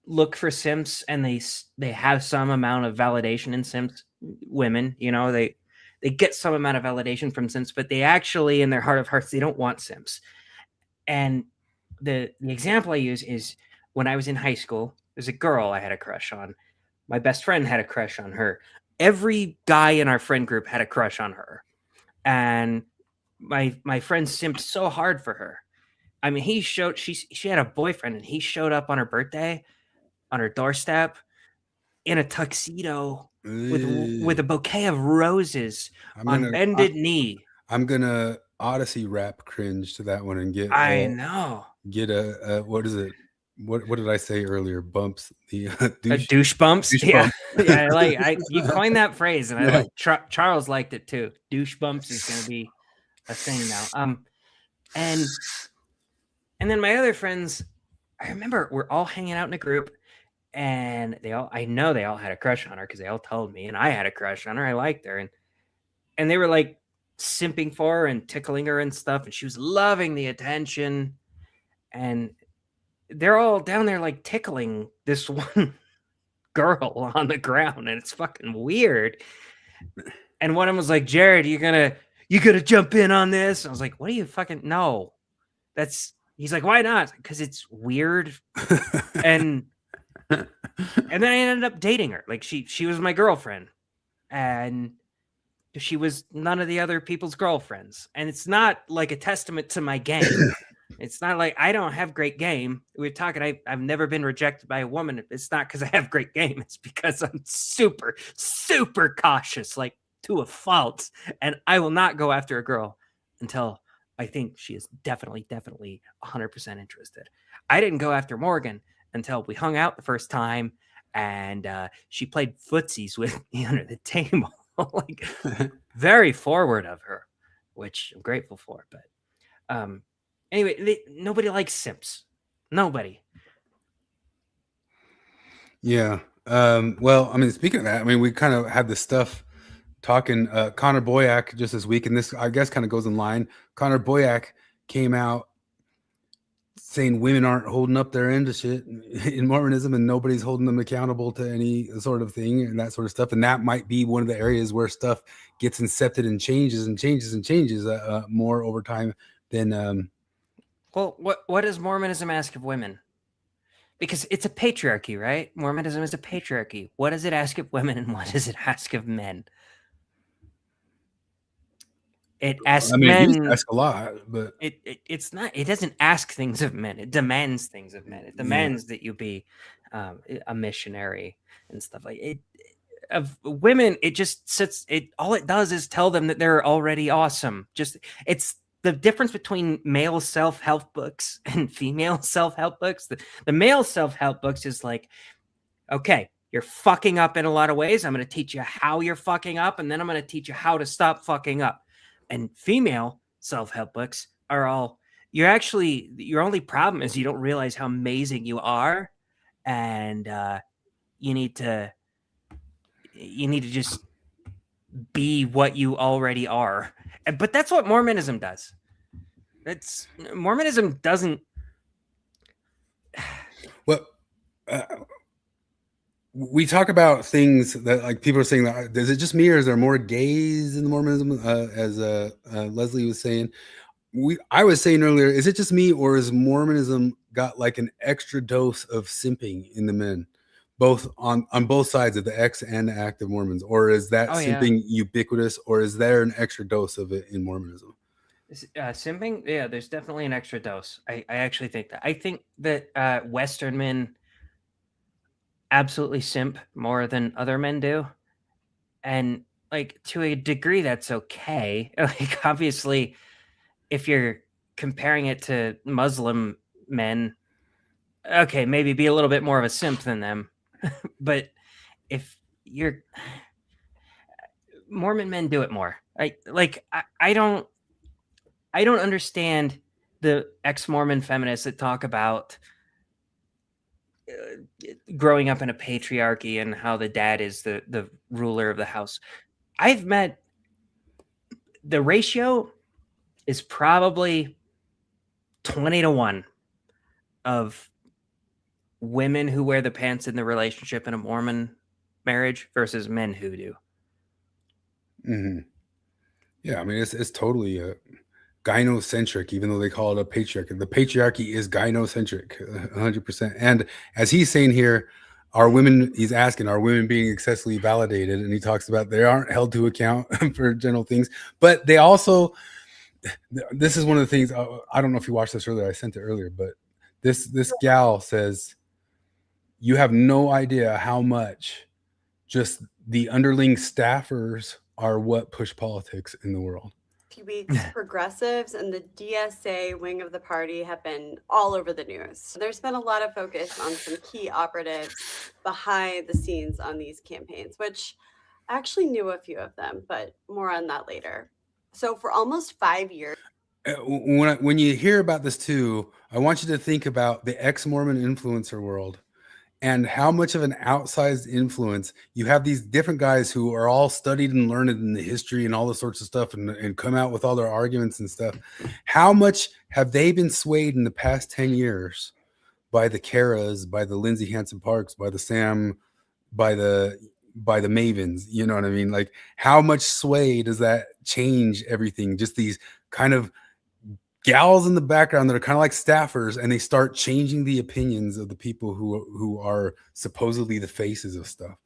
look for simps and they have some amount of validation in simps. Women, you know, they get some amount of validation from simps, but they actually, in their heart of hearts, they don't want simps. And the example I use is when I was in high school, there's a girl I had a crush on. My best friend had a crush on her. every guy in our friend group had a crush on her, and my friend simped so hard for her. I mean, she had a boyfriend, and he showed up on her birthday, on her doorstep, in a tuxedo with a bouquet of roses on bended knee. I'm gonna Odyssey rap cringe to that one and get. I know. Get a what is it? What did I say earlier? Bumps. The douche bumps. Douche Yeah, bump. yeah. You coined that phrase, and I like Charles liked it too. Douche bumps is going to be a thing now. And then my other friends, I remember we're all hanging out in a group, and I know they all had a crush on her because they all told me, and I had a crush on her. I liked her, and they were like simping for her and tickling her and stuff, and she was loving the attention, and they're all down there like tickling this one girl on the ground, and it's fucking weird. And one of them was like, Jared, you gonna jump in on this? I was like, what do you fucking no? He's like, why not? Because it's weird. and then I ended up dating her. Like she was my girlfriend, and she was none of the other people's girlfriends. And it's not like a testament to my game. It's not like I don't have great game. We're talking, I've never been rejected by a woman. It's not because I have great game. It's because I'm super, super cautious, like to a fault. And I will not go after a girl until I think she is definitely 100% interested. I didn't go after Morgan until we hung out the first time, and she played footsies with me under the table. Like, very forward of her, which I'm grateful for. But anyway, nobody likes simps. Nobody. Yeah. Well, I mean, speaking of that, I mean, we kind of had this stuff talking. Connor Boyack just this week, and this I guess kind of goes in line. Connor Boyack came out saying women aren't holding up their end of shit in Mormonism, and nobody's holding them accountable to any sort of thing and that sort of stuff. And that might be one of the areas where stuff gets incepted and changes more over time than. Well, what does Mormonism ask of women? Because it's a patriarchy, right? Mormonism is a patriarchy. What does it ask of women, and what does it ask of men? It asks men. It ask a lot, but it's not. It doesn't ask things of men. It demands things of men. It demands that you be a missionary and stuff like it. Of women, it just sits. All it does is tell them that they're already awesome. It's the difference between male self-help books and female self-help books. The male self-help books is like, okay, you're fucking up in a lot of ways. I'm going to teach you how you're fucking up, and then I'm going to teach you how to stop fucking up. And female self-help books are all, your only problem is you don't realize how amazing you are, and you need to just be what you already are. But that's what Mormonism does. Mormonism doesn't. Well, we talk about things that like people are saying that is it just me or is there more gays in the Mormonism? As Leslie was saying, I was saying earlier, is it just me or is Mormonism got like an extra dose of simping in the men, both on both sides of the ex and the active Mormons, or is that simping ubiquitous, or is there an extra dose of it in Mormonism? Simping, yeah, there's definitely an extra dose. I actually think that. I think that Western men absolutely simp more than other men do, and like to a degree that's okay. Like obviously if you're comparing it to Muslim men, okay, maybe be a little bit more of a simp than them. But if you're Mormon men do it more. I don't understand the ex-Mormon feminists that talk about growing up in a patriarchy and how the dad is the ruler of the house. I've met the ratio is probably 20-1 of women who wear the pants in the relationship in a Mormon marriage versus men who do. Mm-hmm. Yeah, I mean it's totally gynocentric, even though they call it a patriarchy. The patriarchy is gynocentric, 100%. And as he's saying here, are women, he's asking, are women being excessively validated? And he talks about they aren't held to account for general things, but they also, this is one of the things, I don't know if you watched this earlier, I sent it earlier, but this gal says, you have no idea how much just the underling staffers are what push politics in the world. Few weeks, progressives and the DSA wing of the party have been all over the news. There's been a lot of focus on some key operatives behind the scenes on these campaigns, which I actually knew a few of them, but more on that later. So for almost 5 years. When you hear about this too, I want you to think about the ex-Mormon influencer world and how much of an outsized influence you have. These different guys who are all studied and learned in the history and all this sorts of stuff, and come out with all their arguments and stuff. How much have they been swayed in the past 10 years by the Karas, by the Lindsay Hansen Parks, by the Sam, by the Mavens? You know what I mean? Like, how much sway does that change everything? Just these kind of gals in the background that are kind of like staffers, and they start changing the opinions of the people who are supposedly the faces of stuff.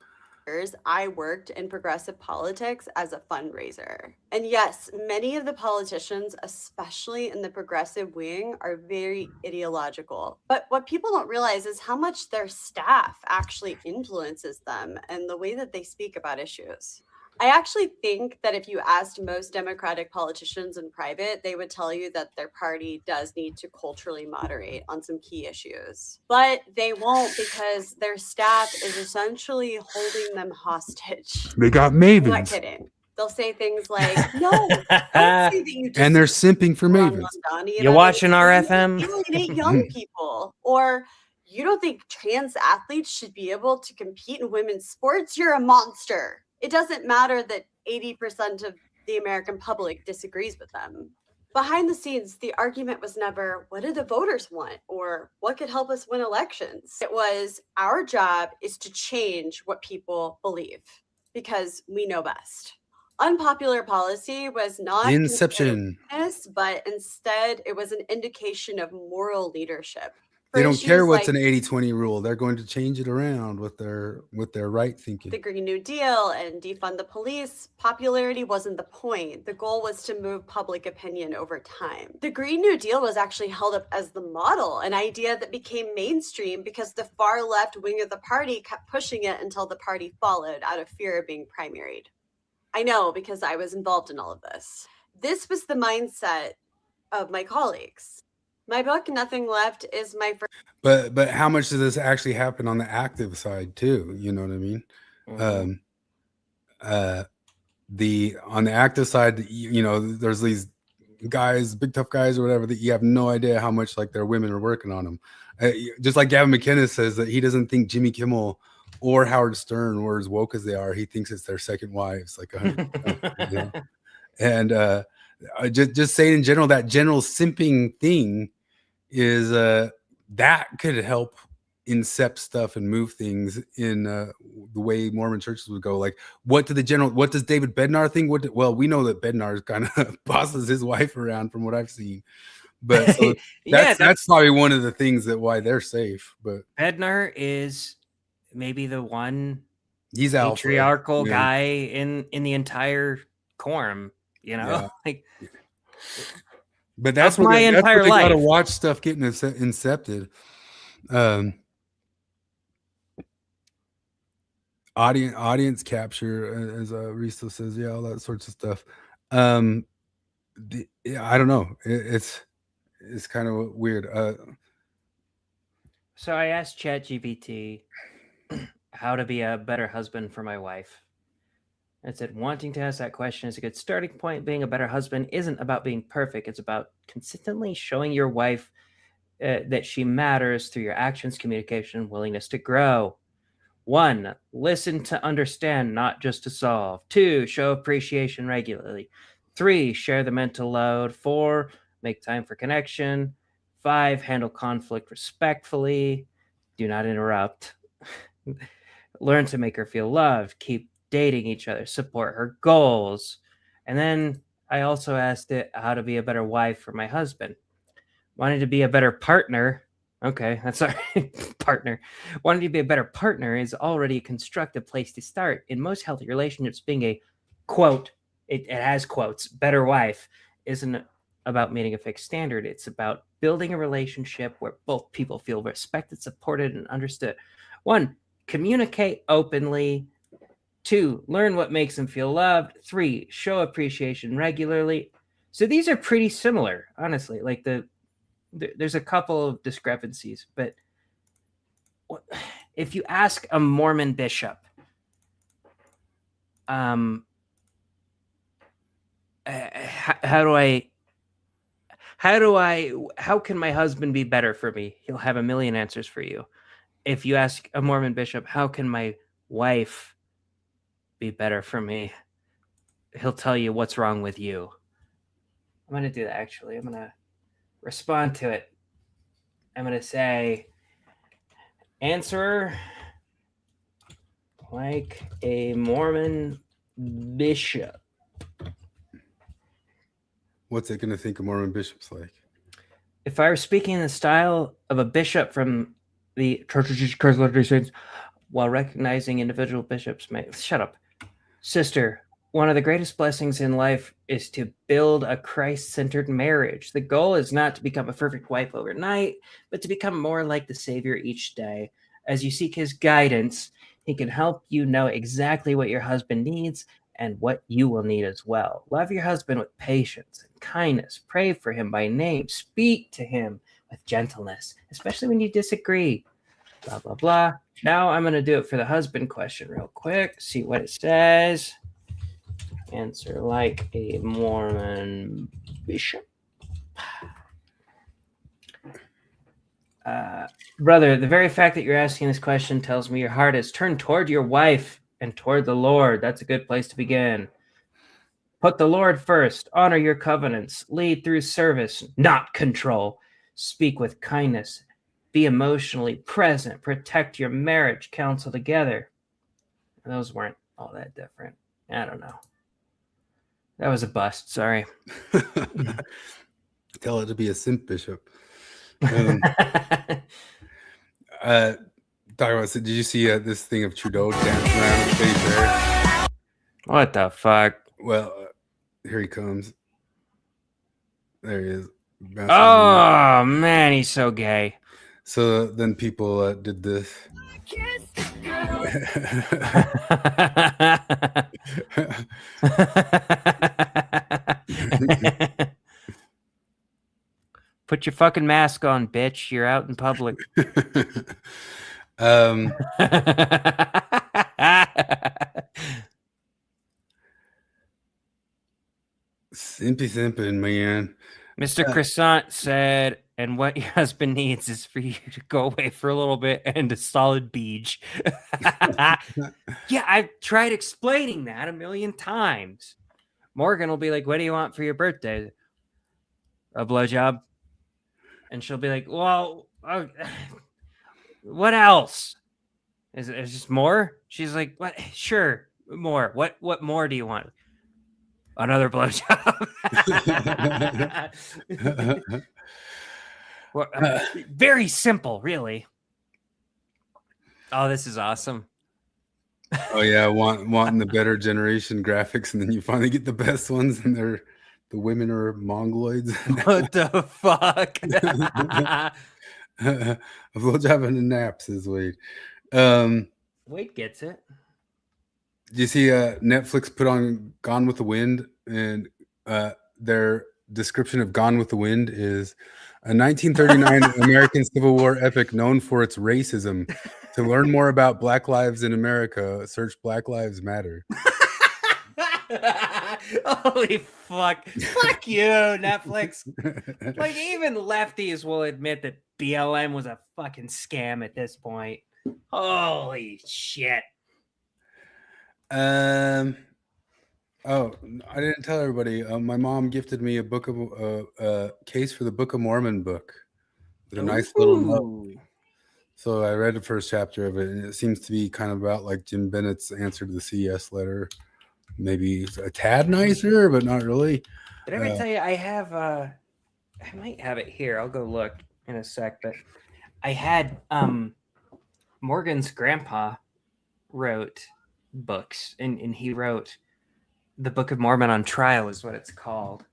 I worked in progressive politics as a fundraiser. And yes, many of the politicians, especially in the progressive wing, are very ideological. But what people don't realize is how much their staff actually influences them and the way that they speak about issues. I actually think that if you asked most Democratic politicians in private, they would tell you that their party does need to culturally moderate on some key issues. But they won't, because their staff is essentially holding them hostage. They got I'm mavens. not kidding. They'll say things like, no, don't say that you just And they're simping for mavens. You watching RFM? alienate young people. Or you don't think trans athletes should be able to compete in women's sports? You're a monster. It doesn't matter that 80% of the American public disagrees with them. Behind the scenes, the argument was never, what do the voters want? Or what could help us win elections? It was, our job is to change what people believe because we know best. Unpopular policy was not Inception. weakness, but instead it was an indication of moral leadership. They don't care what's like an 80-20 rule. They're going to change it around with their right thinking. the Green New Deal and defund the police, popularity wasn't the point. The goal was to move public opinion over time. The Green New Deal was actually held up as the model, an idea that became mainstream because the far left wing of the party kept pushing it until the party followed out of fear of being primaried. I know, because I was involved in all of this. This was the mindset of my colleagues. My book, Nothing Left, is my first. But how much does this actually happen on the active side too? You know what I mean? On the active side, you know, there's these guys, big tough guys or whatever, that you have no idea how much like their women are working on them. Just like Gavin McInnes says that he doesn't think Jimmy Kimmel or Howard Stern were as woke as they are. He thinks it's their second wives, like 100%. You know? And just saying in general, that general simping thing is that could help incept stuff and move things in the way Mormon churches would go. Like, what does David Bednar think? Well, we know that Bednar kind of bosses his wife around from what I've seen. But so that's probably one of the things that why they're safe. But Bednar is maybe the one he's patriarchal guy in the entire quorum, you know? Like, but that's my entire they life. gotta watch stuff getting incepted. Audience capture, as Risto says, all that sorts of stuff. I don't know. It's kind of weird. So I asked ChatGPT how to be a better husband for my wife. It said, wanting to ask that question is a good starting point. Being a better husband isn't about being perfect. It's about consistently showing your wife that she matters through your actions, communication, and willingness to grow. 1, listen to understand, not just to solve. 2, show appreciation regularly. 3, share the mental load. 4, make time for connection. 5, handle conflict respectfully. Do not interrupt. Learn to make her feel loved. Keep dating each other, support her goals. And then I also asked it how to be a better wife for my husband. Wanting to be a better partner, Okay, that's our partner. Wanting to be a better partner is already a constructive place to start. In most healthy relationships, being a quote, it has quotes, better wife isn't about meeting a fixed standard. It's about building a relationship where both people feel respected, supported, and understood. 1, communicate openly. 2, learn what makes them feel loved. 3, show appreciation regularly. So these are pretty similar, honestly. Like there's a couple of discrepancies, but if you ask a Mormon bishop, how can my husband be better for me? He'll have a million answers for you. If you ask a Mormon bishop, how can my wife be better for me? He'll tell you what's wrong with you. I'm going to do that, actually. I'm going to respond to it. I'm going to say, answer like a Mormon bishop. What's it going to think a Mormon bishop's like? If I were speaking in the style of a bishop from the Church of Jesus Christ of Latter-day Saints, while recognizing individual bishops may... Shut up. Sister, one of the greatest blessings in life is to build a Christ-centered marriage. The goal is not to become a perfect wife overnight, but to become more like the Savior each day. As you seek his guidance, he can help you know exactly what your husband needs and what you will need as well. Love your husband with patience and kindness. Pray for him by name. Speak to him with gentleness, especially when you disagree. Blah, blah, blah. Now I'm going to do it for the husband question real quick. See what it says. Answer like a Mormon bishop. Brother, the very fact that you're asking this question tells me your heart is turned toward your wife and toward the Lord. That's a good place to begin. Put the Lord first. Honor your covenants. Lead through service, not control. Speak with kindness. Be emotionally present. Protect your marriage. Counsel together. Those weren't all that different. I don't know. That was a bust. Sorry. Tell it to be a simp bishop. Did you see this thing of Trudeau dancing around with Katy Perry? What the fuck? Well, here he comes. There he is. Oh, man, he's so gay. So then people did this. Put your fucking mask on, bitch. You're out in public. Simping, man. Mr. Croissant said, and what your husband needs is for you to go away for a little bit and a solid beach. Yeah, I've tried explaining that a million times. Morgan will be like, what do you want for your birthday? A blowjob? And she'll be like, well, what else? Is it just more? She's like, what? Sure, more. What more do you want? Another blowjob. Well, very simple, really. Oh, this is awesome. Oh yeah, wanting the better generation graphics, and then you finally get the best ones, and the women are mongoloids. What the fuck? A blowjob and a nap, says Wade. Wade gets it. Do you see Netflix put on Gone with the Wind, and their description of Gone with the Wind is a 1939 American Civil War epic known for its racism. To learn more about Black lives in America, search Black Lives Matter. Holy fuck. Fuck you, Netflix. Like, even lefties will admit that BLM was a fucking scam at this point. Holy shit. Oh, I didn't tell everybody. My mom gifted me a book of case for the Book of Mormon book with a nice little note. So I read the first chapter of it, and it seems to be kind of about like Jim Bennett's answer to the CS letter. Maybe a tad nicer, but not really. Did I ever tell you I have I might have it here. I'll go look in a sec, but I had Morgan's grandpa wrote books, and he wrote the Book of Mormon on Trial is what it's called.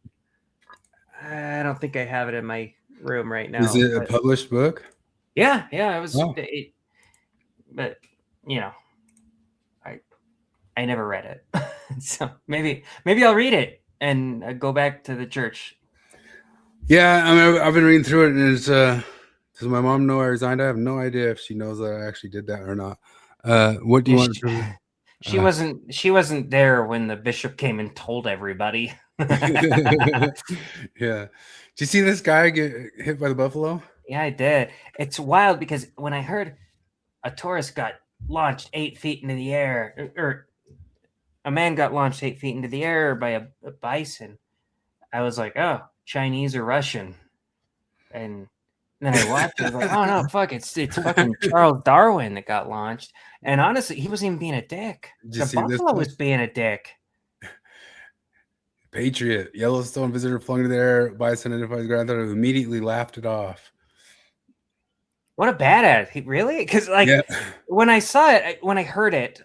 I don't think I have it in my room right now. Is it a but- published book? Yeah, it was. Oh. But you know, I never read it, so maybe I'll read it and go back to the church. Yeah, I mean, I've been reading through it, and it's does my mom know I resigned? I have no idea if she knows that I actually did that or not. What do you want to? She wasn't there when the bishop came and told everybody. Yeah. Did you see this guy get hit by the buffalo? Yeah, I did. It's wild because when I heard a tourist got launched 8 feet into the air, or a man got launched 8 feet into the air by a bison, I was like, oh, Chinese or Russian. And then I watched it, I was like, oh no, fuck, it's fucking Charles Darwin that got launched. And honestly, he wasn't even being a dick. Did you The see this buffalo one? was being a dick. Patriot, Yellowstone visitor flung into the air. Bison identified his granddaughter, who immediately laughed it off. What a badass! Really? Because when I saw it, when I heard it,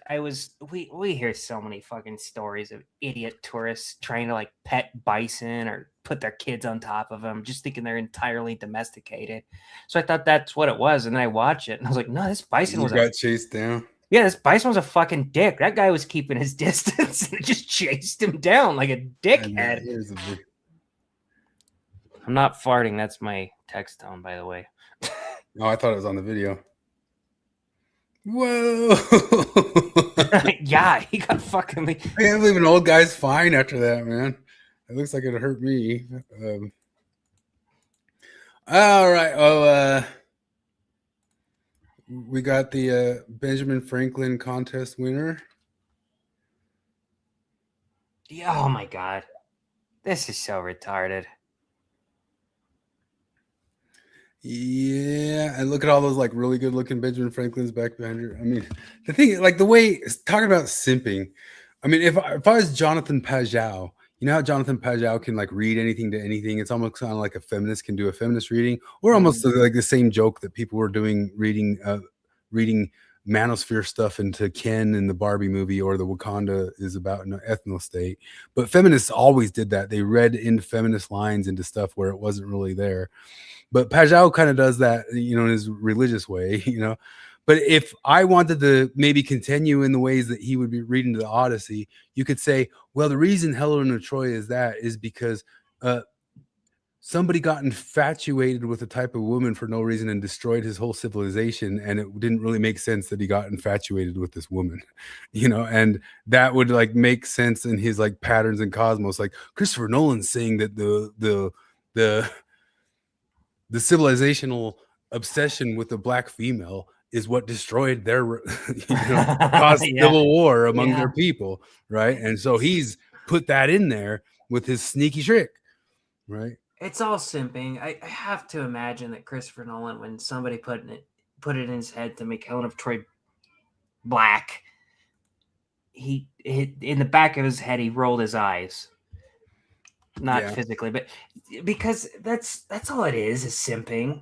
we hear so many fucking stories of idiot tourists trying to like pet bison or put their kids on top of them, just thinking they're entirely domesticated. So I thought that's what it was, and then I watched it, and I was like, no, this bison You was got chased down. Yeah, this bison was a fucking dick. That guy was keeping his distance and just chased him down like a dickhead. I'm not farting. That's my text tone, by the way. Oh, I thought it was on the video. Whoa! Yeah, he got fucking. I can't believe an old guy's fine after that, man. It looks like it hurt me. All right. Oh, we got the Benjamin Franklin contest winner. Oh my god, this is so retarded. Yeah, and look at all those like really good looking Benjamin Franklin's back behind her. I mean, the thing, like the way talking about simping. I mean, if I was Jonathan Pajau, you know how Jonathan Pajau can like read anything to anything. It's almost kind of like a feminist can do a feminist reading, or almost like the same joke that people were doing reading manosphere stuff into Ken in the Barbie movie, or the Wakanda is about an ethno state. But feminists always did that. They read into feminist lines into stuff where it wasn't really there. But Pajau kind of does that, you know, in his religious way, you know. But if I wanted to maybe continue in the ways that he would be reading the Odyssey, you could say, well, the reason Helen of Troy is that is because somebody got infatuated with a type of woman for no reason and destroyed his whole civilization, and it didn't really make sense that he got infatuated with this woman, you know. And that would like make sense in his like patterns and cosmos. Like Christopher Nolan saying that the civilizational obsession with the black female is what destroyed their, caused civil war among their people, right? And so he's put that in there with his sneaky trick, right? It's all simping. I have to imagine that Christopher Nolan, when somebody put it in his head to make Helen of Troy black, he in the back of his head he rolled his eyes. Not physically, but because that's all it is simping.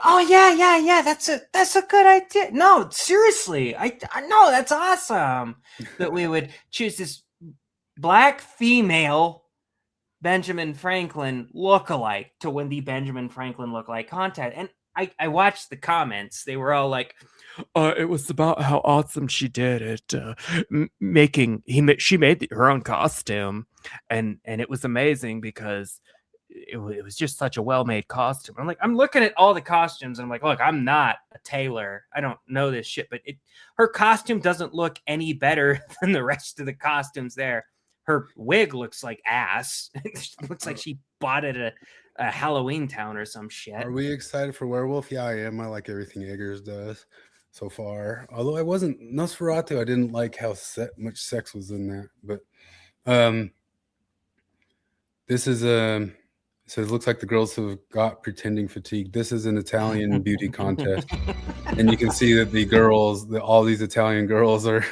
Oh yeah. That's a good idea. No, seriously, I know that's awesome that we would choose this black female Benjamin Franklin lookalike to win the Benjamin Franklin lookalike contest. And I watched the comments. They were all like, it was about how awesome she did at she made her own costume, and it was amazing because it was just such a well-made costume. I'm like, I'm looking at all the costumes and I'm like, look, I'm not a tailor. I don't know this shit, but her costume doesn't look any better than the rest of the costumes there. Her wig looks like ass. It looks like she bought it at a Halloween town or some shit. Are we excited for Werewolf? Yeah, I am. I like everything Eggers does so far. Although I wasn't Nosferatu, I didn't like how much sex was in that. But this is so it looks like the girls have got pretending fatigue. This is an Italian beauty contest, and you can see that the girls, all these Italian girls are.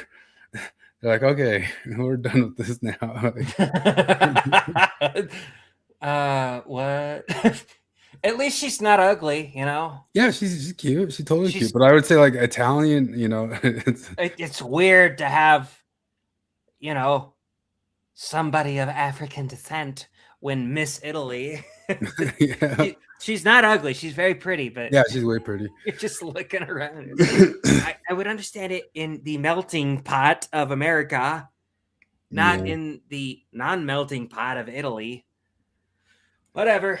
They're like, okay, we're done with this now. What? At least she's not ugly, you know. Yeah, she's cute. She's totally She's- cute. But I would say like Italian, you know, It's weird to have, you know, somebody of African descent win Miss Italy. yeah. She's not ugly. She's very pretty, but Yeah, she's way pretty. you're just looking around. I would understand it in the melting pot of America, not Yeah. in the non-melting pot of Italy. Whatever.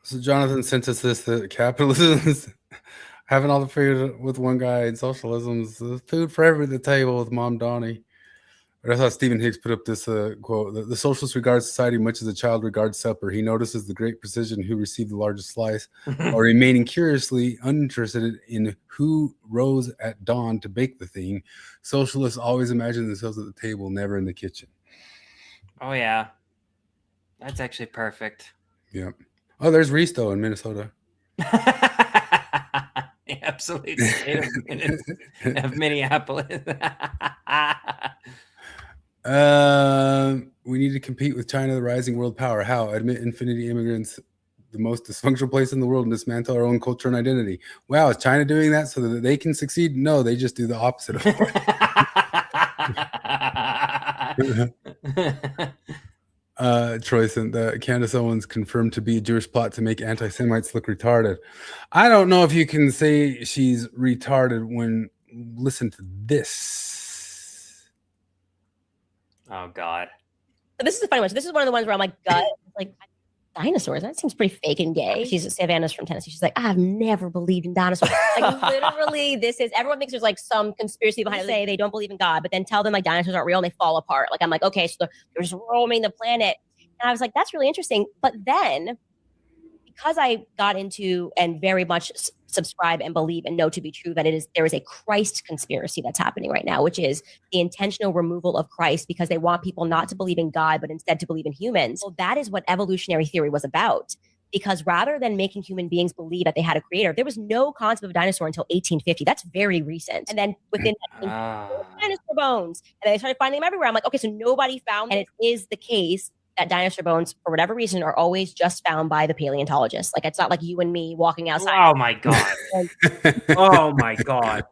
So Jonathan sent us this that capitalism is having all the food with one guy, and socialism is the food for everyone at the table with Mom Donnie. But I saw Stephen Hicks put up this quote: "The socialist regards society much as a child regards supper. He notices the great precision who received the largest slice, while remaining curiously uninterested in who rose at dawn to bake the thing. Socialists always imagine themselves at the table, never in the kitchen." Oh yeah, that's actually perfect. Yep. Oh, there's Risto in Minnesota. The absolute state of Minneapolis. We need to compete with China, the rising world power. How? Admit infinity immigrants, the most dysfunctional place in the world, and dismantle our own culture and identity. Wow, is China doing that so that they can succeed? No, they just do the opposite of it. Troy sent that Candace Owens confirmed to be a Jewish plot to make anti-Semites look retarded. I don't know if you can say she's retarded when listen to this. Oh God. This is a funny one. So this is one of the ones where I'm like, gut, like dinosaurs. That seems pretty fake and gay. Savannah's from Tennessee. She's like, I've never believed in dinosaurs. Like literally, this is everyone thinks there's like some conspiracy behind it. Say they don't believe in God, but then tell them like dinosaurs aren't real and they fall apart. Like I'm like, okay, so they're just roaming the planet. And I was like, that's really interesting. But then because I got into and very much subscribe and believe and know to be true that there is a Christ conspiracy that's happening right now, which is the intentional removal of Christ because they want people not to believe in God, but instead to believe in humans. Well, that is what evolutionary theory was about. Because rather than making human beings believe that they had a creator, there was no concept of a dinosaur until 1850. That's very recent. And then within that, dinosaur bones. And they started finding them everywhere. I'm like, okay, so nobody found them. And it is the case that dinosaur bones, for whatever reason, are always just found by the paleontologists. Like, it's not like you and me walking outside. Oh my God. Oh my God.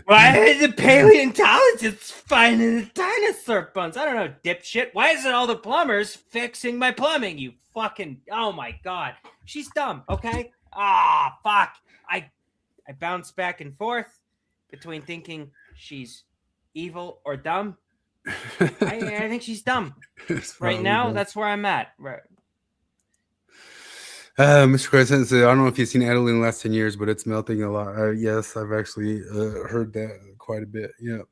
Why are the paleontologists finding the dinosaur bones? I don't know, dipshit. Why isn't all the plumbers fixing my plumbing? You fucking, oh my God. She's dumb, okay? Ah, fuck. I bounce back and forth between thinking she's evil or dumb. I think she's dumb. Right now, that's where I'm at. Right. Mr. Crescent said, I don't know if you've seen Italy in the last 10 years, but it's melting a lot. Yes, I've actually heard that quite a bit. Yeah.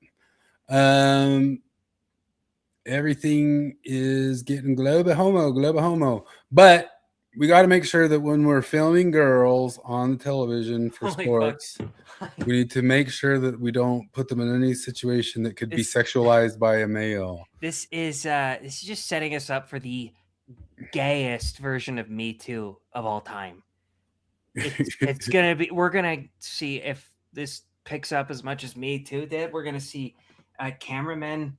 Everything is getting globa homo. But we got to make sure that when we're filming girls on television for sports, we need to make sure that we don't put them in any situation that could be sexualized by a male. This is just setting us up for the gayest version of Me Too of all time. It's gonna be. We're gonna see if this picks up as much as Me Too did. We're gonna see cameramen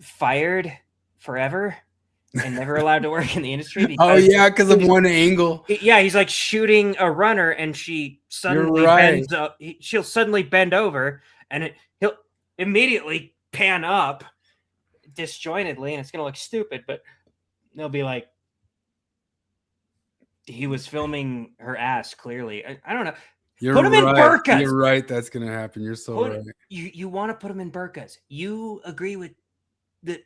fired forever and never allowed to work in the industry. Because of one angle. Yeah, he's like shooting a runner, and she suddenly bends up. She'll suddenly bend over, and he'll immediately pan up disjointedly, and it's gonna look stupid. But they'll be like, he was filming her ass. Clearly, I don't know. Put him in burqas. You're right. That's gonna happen. You're so right. You want to put him in burqas. You agree with the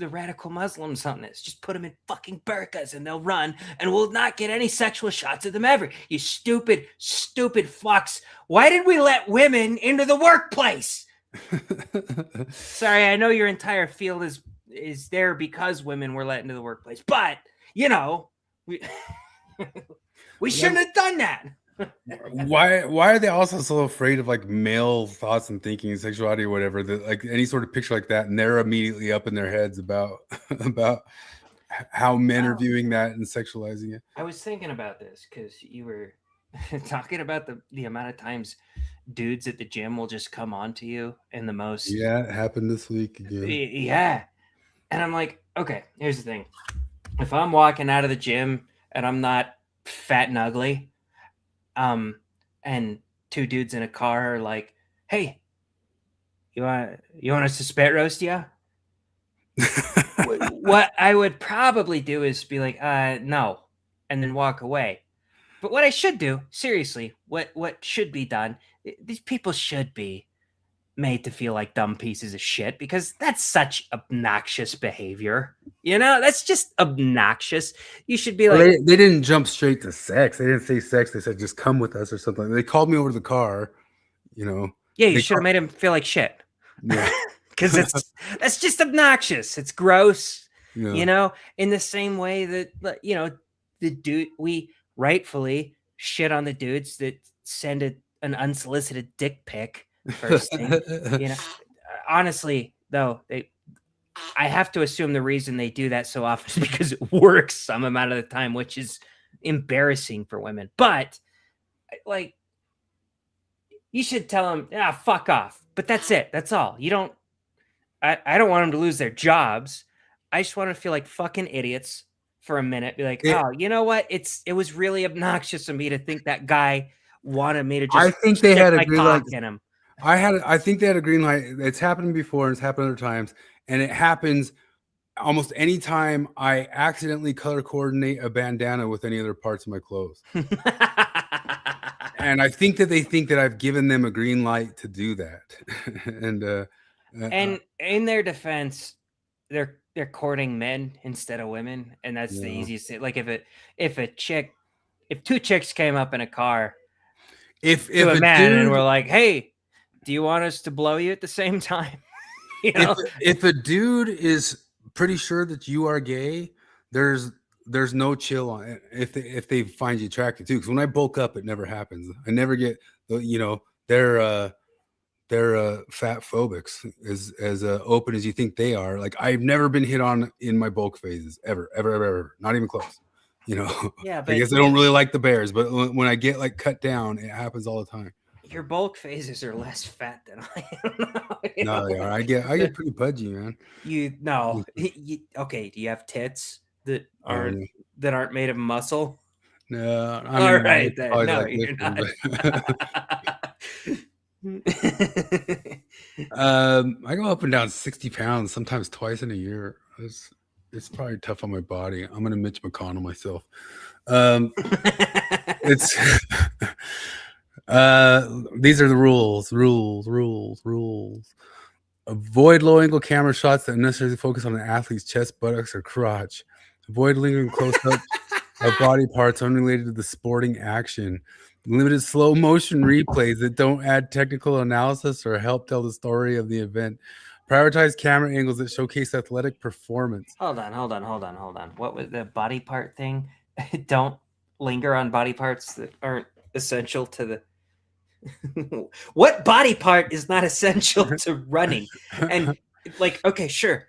radical Muslims on this. Just put them in fucking burqas and they'll run and we'll not get any sexual shots of them ever. You stupid fucks. Why did we let women into the workplace? Sorry, I know your entire field is there because women were let into the workplace, but you know, we shouldn't have done that. Why are they also so afraid of like male thoughts and thinking and sexuality or whatever, that like any sort of picture like that, and they're immediately up in their heads about how men are viewing that and sexualizing it? I was thinking about this because you were talking about the amount of times dudes at the gym will just come on to you in the most. Yeah, it happened this week again. Yeah. And I'm like, okay, here's the thing. If I'm walking out of the gym and I'm not fat and ugly, and two dudes in a car are like, "Hey, you want us to spit roast you?" What I would probably do is be like, no, and then walk away. But what I should do, seriously, what should be done, these people should be made to feel like dumb pieces of shit, because that's such obnoxious behavior. That's just obnoxious. You should be Well, like, they didn't jump straight to sex. They didn't say sex. They said just come with us or something. They called me over to the car. yeah, They you should have made him feel like shit. Yeah. Because that's just obnoxious. It's gross. Yeah. In the same way that the dude, we rightfully shit on the dudes that send an unsolicited dick pic first thing. Honestly, though, I have to assume the reason they do that so often is because it works some amount of the time, which is embarrassing for women. But like, you should tell them, fuck off. But that's it. That's all. You don't. I don't want them to lose their jobs. I just want them to feel like fucking idiots for a minute. Be like, oh, you know what? It was really obnoxious of me to think that guy wanted me to just. I think they had a my green cock light. in him. I think they had a green light. It's happened before, and it's happened other times, and it happens almost any time I accidentally color coordinate a bandana with any other parts of my clothes. And I think that they think that I've given them a green light to do that. And in their defense, they're courting men instead of women, and that's the easiest thing. Like if two chicks came up in a car, if a man and we're like, "Hey, do you want us to blow you at the same time?" If a dude is pretty sure that you are gay, there's no chill on it if they find you attractive too. Because when I bulk up, it never happens. I never get they're fat phobics as open as you think they are. Like, I've never been hit on in my bulk phases ever, not even close. Yeah, I guess I don't really like the bears, but when I get like cut down, it happens all the time. Your bulk phases are less fat than I am. No, they are. I get pretty pudgy, man. Okay. Do you have tits that aren't made of muscle? No. All right then. No, you're not. I go up and down 60 pounds, sometimes twice in a year. It's probably tough on my body. I'm gonna Mitch McConnell myself. It's these are the rules. Avoid low angle camera shots that unnecessarily focus on an athlete's chest, buttocks, or crotch. Avoid lingering close up of body parts unrelated to the sporting action. Limited slow motion replays that don't add technical analysis or help tell the story of the event. Prioritize camera angles that showcase athletic performance. Hold on. What was the body part thing? Don't linger on body parts that aren't essential to the. What body part is not essential to running? And okay, sure,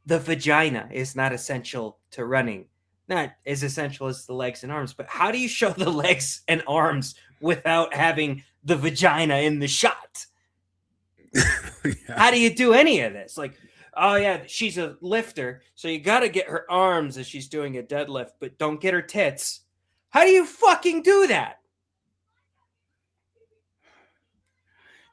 the vagina is not essential to running. Not as essential as the legs and arms, but how do you show the legs and arms without having the vagina in the shot? How do you do any of this? Like, oh yeah, she's a lifter, so you got to get her arms as she's doing a deadlift, but don't get her tits. How do you fucking do that?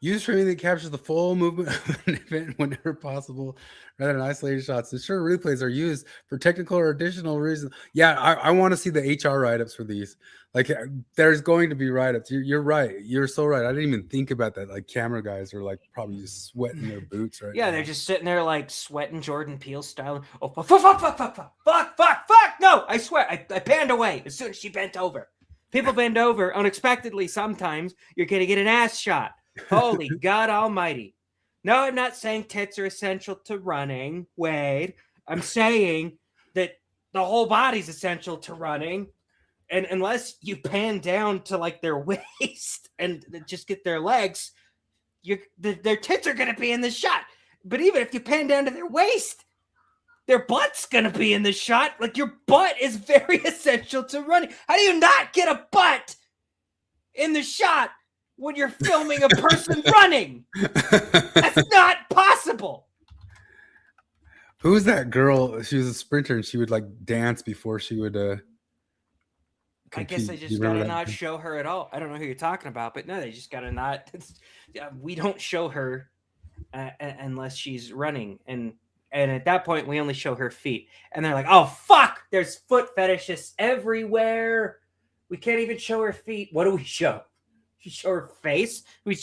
Use framing that captures the full movement of an event whenever possible, rather than isolated shots. Ensure replays are used for technical or additional reasons. Yeah, I want to see the HR write-ups for these. Like, there's going to be write-ups. You're right. You're so right. I didn't even think about that. Like, camera guys are like probably just sweating their boots right now. They're just sitting there like sweating Jordan Peele style. Oh, fuck. No, I swear. I panned away as soon as she bent over. People bend over unexpectedly sometimes. You're going to get an ass shot. Holy God almighty. No, I'm not saying tits are essential to running, Wade. I'm saying that the whole body's essential to running. And unless you pan down to like their waist and just get their legs, their tits are going to be in the shot. But even if you pan down to their waist, their butt's going to be in the shot. Like, your butt is very essential to running. How do you not get a butt in the shot when you're filming a person running? That's not possible. Who's that girl? She was a sprinter and she would like dance before she would I guess they compete. just gotta not show her at all. I don't know who you're talking about, but no, they just gotta not. We don't show her unless she's running, and at that point we only show her feet. And they're like, "Oh fuck! There's foot fetishists everywhere. We can't even show her feet. What do we show? We show her face. We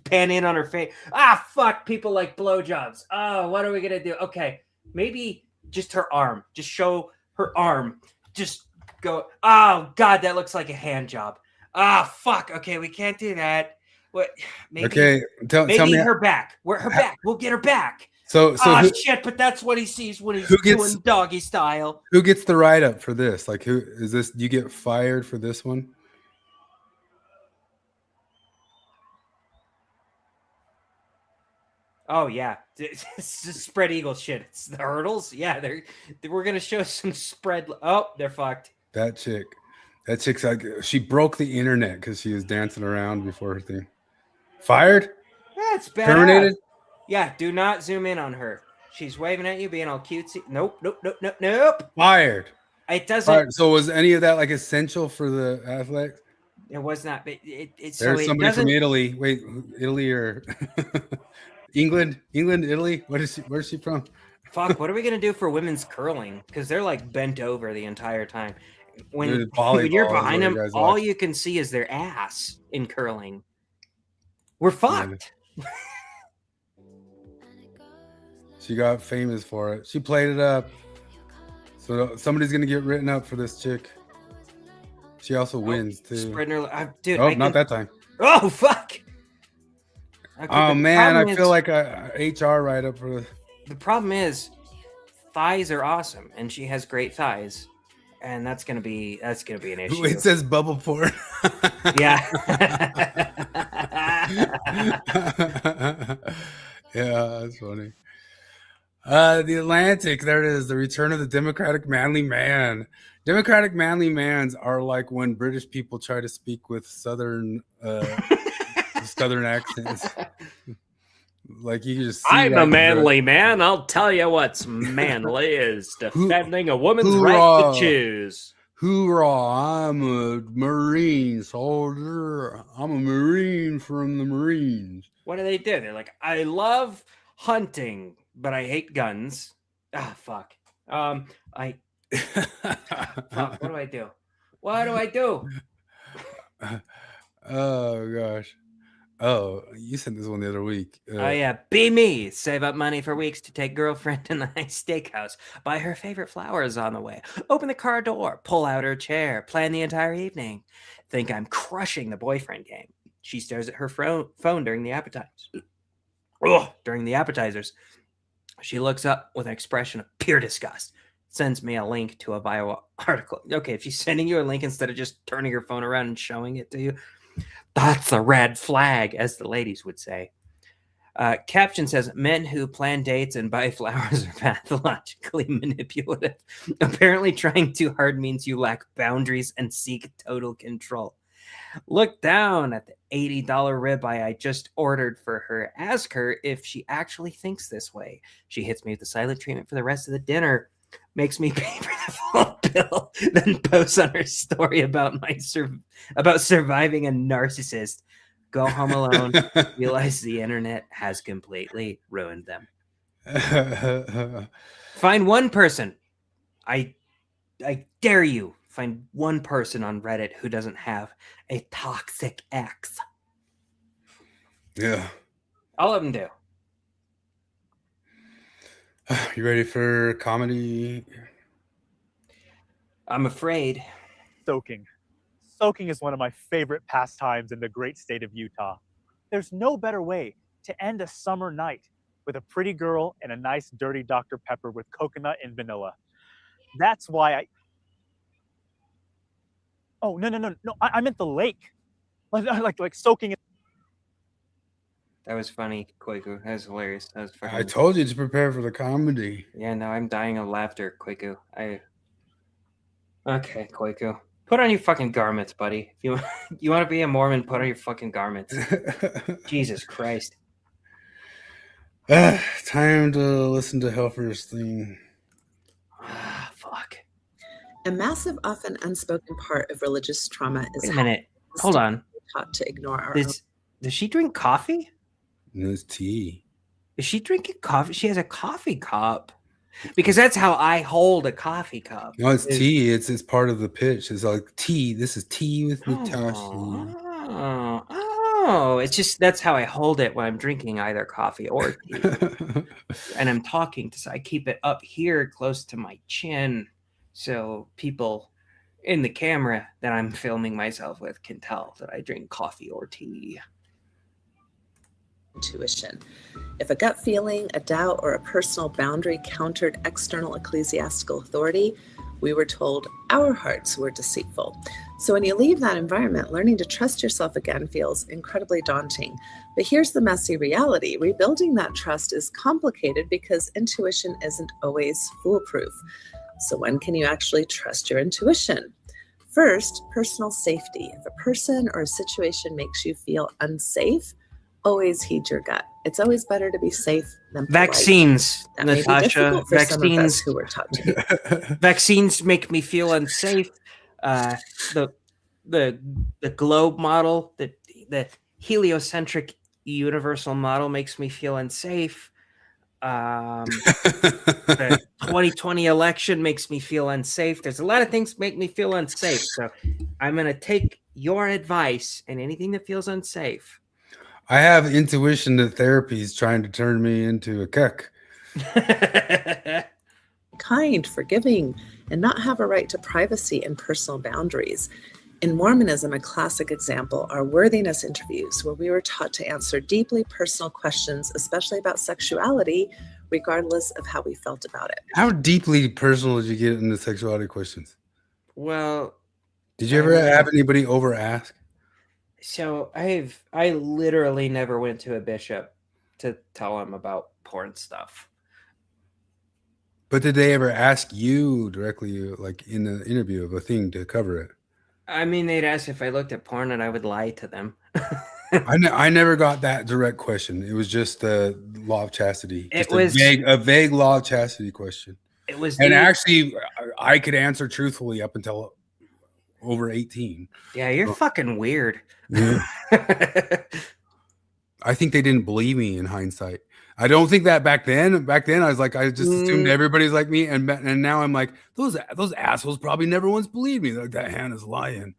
pan in on her face. Ah fuck! People like blowjobs. Oh, what are we gonna do? Okay, maybe just her arm. Just show her arm. Just go, oh god, that looks like a hand job. Ah fuck, okay, we can't do that. What? Maybe, okay, tell me her back. Her back. We'll get her back. So shit, but that's what he sees when he's doing doggy style. Who gets the write up for this? Like, who is this? You get fired for this one? Oh yeah, it's just spread eagle shit. It's the hurdles. Yeah, we're gonna show some spread. Oh, they're fucked. That chick's like, she broke the internet because she was dancing around before her thing. Fired? That's bad. Terminated? Yeah, do not zoom in on her. She's waving at you, being all cutesy. Nope. Fired. It doesn't. Fired. So was any of that like essential for the athletics? It was not. But it's There's somebody from Italy. Wait, Italy or England, Italy? Where's she from? Fuck, what are we gonna do for women's curling? Because they're like bent over the entire time. When you're behind them, all you can see is their ass in curling. We're fucked. She got famous for it. She played it up. So somebody's gonna get written up for this chick. She also wins too. Spreading her, dude. Not that time. Oh fuck. Okay, oh man, I feel like a HR write up for the problem is thighs are awesome, and she has great thighs, and that's gonna be an issue. It says bubble porn. Yeah. Yeah, that's funny. The Atlantic, there it is. The return of the Democratic manly man. Democratic manly mans are like when British people try to speak with southern accents. Like you just see I'm a manly man. I'll tell you what's manly is defending a woman's right to choose. Hoorah, I'm a Marine soldier. I'm a Marine from the Marines. What do? They're like, I love hunting, but I hate guns. Ah, fuck. Fuck, what do I do? What do I do? Oh gosh. Oh, you sent this one the other week. Oh yeah, be me. Save up money for weeks to take girlfriend to the nice steakhouse. Buy her favorite flowers on the way. Open the car door. Pull out her chair. Plan the entire evening. Think I'm crushing the boyfriend game. She stares at her phone during the appetizers. During the appetizers, she looks up with an expression of pure disgust. Sends me a link to a bio article. Okay, if she's sending you a link instead of just turning her phone around and showing it to you, that's a red flag, as the ladies would say. Caption says, men who plan dates and buy flowers are pathologically manipulative. Apparently trying too hard means you lack boundaries and seek total control. Look down at the $80 ribeye I just ordered for her. Ask her if she actually thinks this way. She hits me with the silent treatment for the rest of the dinner. Makes me pay for the full bill, then posts on her story about about surviving a narcissist. Go home alone. Realize the internet has completely ruined them. Find one person. I dare you. Find one person on Reddit who doesn't have a toxic ex. Yeah. All of them do. You ready for comedy? I'm afraid. Soaking. Soaking is one of my favorite pastimes in the great state of Utah. There's no better way to end a summer night with a pretty girl and a nice dirty Dr. Pepper with coconut and vanilla. That's why I... Oh, no. I meant the lake. Like soaking in... That was funny, Kwaku. That was hilarious. That was fucking... I told you to prepare for the comedy. Yeah, no, I'm dying of laughter, Kwaku. Okay, Kwaku. Put on your fucking garments, buddy. If you want to be a Mormon, put on your fucking garments. Jesus Christ. Time to listen to Helfer's theme. Fuck. A mass massive, often unspoken part of religious trauma is Wait a how minute. Hold on. we're taught to ignore our own. Does she drink coffee? No, it's tea. Is she drinking coffee? She has a coffee cup. Because that's how I hold a coffee cup. No, it's tea. It's part of the pitch. It's like tea. This is tea with Natasha. Oh, it's just that's how I hold it when I'm drinking either coffee or tea. And I'm talking to, so I keep it up here close to my chin so people in the camera that I'm filming myself with can tell that I drink coffee or tea. Intuition. If a gut feeling, a doubt, or a personal boundary countered external ecclesiastical authority, we were told our hearts were deceitful. So when you leave that environment, learning to trust yourself again feels incredibly daunting. But here's the messy reality. Rebuilding that trust is complicated because intuition isn't always foolproof. So when can you actually trust your intuition? First, personal safety. If a person or a situation makes you feel unsafe, always heed your gut. It's always better to be safe than polite. Vaccines, That may be Natasha. difficult for some of us Vaccines. who were taught to be. Vaccines make me feel unsafe. The globe model, the heliocentric universal model makes me feel unsafe. The 2020 election makes me feel unsafe. There's a lot of things make me feel unsafe. So I'm going to take your advice, and anything that feels unsafe. I have intuition that therapy is trying to turn me into a cuck. Kind, forgiving, and not have a right to privacy and personal boundaries. In Mormonism, a classic example are worthiness interviews, where we were taught to answer deeply personal questions, especially about sexuality, regardless of how we felt about it. How deeply personal did you get into sexuality questions? Well, Did you ever have anybody over ask? So I literally never went to a bishop to tell him about porn stuff. But did they ever ask you directly, like in the interview of a thing to cover it? I mean, they'd ask if I looked at porn and I would lie to them. I never got that direct question. It was just the law of chastity. It Just was a vague law of chastity question. It was, and dude, actually, I could answer truthfully up until over 18. Yeah, you're fucking weird. Yeah. I think they didn't believe me in hindsight. I don't think that back then. Back then, I was like, I just assumed everybody's like me, and now I'm like, those assholes probably never once believed me. Like, that Hannah's lying.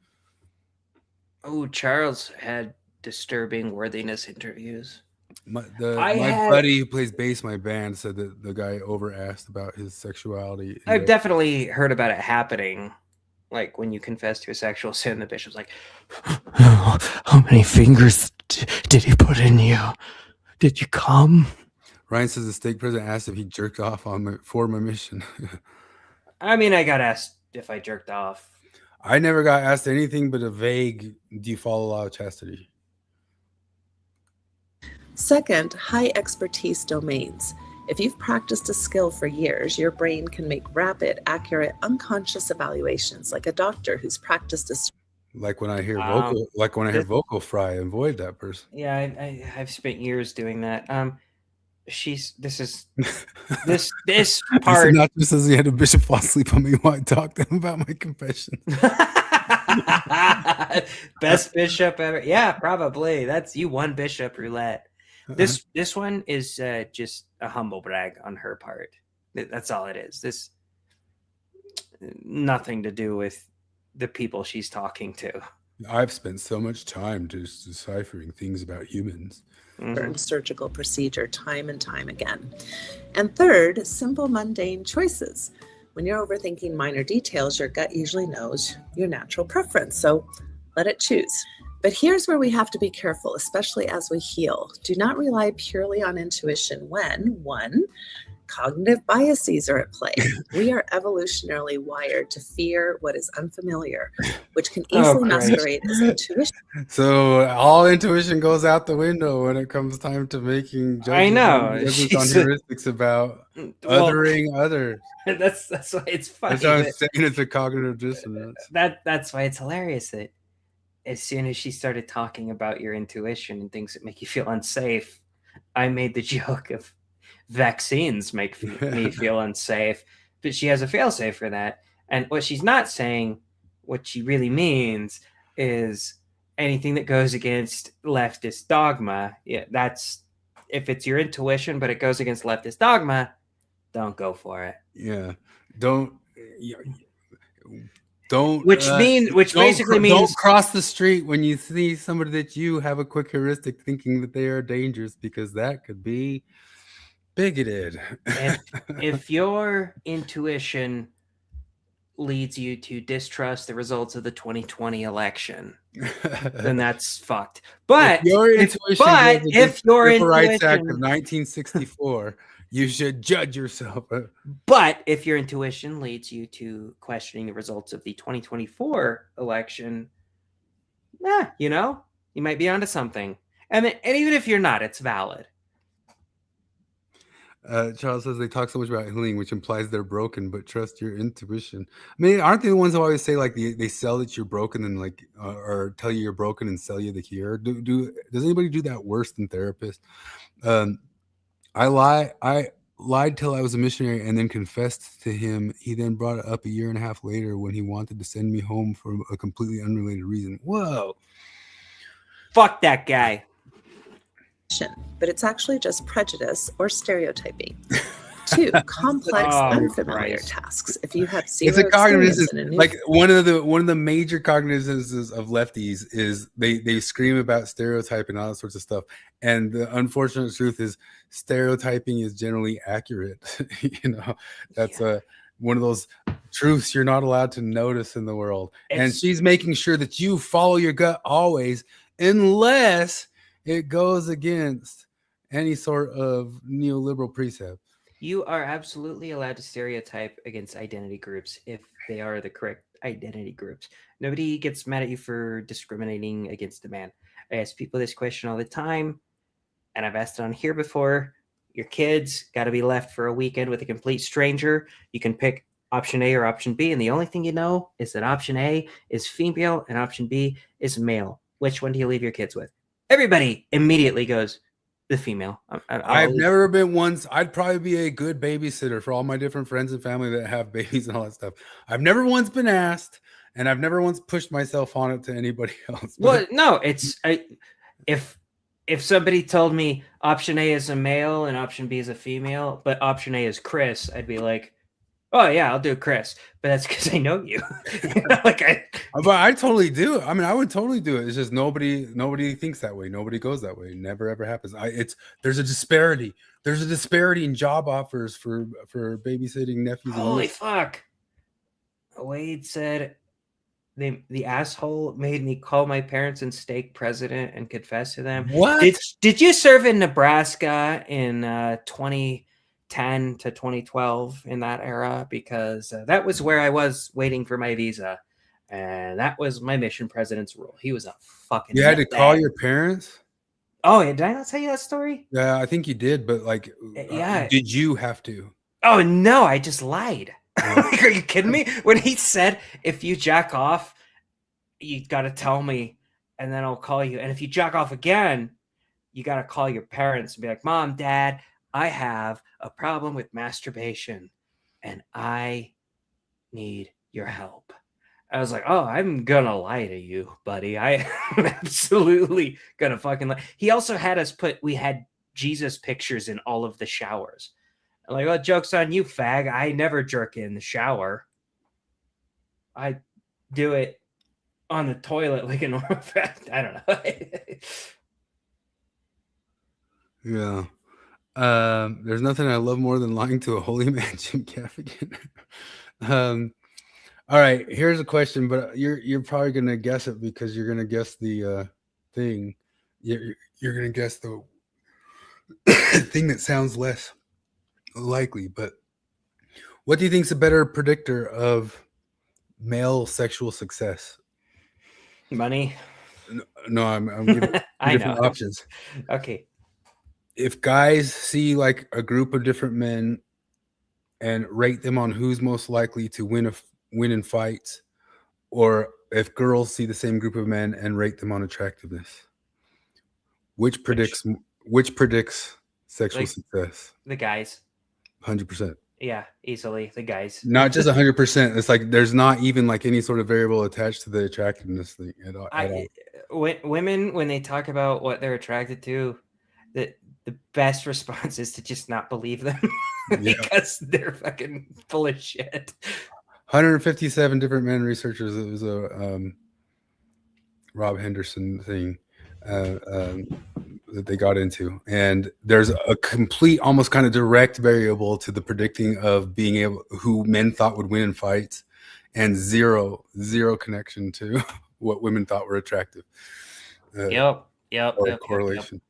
Oh, Charles had disturbing worthiness interviews. My buddy who plays bass in my band said that the guy over asked about his sexuality. I've definitely heard about it happening. Like when you confess to a sexual sin, the bishop's like, how many fingers did he put in you? Did you come? Ryan says the stake president asked if he jerked off for my mission. I mean, I got asked if I jerked off. I never got asked anything but a vague, do you follow law of chastity? Second, high expertise domains. If you've practiced a skill for years, your brain can make rapid, accurate, unconscious evaluations, like a doctor who's practiced a. Like when I hear vocal fry, avoid that person. Yeah, I've spent years doing that. This part. Not just says he had a bishop fall asleep on me while I talked to him about my confession. Best bishop ever. Yeah, probably. That's you won bishop roulette. This one is just a humble brag on her part. That's all it is. This nothing to do with the people she's talking to. I've spent so much time just deciphering things about humans. Surgical procedure time and time again. And third, simple, mundane choices. When you're overthinking minor details, your gut usually knows your natural preference. So let it choose. But here's where we have to be careful, especially as we heal. Do not rely purely on intuition when, one, cognitive biases are at play. We are evolutionarily wired to fear what is unfamiliar, which can easily masquerade as intuition. So all intuition goes out the window when it comes time to making judgments. I know. Judgments on heuristics about othering others. That's why it's funny. That's what I'm saying. It's a cognitive dissonance. That's why it's hilarious that as soon as she started talking about your intuition and things that make you feel unsafe, I made the joke of vaccines make me feel unsafe, but she has a failsafe for that. And what she's not saying, what she really means, is anything that goes against leftist dogma. Yeah, that's if it's your intuition, but it goes against leftist dogma, don't go for it. Yeah, don't. Don't. Which basically means don't cross the street when you see somebody that you have a quick heuristic thinking that they are dangerous, because that could be bigoted. if your intuition leads you to distrust the results of the 2020 election, then that's fucked. But if your Civil Rights Act intuition of 1964, you should judge yourself. But if your intuition leads you to questioning the results of the 2024 election, you know, you might be onto something. And even if you're not, it's valid. Charles says they talk so much about healing, which implies they're broken, but trust your intuition. I mean, aren't they the ones who always say like they sell that you're broken and like or tell you you're broken and sell you the cure? Does anybody do that worse than therapists? I lied till I was a missionary and then confessed to him. He then brought it up a year and a half later when he wanted to send me home for a completely unrelated reason. Whoa. Fuck that guy. But it's actually just prejudice or stereotyping. 2, complex, unfamiliar tasks. If you have zero It's a cognitive, experience in a new like one of the major cognitiveness of lefties is they scream about stereotyping and all that sorts of stuff. And the unfortunate truth is stereotyping is generally accurate. You know, that's one of those truths you're not allowed to notice in the world. And she's making sure that you follow your gut always, unless it goes against any sort of neoliberal precept. You are absolutely allowed to stereotype against identity groups if they are the correct identity groups. Nobody gets mad at you for discriminating against a man. I ask people this question all the time, and I've asked it on here before. Your kids got to be left for a weekend with a complete stranger. You can pick option A or option B, and the only thing you know is that option A is female and option B is male. Which one do you leave your kids with? Everybody immediately goes, the female. I've never been once. I'd probably be a good babysitter for all my different friends and family that have babies and all that stuff. I've never once been asked, and I've never once pushed myself on it to anybody else. Well, no, if somebody told me option A is a male and option B is a female, but option A is Chris, I'd be like, oh yeah, I'll do Chris. But that's because I know you. But I totally do. I mean, I would totally do it. It's just nobody thinks that way. Nobody goes that way. It never ever happens. There's a disparity. There's a disparity in job offers for babysitting nephews. Holy fuck. Wade said the asshole made me call my parents and stake president and confess to them. What? Did you serve in Nebraska in 2010 to 2012 in that era? Because that was where I was waiting for my visa. And that was my mission president's rule. He was a fucking You had to call your parents? Oh, did I not tell you that story? Yeah, I think you did, but like, did you have to? Oh no, I just lied. Like, are you kidding me? When he said, if you jack off, you got to tell me, and then I'll call you. And if you jack off again, you got to call your parents and be like, Mom, Dad, I have a problem with masturbation, and I need your help. I was like, oh, I'm gonna lie to you, buddy. I'm absolutely gonna fucking lie. He also had us we had Jesus pictures in all of the showers. I'm like, oh, joke's on you, fag. I never jerk in the shower. I do it on the toilet like a normal fag. I don't know. Yeah. There's nothing I love more than lying to a holy man, Jim Gaffigan. All right, here's a question, but you're probably gonna guess it because you're gonna guess the thing. You're gonna guess the thing that sounds less likely. But what do you think is a better predictor of male sexual success? Money. No, I'm giving different options. Okay. If guys see like a group of different men and rate them on who's most likely to win in fights, or if girls see the same group of men and rate them on attractiveness, which predicts sexual success? The guys. 100%. Yeah, easily the guys. Not just 100%. It's like there's not even like any sort of variable attached to the attractiveness thing at all. Women, when they talk about what they're attracted to, the best response is to just not believe them because they're fucking full of shit. 157 different men researchers. It was a Rob Henderson thing that they got into, and there's a complete, almost kind of direct variable to the predicting of being able who men thought would win in fights, and zero connection to what women thought were attractive. Yep. Correlation.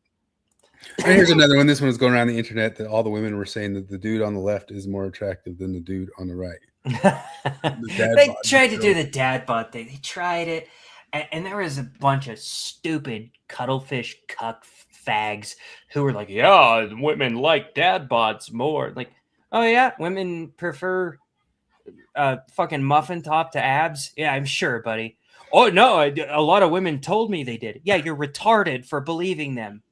And here's another one. This one was going around the internet that all the women were saying that the dude on the left is more attractive than the dude on the right. They tried to do the dad bod thing. They tried it, and there was a bunch of stupid cuttlefish cuck fags who were like, "Yeah, women like dad bods more." Like, oh yeah, women prefer fucking muffin top to abs. Yeah, I'm sure, buddy. Oh no, a lot of women told me they did. Yeah, you're retarded for believing them.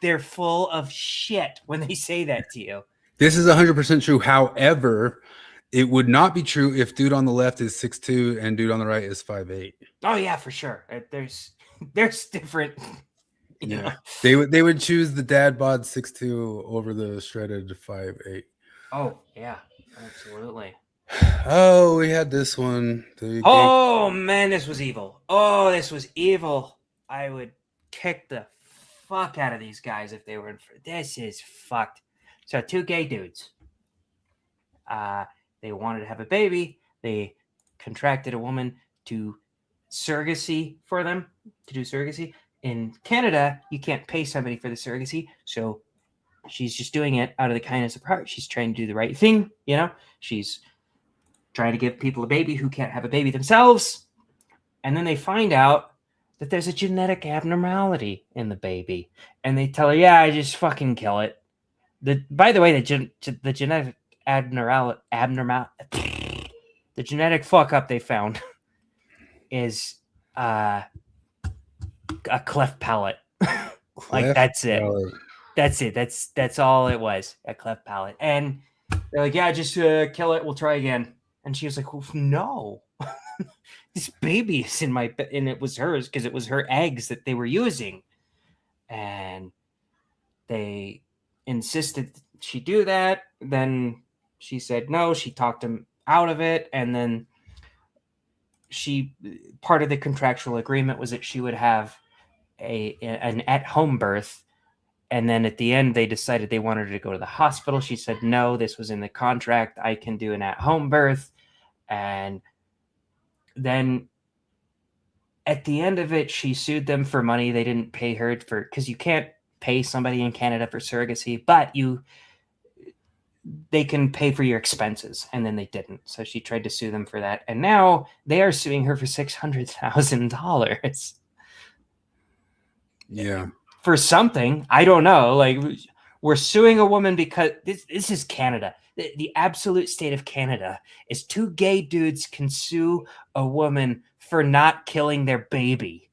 They're full of shit when they say that to you. This is 100% true. However, it would not be true if dude on the left is 6'2" and dude on the right is 5'8". Oh yeah, for sure. There's different. You know. They would choose the dad bod 6'2" over the shredded 5'8". Oh yeah, absolutely. Oh, we had this one. Oh man, this was evil. Oh, this was evil. I would kick the fuck out of these guys if they were in. This is fucked. So 2 gay dudes. They wanted to have a baby. They contracted a woman to surrogacy for them to do surrogacy. In Canada, you can't pay somebody for the surrogacy, so she's just doing it out of the kindness of her heart. She's trying to do the right thing, you know. She's trying to give people a baby who can't have a baby themselves, and then they find out that there's a genetic abnormality in the baby, and they tell her, "Yeah, I just fucking kill it." By the way, the genetic the genetic fuck up they found is a cleft palate. Like that's it. That's it. That's all it was. A cleft palate. And they're like, "Yeah, just kill it. We'll try again." And she was like, "Well, no, this baby is in my bed," and it was hers because it was her eggs that they were using. And they insisted she do that. Then she said no. She talked him out of it, and then part of the contractual agreement was that she would have an at-home birth. And then at the end, they decided they wanted her to go to the hospital. She said, "No, this was in the contract. I can do an at-home birth." And then at the end of it, she sued them for money. They didn't pay her because you can't pay somebody in Canada for surrogacy, but they can pay for your expenses. And then they didn't. So she tried to sue them for that. And now they are suing her for $600,000. Yeah. For something, I don't know. Like, we're suing a woman because this is Canada. The absolute state of Canada is 2 gay dudes can sue a woman for not killing their baby.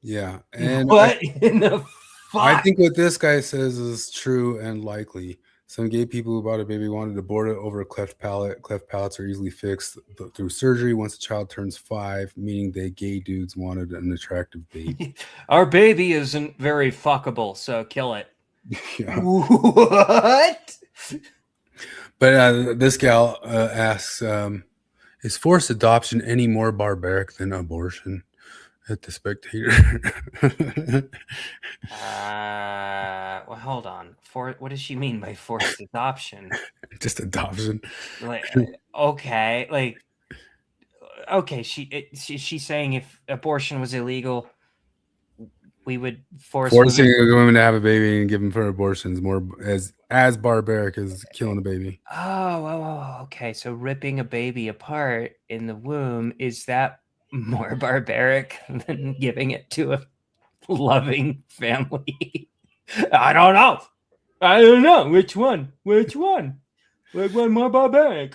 Yeah. And what in the fuck? I think what this guy says is true and likely. Some gay people who bought a baby wanted to abort it over a cleft palate. Cleft palates are easily fixed through surgery once a child turns 5, meaning they gay dudes wanted an attractive baby. Our baby isn't very fuckable, so kill it. Yeah. What? But this gal asks, is forced adoption any more barbaric than abortion? At the Spectator. Well, hold on. What does she mean by forced adoption? Just adoption. Like, okay, she's saying if abortion was illegal, we would forcing women to have a baby and give them for abortions more as barbaric as killing a baby. Oh, okay. So ripping a baby apart in the womb, is that more barbaric than giving it to a loving family? I don't know. Which one? Which one more barbaric?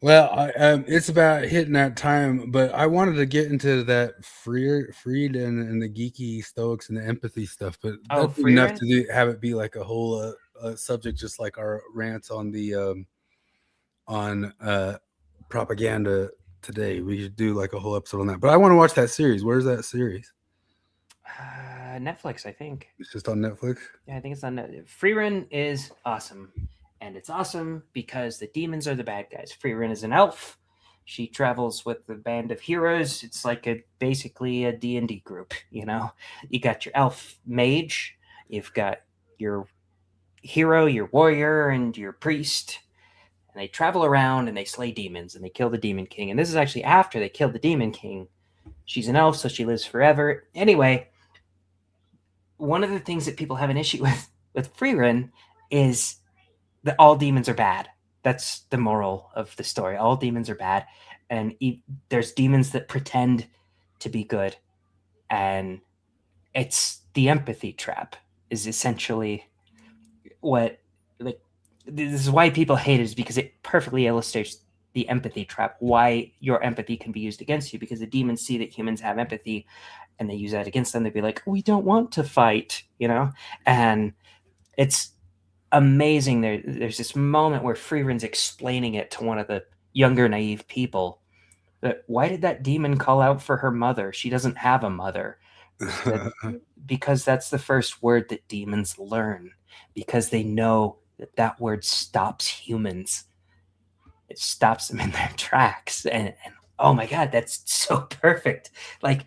Well, it's about hitting that time, but I wanted to get into that Freed and the geeky Stoics and the empathy stuff, but that's enough to have it be like a whole subject just like our rants on the propaganda today. We should do like a whole episode on that. But I want to watch that series. Where's that series? Netflix, I think. It's just on Netflix. Yeah, I think it's on Netflix. Freerun is awesome, and it's awesome because the demons are the bad guys. Freerun is an elf. She travels with the band of heroes. It's like basically a D&D group. You know, you got your elf mage, you've got your hero, your warrior, and your priest. And they travel around and they slay demons and they kill the demon king. And this is actually after they killed the demon king. She's an elf, so she lives forever. Anyway, one of the things that people have an issue with Freerun is that all demons are bad. That's the moral of the story. All demons are bad. And there's demons that pretend to be good. And it's the empathy trap is essentially what, like, this is why people hate it, is because it perfectly illustrates the empathy trap, why your empathy can be used against you, because the demons see that humans have empathy and they use that against them. They'd be like, we don't want to fight, you know? And it's amazing. There's this moment where Freerun's explaining it to one of the younger, naive people. That why did that demon call out for her mother? She doesn't have a mother. Because that's the first word that demons learn, because they know that word stops humans. It stops them in their tracks. And oh my God, that's so perfect. Like,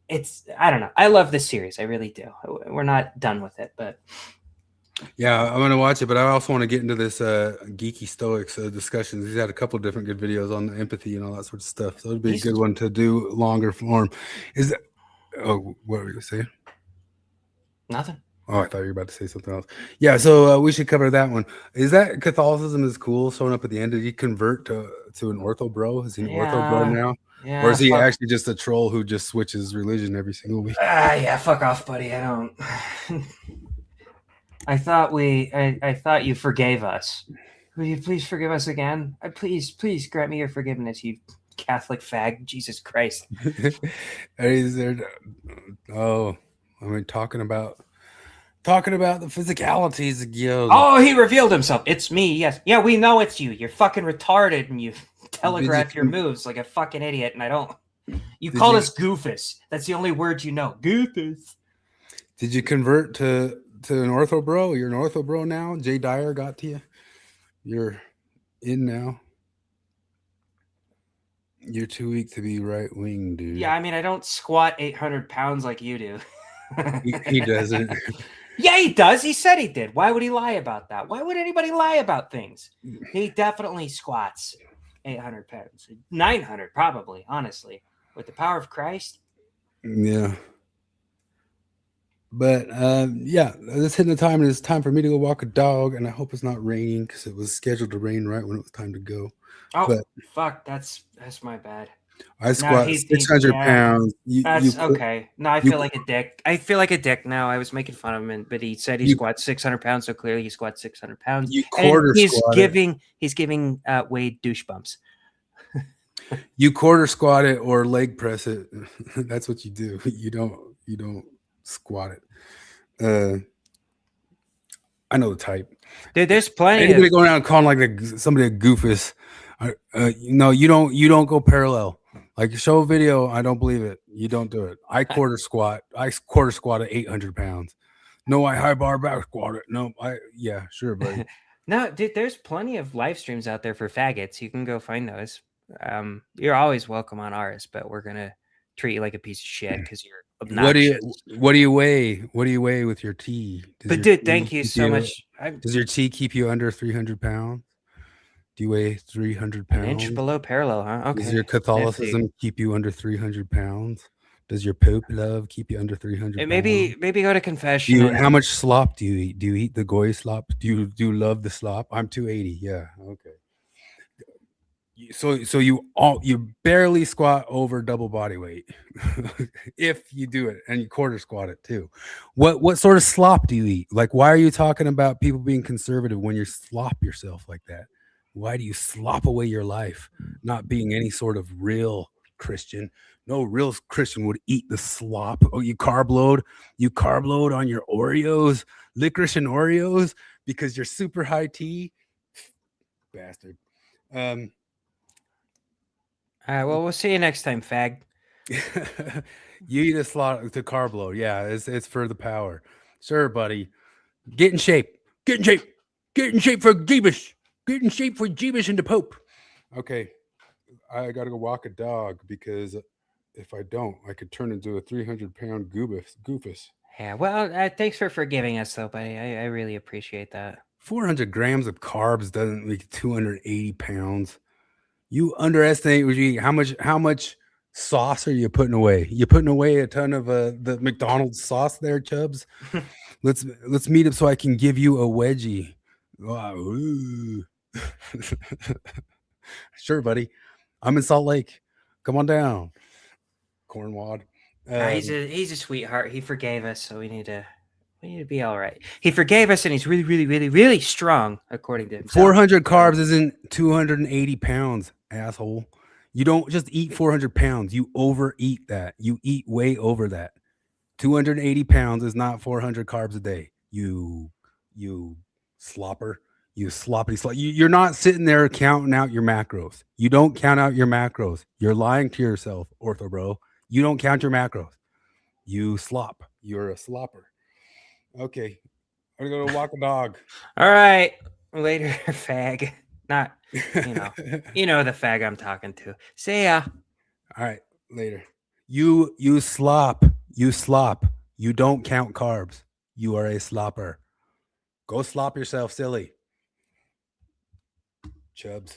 I don't know. I love this series. I really do. We're not done with it, but yeah, I'm gonna watch it. But I also want to get into this geeky Stoics discussions. He's had a couple of different good videos on the empathy and all that sort of stuff. So it'd be a good one to do longer form. Is that? Oh, what were you saying? Nothing. Oh, I thought you were about to say something else. Yeah, so we should cover that one. Is that Catholicism is cool showing up at the end? Did he convert to an ortho bro? Is he an ortho bro now? Yeah, or is he actually just a troll who just switches religion every single week? Yeah, fuck off, buddy. I don't. I thought you forgave us. Will you please forgive us again? Please grant me your forgiveness, you Catholic fag. Jesus Christ. Is there? Oh, I mean, talking about the physicalities again. Oh, he revealed himself. It's me. Yes. Yeah, we know it's you. You're fucking retarded and you telegraph your moves like a fucking idiot. And I don't. You called us goofus. That's the only word you know. Goofus. Did you convert to an ortho bro? You're an ortho bro now? Jay Dyer got to you? You're in now? You're too weak to be right wing, dude. Yeah, I mean, I don't squat 800 pounds like you do. He doesn't. Yeah, he does. He said he did. Why would he lie about that? Why would anybody lie about things? He definitely squats 800 pounds. 900 probably, honestly. With the power of Christ. Yeah. But yeah, it's hitting the time, and it's time for me to go walk a dog, and I hope it's not raining because it was scheduled to rain right when it was time to go. Oh, but fuck, that's my bad. I squat 600 pounds. That's okay. No, I feel like a dick. I feel like a dick now. I was making fun of him, but he said he squats 600 pounds, so clearly he squats 600 pounds. You quarter squat it. He's giving Wade douche bumps. You quarter squat it or leg press it. That's what you do. You don't squat it. I know the type. Dude, there's plenty. Anybody going around calling like somebody a goofus? No, you don't go parallel. Like, show a video, I don't believe it. You don't do it. I quarter squat at 800 pounds. No, I high bar back squat it. No, yeah, sure, buddy. No, dude, there's plenty of live streams out there for faggots. You can go find those. You're always welcome on ours, but we're gonna treat you like a piece of shit because you're obnoxious. What do you weigh? What do you weigh with your tea? But dude, thank you so much. Does your tea keep you under 300 pounds? Do you weigh 300 pounds? An inch below parallel, huh? Okay. Does your Catholicism keep you under 300 pounds? Does your Pope love keep you under 300 pounds? Maybe go to confession. How much slop do you eat? Do you eat the goy slop? Do you love the slop? I'm 280. Yeah. Okay. So you barely squat over double body weight if you do it, and you quarter squat it too. What sort of slop do you eat? Like, why are you talking about people being conservative when you slop yourself like that? Why do you slop away your life, not being any sort of real Christian. No real Christian would eat the slop. Oh, you carb load on your Oreos, licorice and Oreos because you're super high T. Bastard. All right, well, we'll see you next time, fag. You eat a slot to carb load. Yeah, it's for the power. Sure, buddy. Get in shape. Get in shape. Get in shape for Jeebus. Get in shape for Jeebus and the Pope. Okay. I gotta go walk a dog because if I don't, I could turn into a 300-pound goofus. Yeah, well, thanks for forgiving us, though, buddy. I really appreciate that. 400 grams of carbs doesn't make 280 pounds. You underestimate what you eat. How much sauce are you putting away? You putting away a ton of the McDonald's sauce there, Chubbs? Let's meet up so I can give you a wedgie. Wow. Sure, buddy. I'm in Salt Lake. Come on down, Cornwad. He's a sweetheart. He forgave us, so we need to be all right. He forgave us, and he's really, really, really, really strong, according to himself. 400 carbs isn't 280 pounds, asshole. You don't just eat 400 pounds. You overeat that. You eat way over that. 280 pounds is not 400 carbs a day. You slopper. You sloppy slop. You're not sitting there counting out your macros. You don't count out your macros. You're lying to yourself, Ortho Bro. You don't count your macros. You slop. You're a slopper. Okay. I'm going to go walk a dog. All right. Later, fag. Not, you know the fag I'm talking to. See ya. All right. Later. You slop. You slop. You don't count carbs. You are a slopper. Go slop yourself silly. Chubbs.